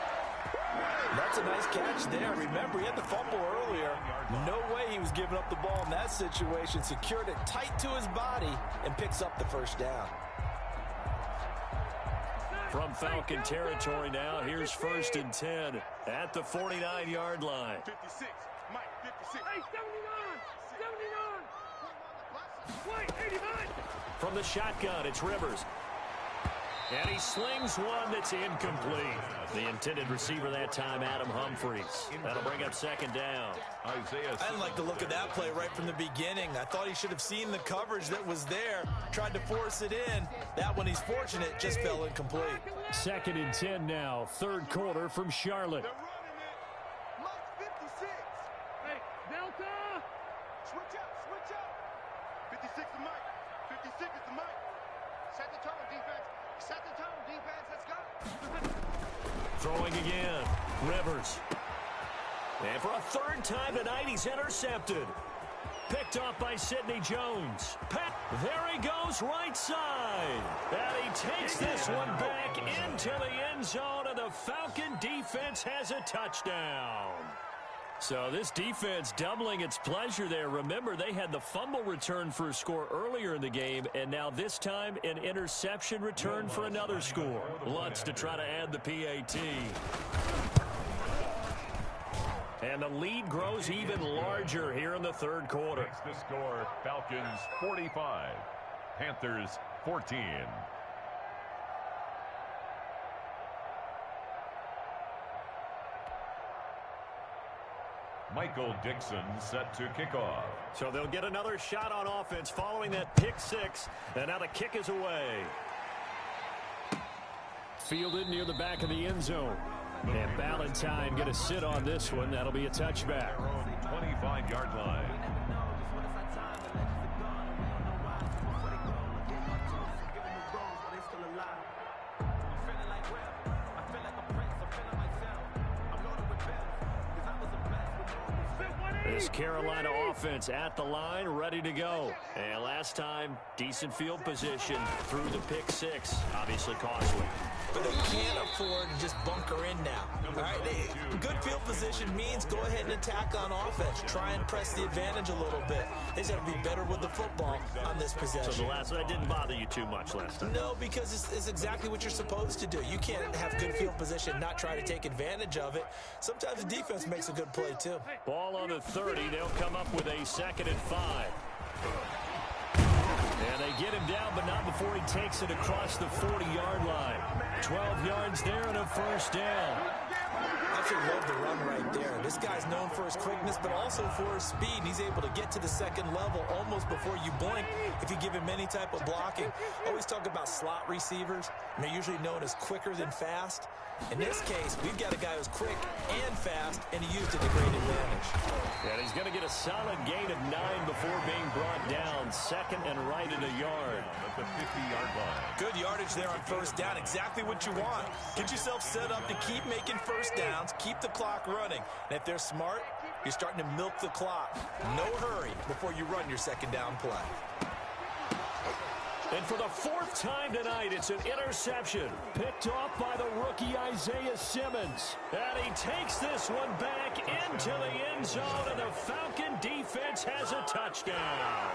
That's a nice catch there. Remember, he had the fumble earlier. No way he was giving up the ball in that situation. Secured it tight to his body and picks up the 1st down. From Falcon territory now, here's 1st and 10 at the 49-yard line. 56, Mike, 56. Hey, 79, 79. Wait, 89. From the shotgun, it's Rivers. And he slings one that's incomplete. The intended receiver that time, Adam Humphries. That'll bring up 2nd down. I didn't like the look of that play right from the beginning. I thought he should have seen the coverage that was there, tried to force it in. That one, he's fortunate, just fell incomplete. 2nd and 10 now, 3rd quarter from Charlotte. They're running it. Mike, 56. Hey, Delta. Switch up. 56 to Mike. 56 is to Mike. Set the tone, defense. Set the tone, defense. Let's go. Throwing again. Rivers. And for a 3rd time tonight, he's intercepted. Picked off by Sidney Jones. There he goes, right side. And he takes this one back into the end zone, and the Falcon defense has a touchdown. So this defense doubling its pleasure there. Remember, they had the fumble return for a score earlier in the game, and now this time an interception return for another score. Lutz to try to add the PAT. And the lead grows even larger here in the 3rd quarter. Makes the score Falcons 45, Panthers 14. Michael Dixon set to kick off. So they'll get another shot on offense following that pick six. And now the kick is away. Fielded near the back of the end zone. And Ballantyne going to sit on this one. That'll be a touchback. 25-yard line. This Carolina offense at the line, ready to go. And last time, decent field position through the pick six. Obviously costly. But they can't afford to just bunker in now. All right, good field position means go ahead and attack on offense. Try and press the advantage a little bit. They just have to be better with the football on this possession. So that didn't bother you too much last time? No, because it's exactly what you're supposed to do. You can't have good field position, not try to take advantage of it. Sometimes the defense makes a good play, too. Ball on the 30. They'll come up with a 2nd and 5. And they get him down, but not before he takes it across the 40-yard line. 12 yards there and a first down. I actually love the run right there. This guy's known for his quickness, but also for his speed. He's able to get to the second level almost before you blink if you give him any type of blocking. Always talk about slot receivers, and they're usually known as quicker than fast. In this case, we've got a guy who's quick and fast, and he used it to great advantage. And he's going to get a solid gain of 9 before being brought down. 2nd and right at a yard. At the 50-yard line. Good yardage there on first down. Exactly what you want. Get yourself set up to keep making first downs, keep the clock running. And if they're smart, you're starting to milk the clock. No hurry before you run your second down play. And for the 4th time tonight, it's an interception. Picked off by the rookie Isaiah Simmons. And he takes this one back into the end zone, and the Falcon defense has a touchdown.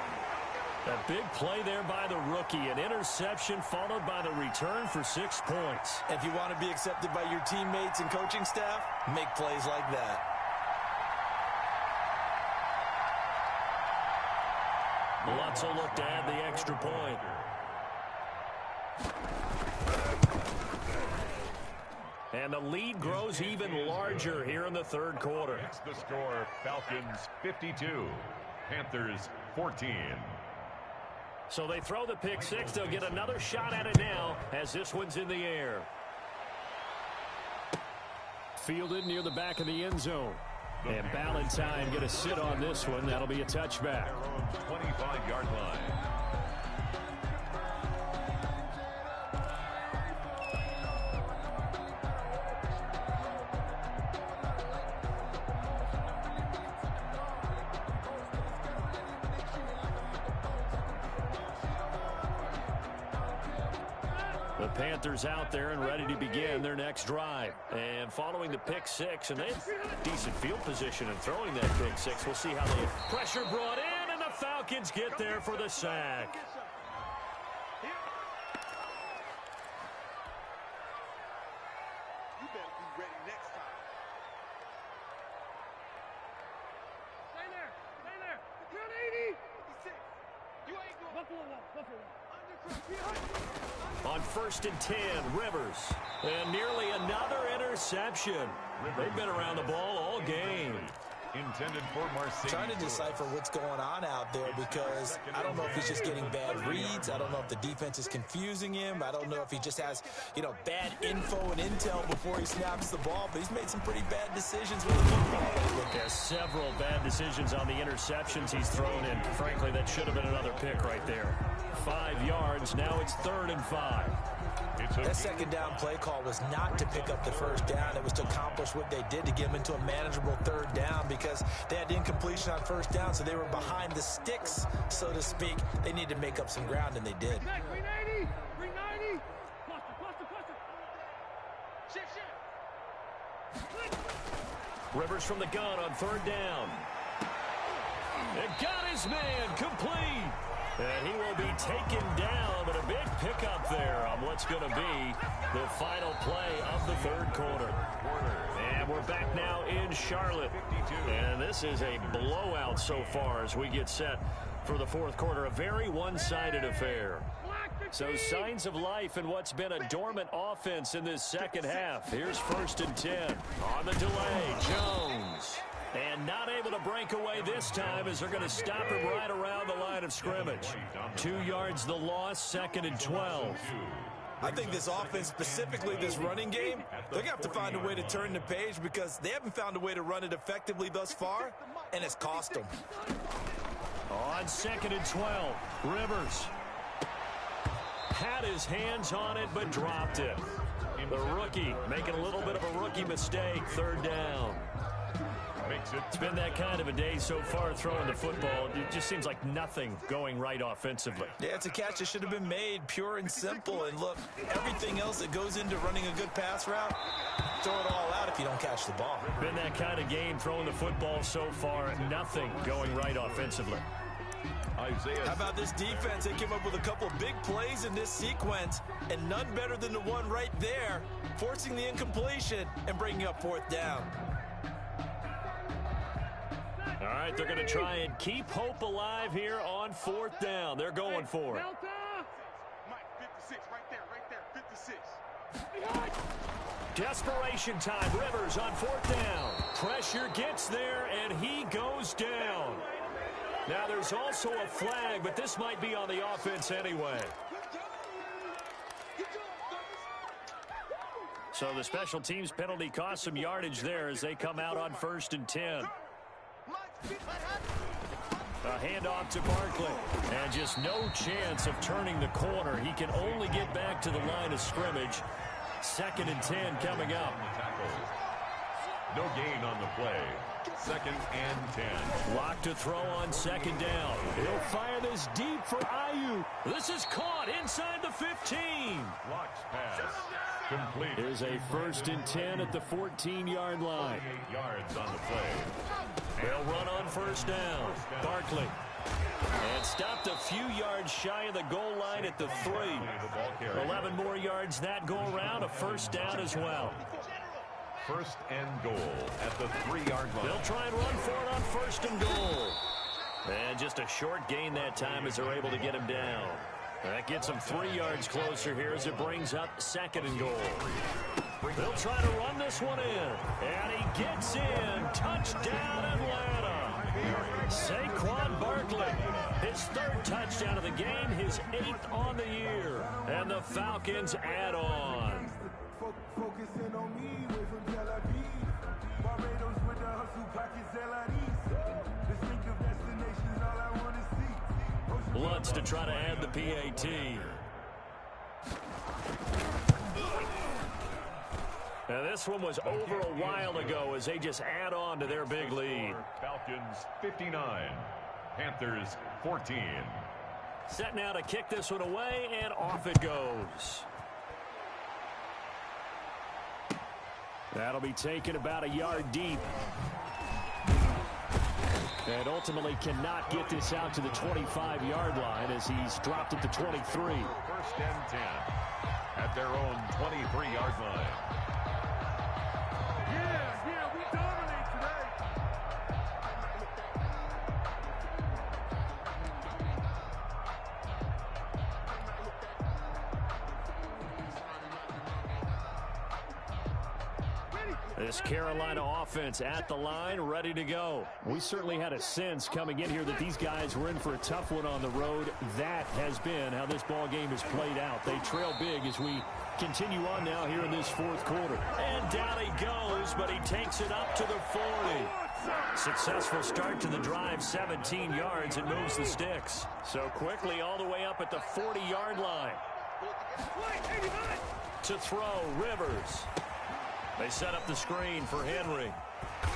A big play there by the rookie. An interception followed by the return for 6 points. If you want to be accepted by your teammates and coaching staff, make plays like that. Lutz will look to add the extra point. And the lead grows even larger here in the 3rd quarter. It's the score, Falcons 52, Panthers 14. So they throw the pick six. They'll get another shot at it now as this one's in the air. Fielded near the back of the end zone. And Ballantyne going to sit on this one. That'll be a touchback. 25-yard line. The Panthers out there and ready to begin their next drive. And following the pick six, and they have decent field position in throwing that pick six. We'll see how the pressure brought in, and the Falcons get there for the sack. You better be ready next time. Stay there. Stay there. Count 80. 56. You ain't going. Buffalo. On 1st and 10, Rivers. And nearly another interception. They've been around the ball all game. Intended for Marseille. Trying to decipher what's going on out there because I don't know if he's just getting bad reads. I don't know if the defense is confusing him. I don't know if he just has, bad info and intel before he snaps the ball. But he's made some pretty bad decisions with the football. There's several bad decisions on the interceptions he's thrown in. Frankly, that should have been another pick right there. 5 yards. Now it's 3rd and 5. That second down play call was not to pick up the first down. It was to accomplish what they did to get them into a manageable 3rd down because they had incompletion on first down, so they were behind the sticks, so to speak. They needed to make up some ground, and they did. 390. 390. Cluster. Shift. Rivers from the gun on 3rd down. It got his man complete. And he will be taken down, but a big pickup there on what's going to be the final play of the 3rd quarter. And we're back now in Charlotte. And this is a blowout so far as we get set for the 4th quarter. A very one-sided affair. Black to So signs of life in what's been a dormant offense in this second half. Here's 1st and 10. On the delay, Jones. And not able to break away this time as they're going to stop him right around the line of scrimmage. 2 yards the loss, 2nd and 12. I think this offense, specifically this running game, they're going to have to find a way to turn the page because they haven't found a way to run it effectively thus far, and it's cost them. On 2nd and 12, Rivers had his hands on it but dropped it. The rookie making a little bit of a rookie mistake, 3rd down. It's been that kind of a day so far throwing the football. It just seems like nothing going right offensively. Yeah, it's a catch that should have been made, pure and simple. And look, everything else that goes into running a good pass route, throw it all out if you don't catch the ball. Been that kind of game throwing the football so far. Nothing going right offensively. How about this defense? They came up with a couple of big plays in this sequence, and none better than the one right there, forcing the incompletion and bringing up 4th down. All right, they're going to try and keep hope alive here on 4th down. They're going for it. Mike, 56, right there, 56. Desperation time. Rivers on 4th down. Pressure gets there, and he goes down. Now, there's also a flag, but this might be on the offense anyway. So the special teams penalty cost some yardage there as they come out on 1st and 10. A handoff to Barkley. And just no chance of turning the corner. He can only get back to the line of scrimmage. 2nd and 10 coming up. No gain on the play. 2nd and 10. Lock to throw on 2nd down. He'll fire this deep for Aiyuk. This is caught inside the 15. Locks pass. Complete. Here's a 1st and 10 at the 14-yard line. 48 yards on the play. They'll run on 1st down. Barkley. And stopped a few yards shy of the goal line at the 3. 11 more yards that go around. A 1st down as well. 1st and goal at the 3-yard line. They'll try and run for it on 1st and goal. And just a short gain that time as they're able to get him down. That gets him 3 yards closer here as it brings up 2nd and goal. They'll try to run this one in. And he gets in. Touchdown, Atlanta. Saquon Barkley. His 3rd touchdown of the game. His 8th on the year. And the Falcons add on. Focusing on me, away from Tel Aviv. Barbados with the hustle pockets, distinctive destinations, all I want to see. Lutz to try to add the PAT. Now this one was over a while ago as they just add on to their big lead. Falcons 59, Panthers 14. Set now to kick this one away, and off it goes. That'll be taken about a yard deep. And ultimately cannot get this out to the 25-yard line as he's dropped at the 23. 1st and 10 at their own 23-yard line. Yeah, we dominate today. This Carolina offense at the line, ready to go. We certainly had a sense coming in here that these guys were in for a tough one on the road. That has been how this ball game has played out. They trail big as we continue on now here in this 4th quarter. And down he goes, but he takes it up to the 40. Successful start to the drive, 17 yards, and moves the sticks. So quickly all the way up at the 40-yard line. To throw, Rivers. They set up the screen for Henry.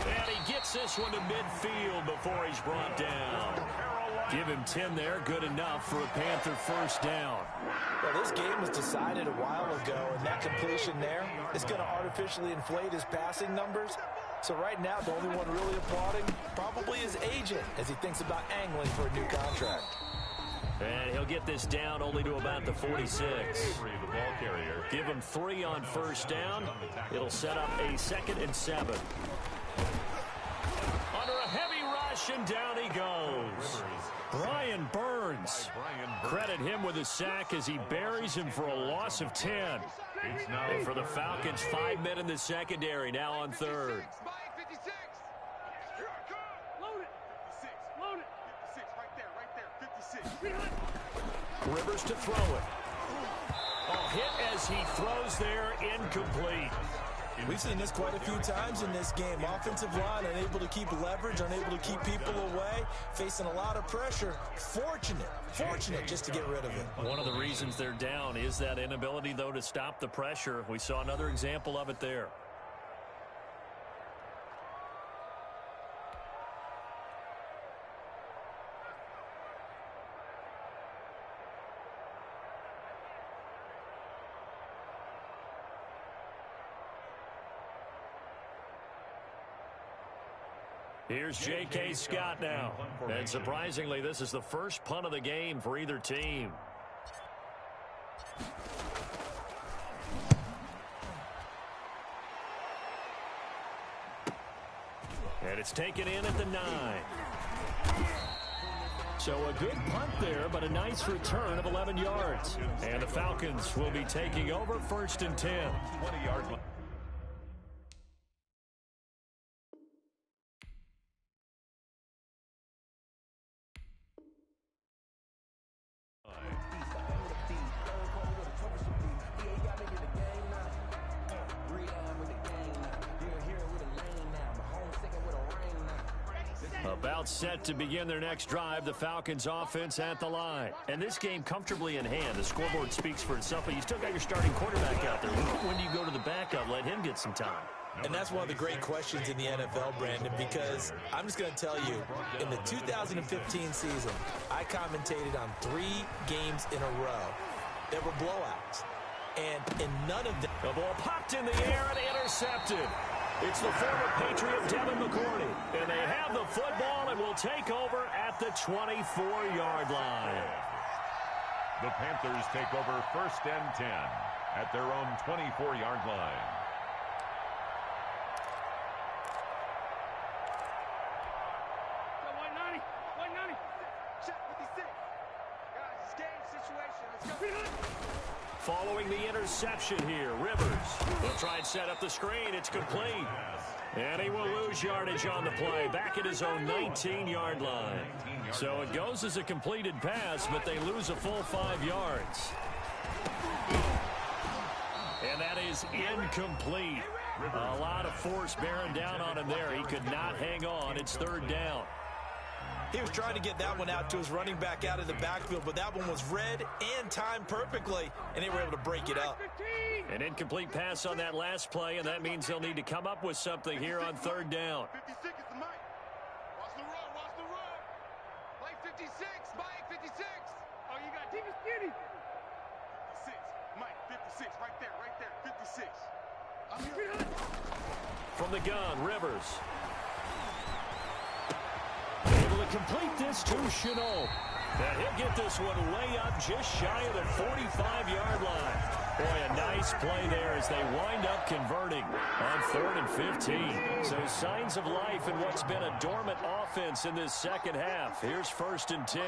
And he gets this one to midfield before he's brought down. Give him 10 there, good enough for a Panther 1st down. Well, this game was decided a while ago, and that completion there is going to artificially inflate his passing numbers. So right now, the only one really applauding probably his agent as he thinks about angling for a new contract. And he'll get this down only to about the 46. Give him 3 on 1st down. It'll set up a 2nd and 7. Under a heavy rush, and down he goes. Brian Burns credit him with a sack as he buries him for a loss of 10. And for the Falcons, 5 men in the secondary now on third. Rivers to throw it. Oh, hit as he throws there, incomplete. We've seen this quite a few times in this game. Offensive line unable to keep leverage, unable to keep people away, facing a lot of pressure. Fortunate just to get rid of it. One of the reasons they're down is that inability, though, to stop the pressure. We saw another example of it there. Here's J.K. Scott now. And surprisingly, this is the first punt of the game for either team. And it's taken in at the 9. So a good punt there, but a nice return of 11 yards. And the Falcons will be taking over 1st and 10. 20-yard line. About set to begin their next drive, the Falcons offense at the line. And this game comfortably in hand. The scoreboard speaks for itself, but you still got your starting quarterback out there. When do you go to the backup? Let him get some time. And that's one of the great questions in the NFL, Brandon, because I'm just going to tell you, in the 2015 season, I commentated on 3 games in a row. There were blowouts. And in none of them... The ball popped in the air and intercepted. It's the former Patriot Devin McCourty. And they have the football and will take over at the 24-yard line. The Panthers take over 1st and 10 at their own 24-yard line. Following the interception here, Rivers will try and set up the screen. It's complete. And he will lose yardage on the play, back at his own 19-yard line. So it goes as a completed pass, but they lose a full 5 yards. And that is incomplete. A lot of force bearing down on him there. He could not hang on. It's 3rd down. He was trying to get that one out to his running back out of the backfield, but that one was read and timed perfectly, and they were able to break it up. An incomplete pass on that last play, and that means they'll need to come up with something here on 3rd down. 56 is the mic. Watch the run, watch the run. Mike 56, Mike 56. Oh, you got deep and skinny. 56, Mike 56, right there, 56. I'm here. From the gun, Rivers. Able to complete this to Chenault. And he'll get this one way up just shy of the 45-yard line. Boy, a nice play there as they wind up converting on 3rd and 15. So signs of life in what's been a dormant offense in this second half. Here's 1st and 10.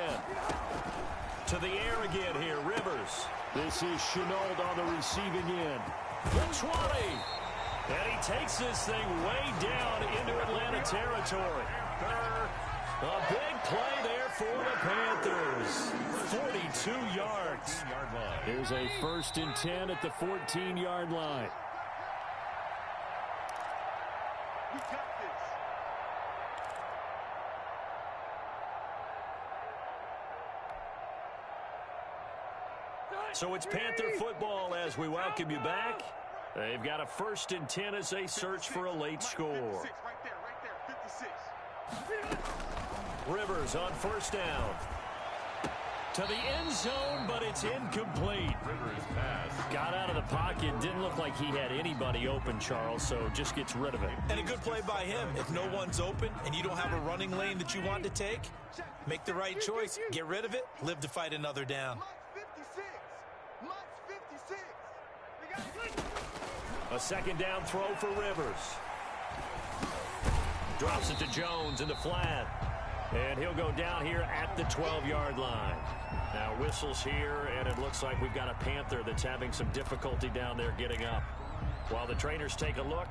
To the air again here, Rivers. This is Chenault on the receiving end. The 20. And he takes this thing way down into Atlanta territory. A big play there for the Panthers. 42 yards. Here's a 1st and 10 at the 14-yard line. We got this. So it's Panther football as we welcome you back. They've got a 1st and 10 as they search for a late score. Right there, 56. Rivers on 1st down. To the end zone, but it's incomplete. Rivers pass. Got out of the pocket. Didn't look like he had anybody open, Charles, so just gets rid of it. And a good play by him. If no one's open and you don't have a running lane that you want to take, make the right choice. Get rid of it. Live to fight another down. A 2nd down throw for Rivers. Drops it to Jones in the flat. And he'll go down here at the 12-yard line. Now whistles here, and it looks like we've got a Panther that's having some difficulty down there getting up. While the trainers take a look,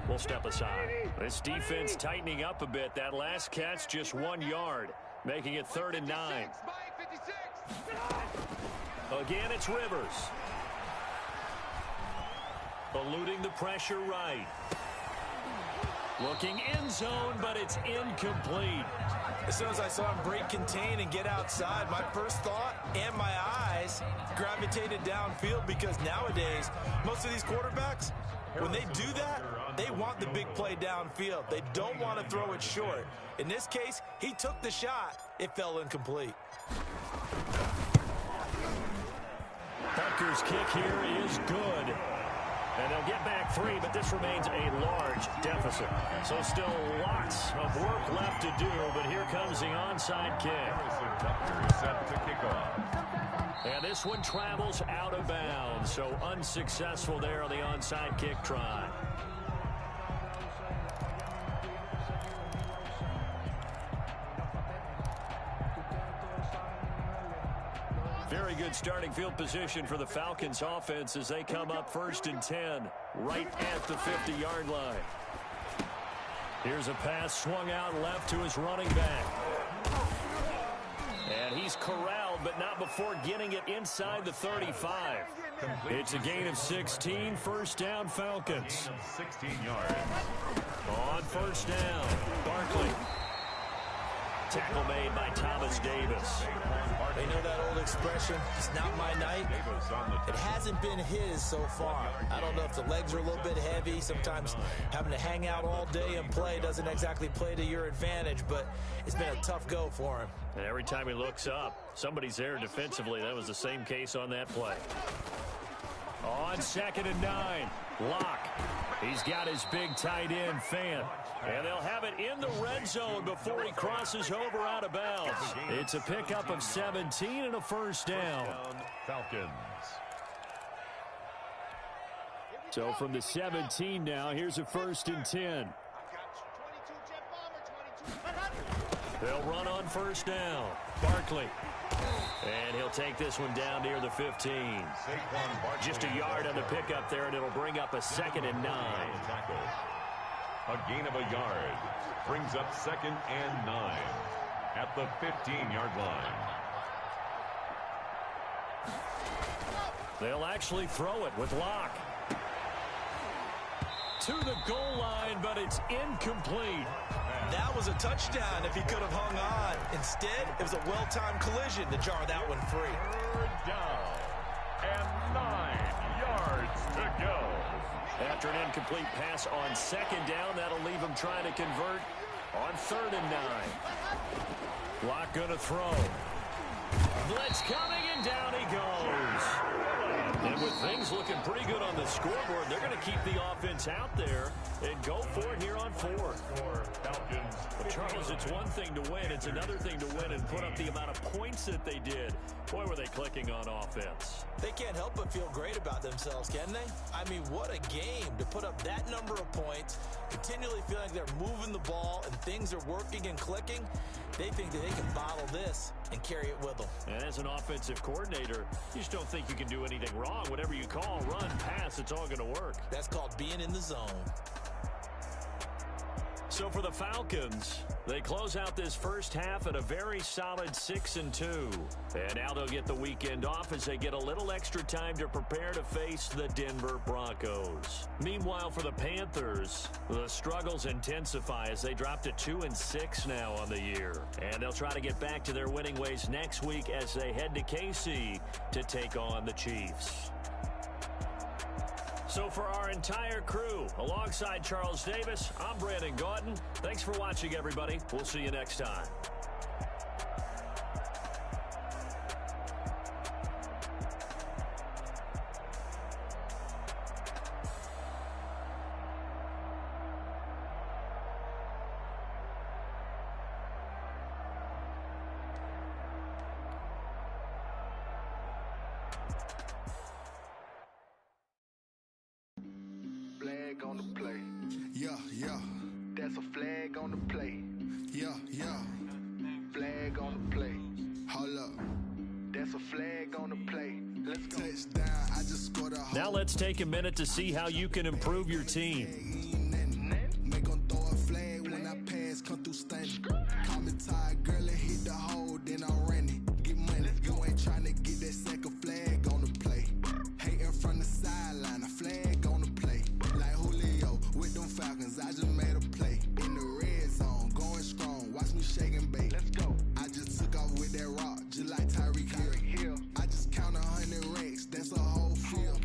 we'll step aside. This defense tightening up a bit. That last catch just 1 yard, making it 3rd and 9. Again, it's Rivers. Eluding the pressure right. Looking end zone, but it's incomplete. As soon as I saw him break contain and get outside, my first thought and my eyes gravitated downfield, because nowadays, most of these quarterbacks, when they do that, they want the big play downfield. They don't want to throw it short. In this case, he took the shot. It fell incomplete. Butker's kick here is good. And they'll get back 3, but this remains a large deficit. So still lots of work left to do, but here comes the onside kick. Set to kick off. And this one travels out of bounds, so unsuccessful there on the onside kick try. Very good starting field position for the Falcons offense as they come up 1st and 10, right at the 50-yard line. Here's a pass swung out left to his running back. And he's corralled, but not before getting it inside the 35. It's a gain of 16, 1st down Falcons. 16 yards. On 1st down, Barkley. Tackle made by Thomas Davis. They know that old expression, it's not my night. It hasn't been his so far. I don't know if the legs are a little bit heavy. Sometimes having to hang out all day and play doesn't exactly play to your advantage, but it's been a tough go for him. And every time he looks up, somebody's there defensively. That was the same case on that play. On 2nd and 9, Locke. He's got his big tight end, Fant. And they'll have it in the red zone before he crosses over out of bounds. It's a pickup of 17 and a 1st down. Falcons. So from the 17 now, here's a 1st and 10. They'll run on 1st down. Barkley. And he'll take this one down near the 15. Just a yard on the pickup there, and it'll bring up a 2nd and 9. A gain of a yard brings up 2nd and 9 at the 15-yard line. They'll actually throw it with Locke. To the goal line, but it's incomplete. That was a touchdown if he could have hung on. Instead, it was a well-timed collision to jar that one free. 3rd down and 9 yards to go. After an incomplete pass on 2nd down, that'll leave him trying to convert on 3rd and 9. Locke gonna throw. Blitz coming, and down he goes. And with things looking pretty good on the scoreboard, they're going to keep the offense out there and go for it here on 4th. But Charles, it's one thing to win. It's another thing to win and put up the amount of points that they did. Boy, were they clicking on offense. They can't help but feel great about themselves, can they? I mean, what a game to put up that number of points, continually feeling like they're moving the ball and things are working and clicking. They think that they can bottle this and carry it with them. And as an offensive coordinator, you just don't think you can do anything wrong. Whatever you call, run, pass, it's all going to work. That's called being in the zone. So for the Falcons, they close out this first half at a very solid 6-2. And now they'll get the weekend off as they get a little extra time to prepare to face the Denver Broncos. Meanwhile, for the Panthers, the struggles intensify as they drop to 2-6 now on the year. And they'll try to get back to their winning ways next week as they head to KC to take on the Chiefs. So for our entire crew, alongside Charles Davis, I'm Brandon Gauton. Thanks for watching, everybody. We'll see you next time. On the play. Yeah, yeah. That's a flag on the play. Yeah, yeah. Flag on the play. Hold up. That's a flag on the play. Let's go. Touchdown, I just scored a Now let's take a minute to see how you can improve your team. Make them throw a flag when I pass, come through stunning. Call me tired, girl, and hit the hole, then I'm running. Get money, you ain't trying to get that second flag on the play. Hating from the sideline, a flag on the play. Like Julio with them Falcons, I just made a play. In the red zone, going strong, watch me shake and bake. Let's go. I just took off with that rock, just like Tyreek Hill. I just count 100 racks, that's a whole field.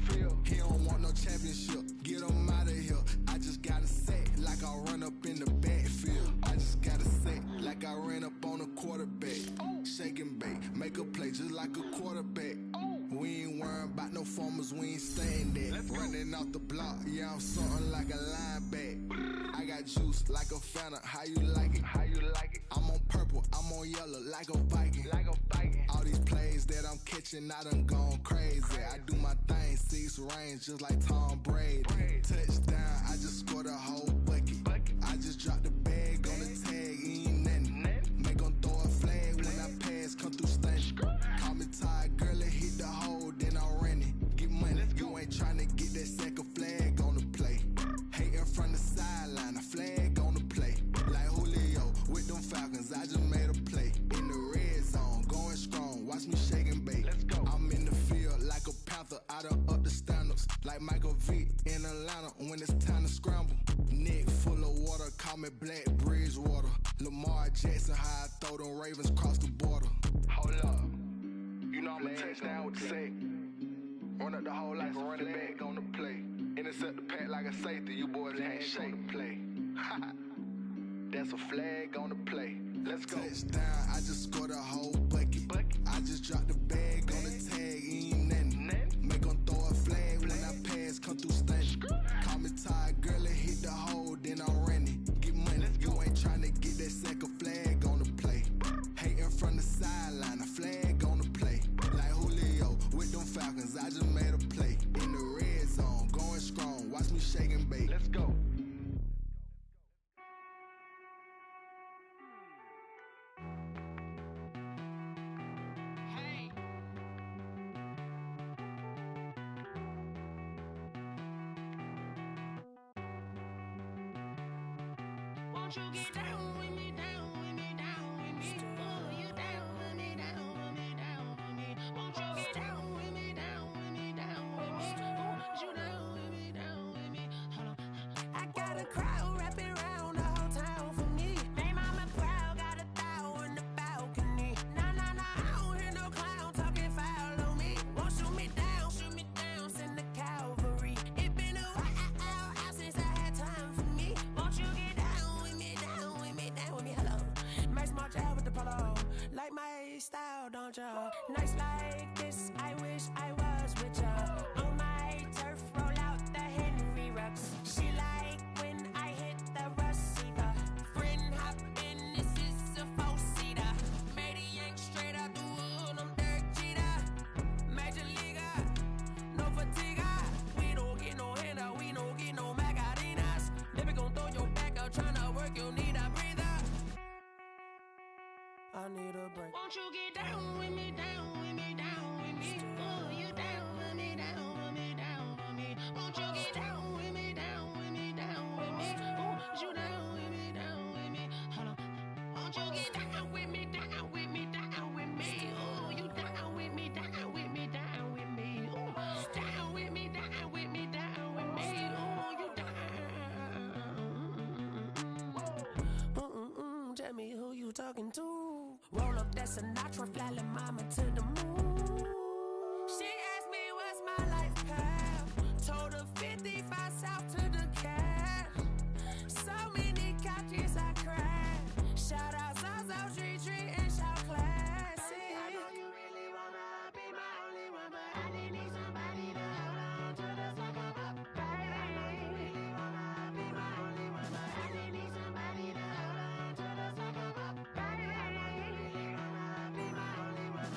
He don't want no championship, get him out of here. I just gotta set like I run up in the backfield. I just gotta set like I ran up on a quarterback. Shake and bake, make a play just like a quarterback. We ain't worrying about no formers, we ain't staying there. Running off the block, yeah, I'm something like a linebacker. I got juice like a Fanta, how you like it? How you like it? I'm on purple, I'm on yellow like a Viking. Like a Viking. All these plays that I'm catching, I done gone crazy. I do my thing, 6 range just like Tom Brady. Touchdown, I just scored a whole bucket. I just dropped the bag on the tag, ain't nothing. Make them throw a flag when I pass, come through stunning. Call me tired, girl, and hit the hole, then I'm running. Get money, you ain't trying to get that second flag on the play. Hating from the sideline, a flag on the play. Like Julio with them Falcons, I just made a play. In the red zone, going strong, watch me shake and bake. Let's go. I'm in the field like a Panther, I done up the standards. Like Michael Vick in Atlanta when it's time to scramble. Neck full of water, call me Black Bridgewater. Lamar Jackson, how I throw them Ravens cross the border. Hold up, you know I'm a touchdown with the sack. Run up the whole like a running back on the play. Intercept the pack like a safety, you boys ain't shake the play. That's a flag on the play. Let's go. Touchdown, I just scored a whole bucket. I just dropped the bag on the tag, ain't nothing. Make them throw a flag when I pass, come through stunning. Call me tired, girl, and hit the hole, then I'm running. Get money, you ain't trying to get that second flag on the play. Hating from the sideline, a flag on the play. Like Julio with them Falcons, I just made a play. In the red zone, going strong, watch me shake and bake. Let's go. Won't you get down with me, down with me, down with me? Oh, you down with me, down with me, down with me. Won't you get down with me, down with me, down with me? Oh, you down with me, down with me? Hold on. I got a crowd wrapping around the whole town for me. They mama proud, got a thou in the balcony. Nah, nah, nah, I don't hear no clown talking foul on me. Won't shoot me down, send the cavalry. It been a while since I had time for me. Won't you get down with me, down with me, down with me? Hello. Nice march out with the polo. Like my style, don't ya? Nice like this, I wish I was with ya. On my turf, roll out the Henry Rux. She like when I hit the receiver. Friend hop in, this is a four-seater. Made a yank straight out the wood, I'm Derek Jeter. Major leaguer, no fatigue. We don't get no handout, we don't get no Macarinas. Never gon' throw your back out, tryna work, you need a breather. I need a break. Won't you get down with me, down with me, down with me? Oh, you down with me, down with me, down with me? Won't you get down with me, down with me, down with me? Oh, you down with me, down with me? Hold on. Won't you get down with me, down with me, down with me? Oh, you down with me, down with me, down with me? Oh, down with me, down with me, down with me? Oh, you down. Tell me who you talking to. Roll up that Sinatra, fly la mama to the moon. She asked me what's my life path. Told her 55 south to the cat. So many couches I cried. Shout out South Street Tree and shout classy. I know you really wanna be my only one, but I didn't need somebody to hold on to the sucker up, baby. I know you really wanna be my only one, but I didn't need somebody to hold on to the sucker up, baby. I know you really wanna be my only one,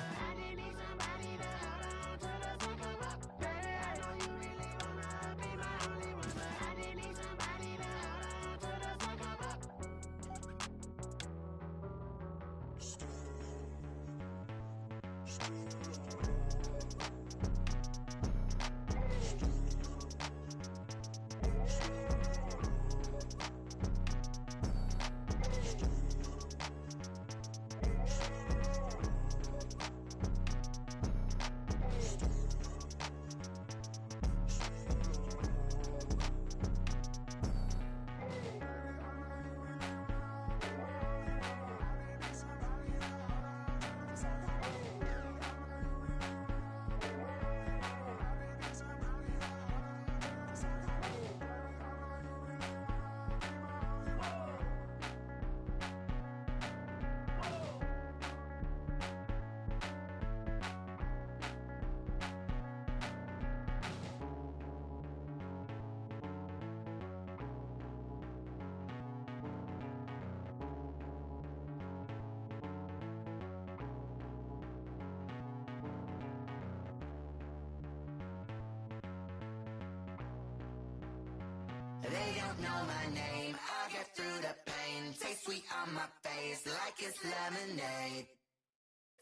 They don't know my name, I get through the pain. Taste sweet on my face like it's lemonade.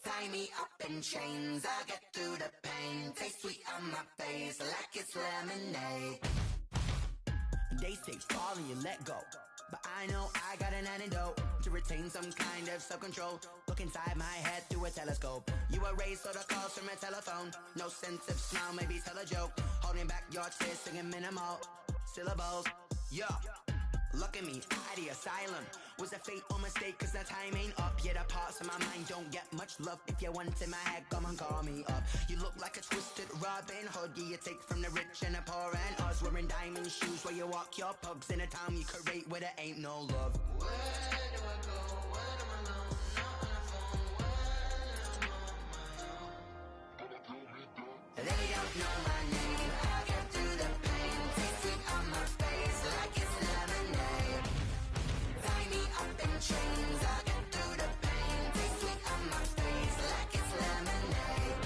Tie me up in chains, I get through the pain. Taste sweet on my face like it's lemonade. They say fall and you let go, but I know I got an antidote to retain some kind of self-control. Look inside my head through a telescope. You erase all the calls from a telephone. No sense of smile, maybe tell a joke. Holding back your tears, singing minimal syllables. Yo, look at me, out the asylum. Was a fate or mistake, cause the time ain't up. Yeah, the parts of my mind don't get much love. If you want in my head, come and call me up. You look like a twisted Robin Hood. Yeah, you take from the rich and the poor and us. Wearing diamond shoes where you walk your pugs. In a town you create where there ain't no love. Where do I go? When am I alone? Not on the phone. When I'm on my own. They don't know my name. I get through the pain. Taste sweet on my face like it's lemonade. Tie me up in chains. I get through the pain. Taste sweet on my face like it's lemonade.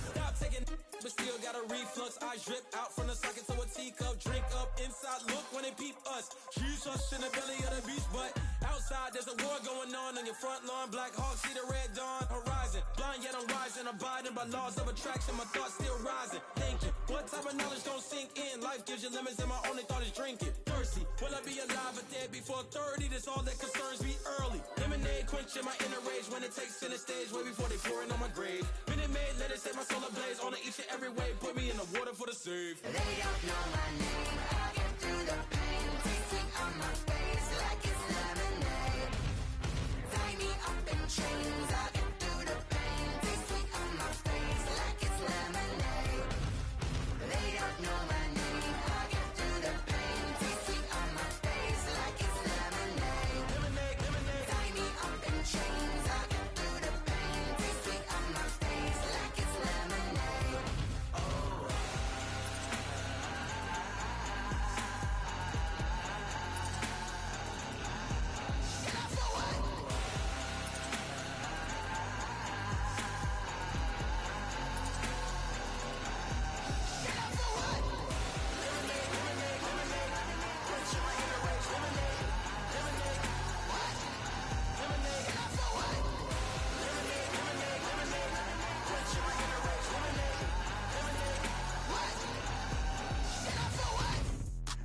Stop taking but still got a reflux. I drip out from the socket to a teacup. Drink up inside, look when they peep us. Huge us in the belly of the beast, but outside there's a war going on your front lawn. Black Hawk, see the red dawn horizon. Blind yet I'm rising, abiding by laws of attraction. My thoughts still rising. Thinking, what type of knowledge don't sink in? Life gives you lemons and my only thought is drinking. Thirsty, will I be alive or dead before 30? That's all that concerns me early. Lemonade quenching my inner rage when it takes center stage. Way before they pour it on my grave. Minute Maid, let it set my soul ablaze. On each and every way, put me in the water for the save. They don't know my name. I get through the pain. Taste sweet on my face like it's lemonade. Tie me up in chains. I get through the pain. Taste sweet on my face like it's lemonade. They don't know my name. I get through the pain. Taste sweet on my face like it's lemonade. Lemonade, lemonade. Tie me up in chains. I get through the pain. Taste sweet on my face like it's lemonade.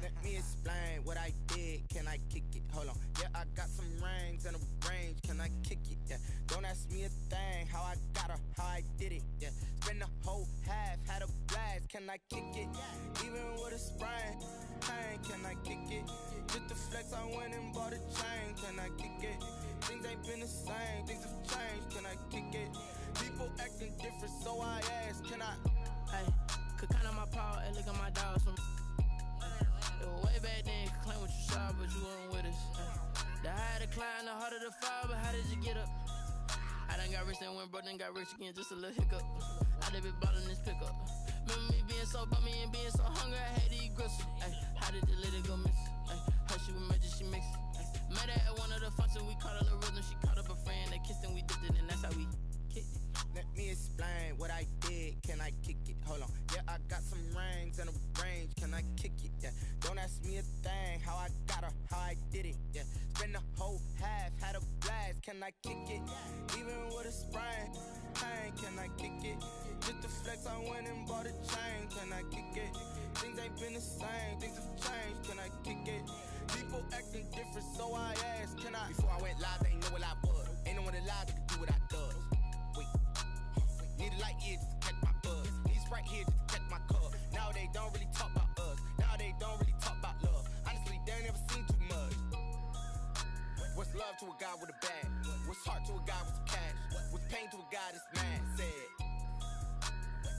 Let me explain what I did. Can I kick it? Hold on. Yeah, I got some rings and a range. Can I kick it? Yeah. Don't ask me a thing. How I got her, how I did it. Yeah. Spend the whole half, had a blast. Can I kick it? Even with a sprain. Pain, can I kick it? Just the flex, I went and bought a chain. Can I kick it? Things ain't been the same. Things have changed. Can I kick it? People acting different, so I ask. Can I? Hey, could count on my paw and look at my dogs from. It was way back then, could claim what you saw, but you weren't with us. The higher the climb, the harder the fall, but how did you get up? I done got rich and went broke, then got rich again, just a little hiccup. I done been ballin' this pickup. Remember me being so bummy and being so hungry, I had to eat gristle. Ay, how did the lady go miss? Ay, how she was magic, she mixed. Met her at one of the functions, we caught a little rhythm, she caught up a friend, they kissed and we dipped it, and that's how we kicked it. Let me explain what I did. Can I kick it? Hold on. Yeah, I got some rings and a range. Can I kick it? Yeah. Don't ask me a thing. How I got her, how I did it. Yeah. Spend the whole half, had a blast. Can I kick it? Even with a sprain. Pain, can ain't been the same, things have changed, can I kick it? People acting different, so I asked, can I? Before I went live, they know what I was. Ain't no one alive that can do what I does. Wait, need a light here just to catch my buzz. Need Sprite here just to catch my cup. Now they don't really talk about us. Now they don't really talk about love. Honestly, they ain't never seen too much. What's love to a guy with a bag? What's heart to a guy with some cash? What's pain to a guy that's mad? Said.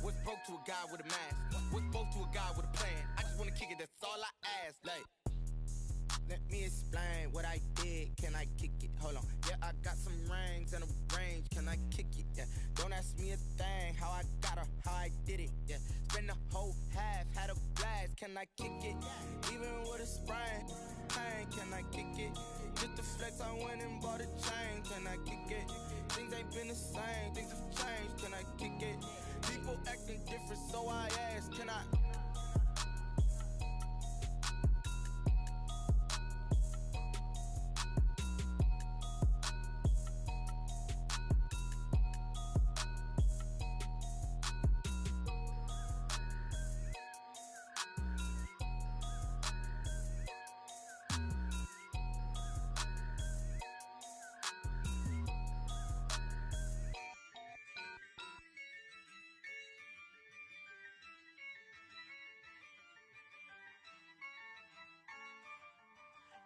What's broke to a guy with a mask? What's both to a guy with a plan? I just wanna kick it, that's all I ask. Like, let me explain what I did. Can I kick it? Hold on. Yeah, I got some rings and a range. Can I kick it? Yeah. Don't ask me a thing. How I got her, how I did it. Yeah. Spend the whole half, had a blast. Can I kick it? Even with a sprain, pain. Can I kick it? Just to flex, I went and bought a chain. Can I kick it? Things ain't been the same. Things have changed. Can I kick it? People acting different, so I ask, can I?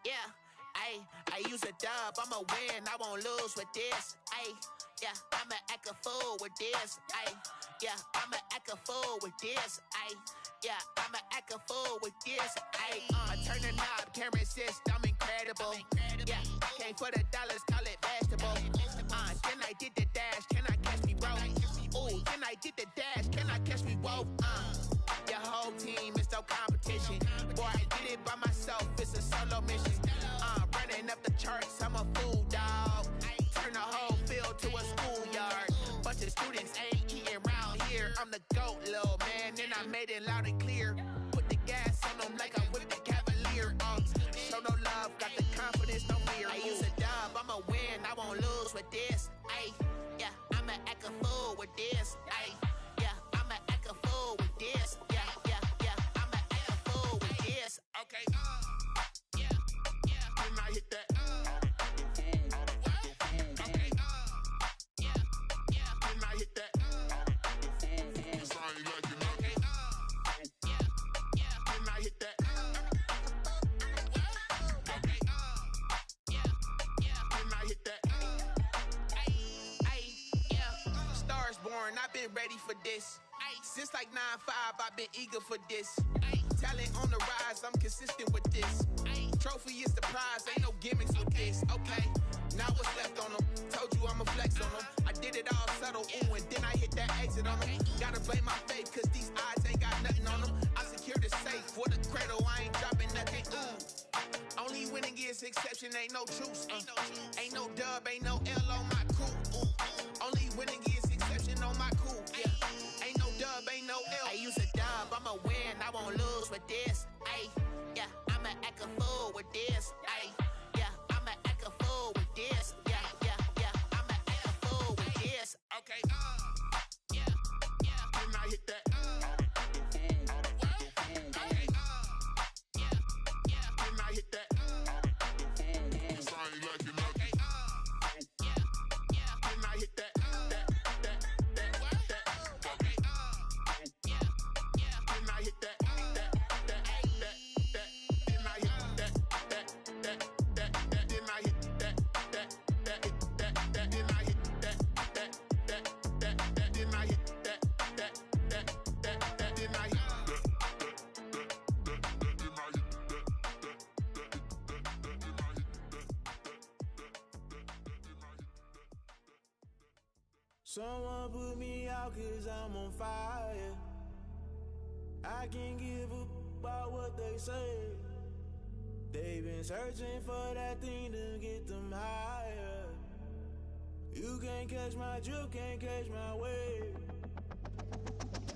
Yeah, I use a dub, I'ma win, I won't lose with this. Yeah, I'ma act a fool with this. Yeah, I'ma act a fool with this. Yeah, I'ma act a fool with this. I turn the knob, can't resist, I'm incredible. Yeah, came for the dollars, call it vegetable. Then I did the dash, can I catch me, bro? Ooh, then I did the dash, can I catch me, whoa? Your whole team is no competition. Boy, I did it by myself, it's a solo mission. Running up the charts, I'm a fool, dog. Turn the whole field to a schoolyard. Bunch of students ain't eating round here. I'm the GOAT, little man, and I made it loud and clear. Put the gas on them like I'm with the Cavalier. Show no love, got the confidence, no fear. I use a dub, I'ma win, I won't lose with this. Yeah, I'ma act a fool with this. Yeah, I'ma act a fool with this. Yeah, I'ma act a fool with this. Okay. When I hit that. Okay. When I hit that. Cause I ain't like it, okay. When I hit that. Okay. When I hit that. Yeah. Stars born, I've been ready for this. Since like 9-5, I've been eager for this. Talent on the rise, I'm consistent with this. Trophy is the prize, ain't no gimmicks with this. Okay, now what's left on them? Told you I'ma flex on them. I did it all subtle, ooh, and then I hit that exit on them. Gotta blame my faith, cause these eyes ain't got nothing on them. I secured the safe for the cradle, I ain't dropping nothing, ooh. Only winning is exception, ain't no truce. Ain't no dub, ain't no L on my crew. Ooh. Only winning is exception on my crew. Yeah. Ain't no dub, ain't no L. I use a dub, I'ma win, I won't lose with this. Yeah, I'ma act a fool with this. Yeah, I'ma act a fool with this. Yeah, I'ma act a fool with this. Okay. When I hit that. Okay. When I hit that. Cause I ain't like it, okay. When I hit that. Okay. When I hit that. Someone put me out cause I'm on fire. I can't give a about what they say. They've been searching for that thing to get them higher. You can't catch my drift, can't catch my wave.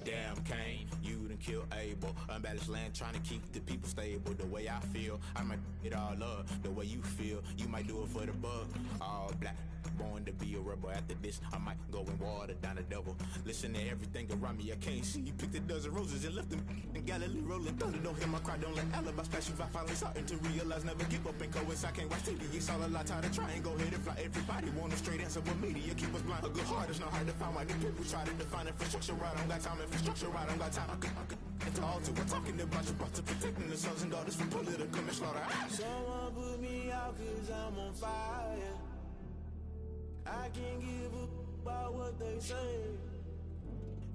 Damn, Kane, you done killed Abel. Unbalanced land, trying to keep the people stable. The way I feel, I might it all up. The way you feel, you might do it for the bug. All black, born to be a rebel. After this, I might go and water down the devil. Listen to everything around me, I can't see. Picked a dozen roses and left them in Galilee rolling thunder. Don't hear my cry, don't let alibis pass you. I finally starting to realize, never give up and coincide. Can't watch TV, it's all a lot. Tired of trying, go ahead and fly. Everybody want a straight answer, but media keep us blind. A good heart is not hard to find. Why do people try to define infrastructure right? I don't got time, infrastructure right, I don't got time. I could at the altar, we're talking about you, about to protecting the sons and daughters from political manslaughter. Someone put me out 'cause I'm on fire. I can't give up about what they say.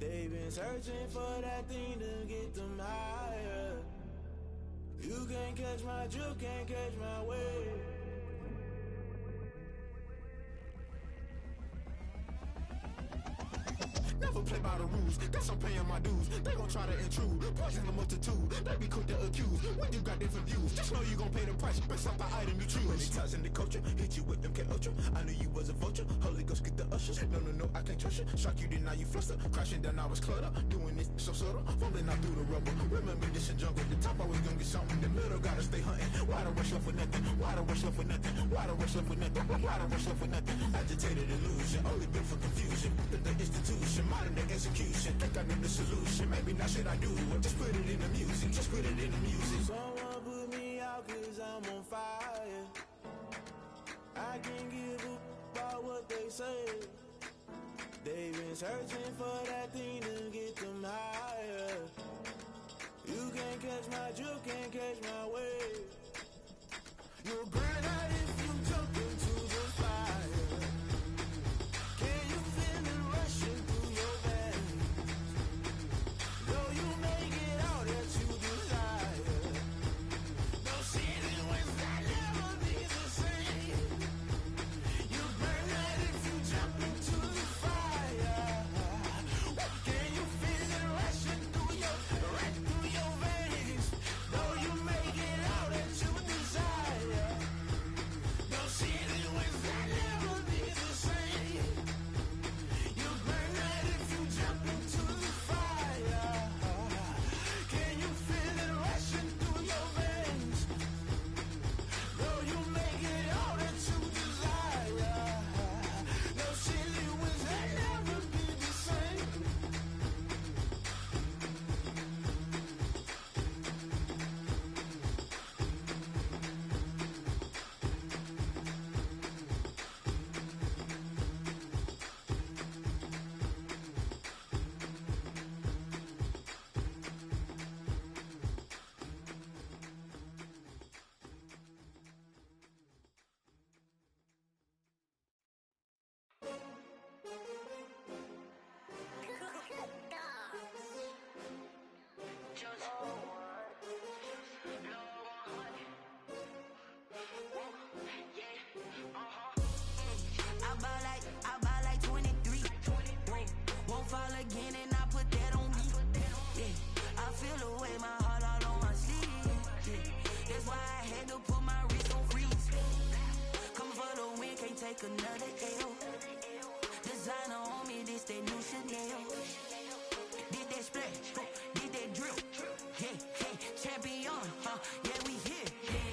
They've been searching for that thing to get them higher. You can't catch my drift, can't catch my wave. Never play by the rules, guess I'm paying my dues. They gon' try to intrude, poison the multitude. They be quick to accuse, when you got different views. Just know you gon' pay the price, based off the item you choose. Many times in the culture, hit you with MK Ultra. I knew you was a vulture, Holy Ghost get the ushers. No, I can't trust you. Shock you, then now you fluster. Crashing down, I was cluttered. Doing this so subtle, fumbling out through the rubble. Remember this in jungle, the top always gonna get something. The middle gotta stay hunting. Why the rush left with nothing? Why the rush left with nothing? Why the rush left with nothing? Why the rush left with nothing? Agitated illusion, only built for confusion. The institution, modern day execution. Think I know the solution. Maybe not should I do it? Just put it in the music. Just put it in the music. Someone put me out 'cause I'm on fire. I can't give up about what they say. They've been searching for that thing to get them higher. You can't catch my drift, can't catch my wave. You'll burn out if you jump into the fire. Can you feel it rushing through your veins? Though you make it all that you desire. No city was that never be the same. You burn out if you jump into the fire. Can you feel it rushing through your veins? Though you make it all that you desire. No city was that never be the same. You burn out if you jump into the fire. Can you feel it rushing through your veins? Though you make it all that you desire. No silly was that never be the same. I buy like 23. Won't fall again and I put that on me. Yeah, I feel the way my heart all on my sleeve. Yeah, that's why I had to put my wrist on freeze. Coming for the win, can't take another L. Designer on me, this that new Chanel. Did that splash, did that drill. Yeah, champion, yeah, we here.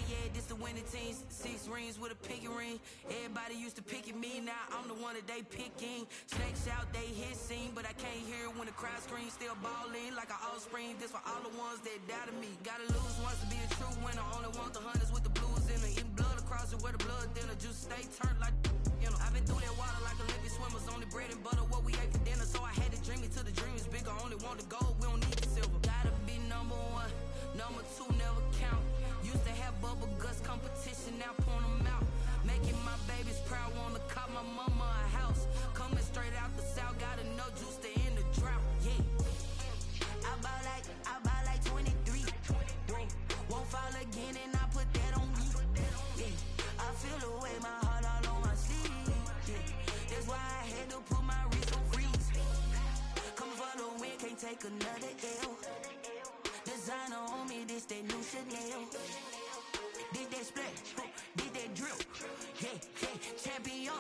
Yeah, this the winning team. 6 rings with a pinky ring. Everybody used to pick at me, now I'm the one that they picking. Snakes out, they hit scene, but I can't hear when the crowd screams. Still ballin' like an offspring. This for all the ones that doubted me. Gotta lose once to be a true winner. Only want the hunters with the blues in it. Eating blood across it where the blood thinner. Just stay turned like, you know. I've been through that water like Olympic swimmers. Only bread and butter, what we ate for dinner. So I had to dream it till the dream is bigger. Only want the gold, we don't need the silver. Gotta be number 1, number 2 never count. Used to have bubble guts competition, now point them out. Making my babies proud, wanna cop my mama a house. Coming straight out the south, got enough juice to end the drought. Yeah, I buy like 23. Won't fall again and I put that on me. Yeah, I feel the way my heart all on my sleeve. Yeah, that's why I had to put my wrist on freeze. Coming for the win, can't take another L. Designer on me, this that new Chanel. Did that splash, did that drill. Yeah, champion,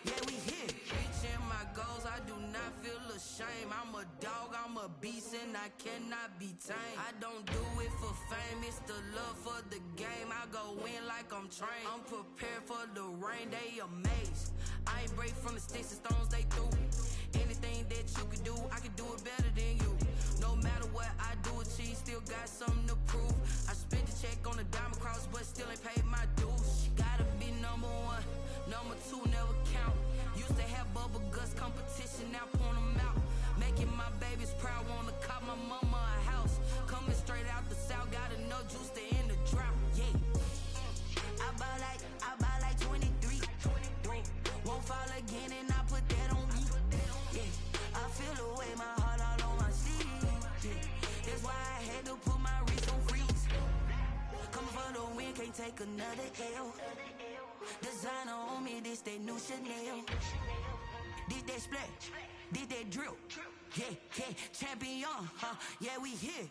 yeah, we here. Reaching my goals, I do not feel ashamed. I'm a dog, I'm a a beast and I cannot be tamed. I don't do it for fame, it's the love for the game. I go in like I'm trained. I'm prepared for the rain, they amazed. I ain't break from the sticks and stones they threw. Anything that you can do, I can do it better than you. No matter what I do, achieve, still got something to prove. I spent the check on the diamond cross, but still ain't paid my dues. Gotta be number one, number two never count. Used to have bubble guts competition, now point them out. Making my babies proud, wanna cop my mama a house. Coming straight out the south, got enough juice to end the drought. Yeah. I buy like 23. Won't fall again and I put that on me. Yeah. I feel the way, my heart all on my sleeve. Yeah. That's why I had to put my wrist on freeze. Coming for the win, can't take another L. Designer on me, this that new Chanel. Did that splash, did that drill. Yeah, yeah, champion, huh? Yeah, we here.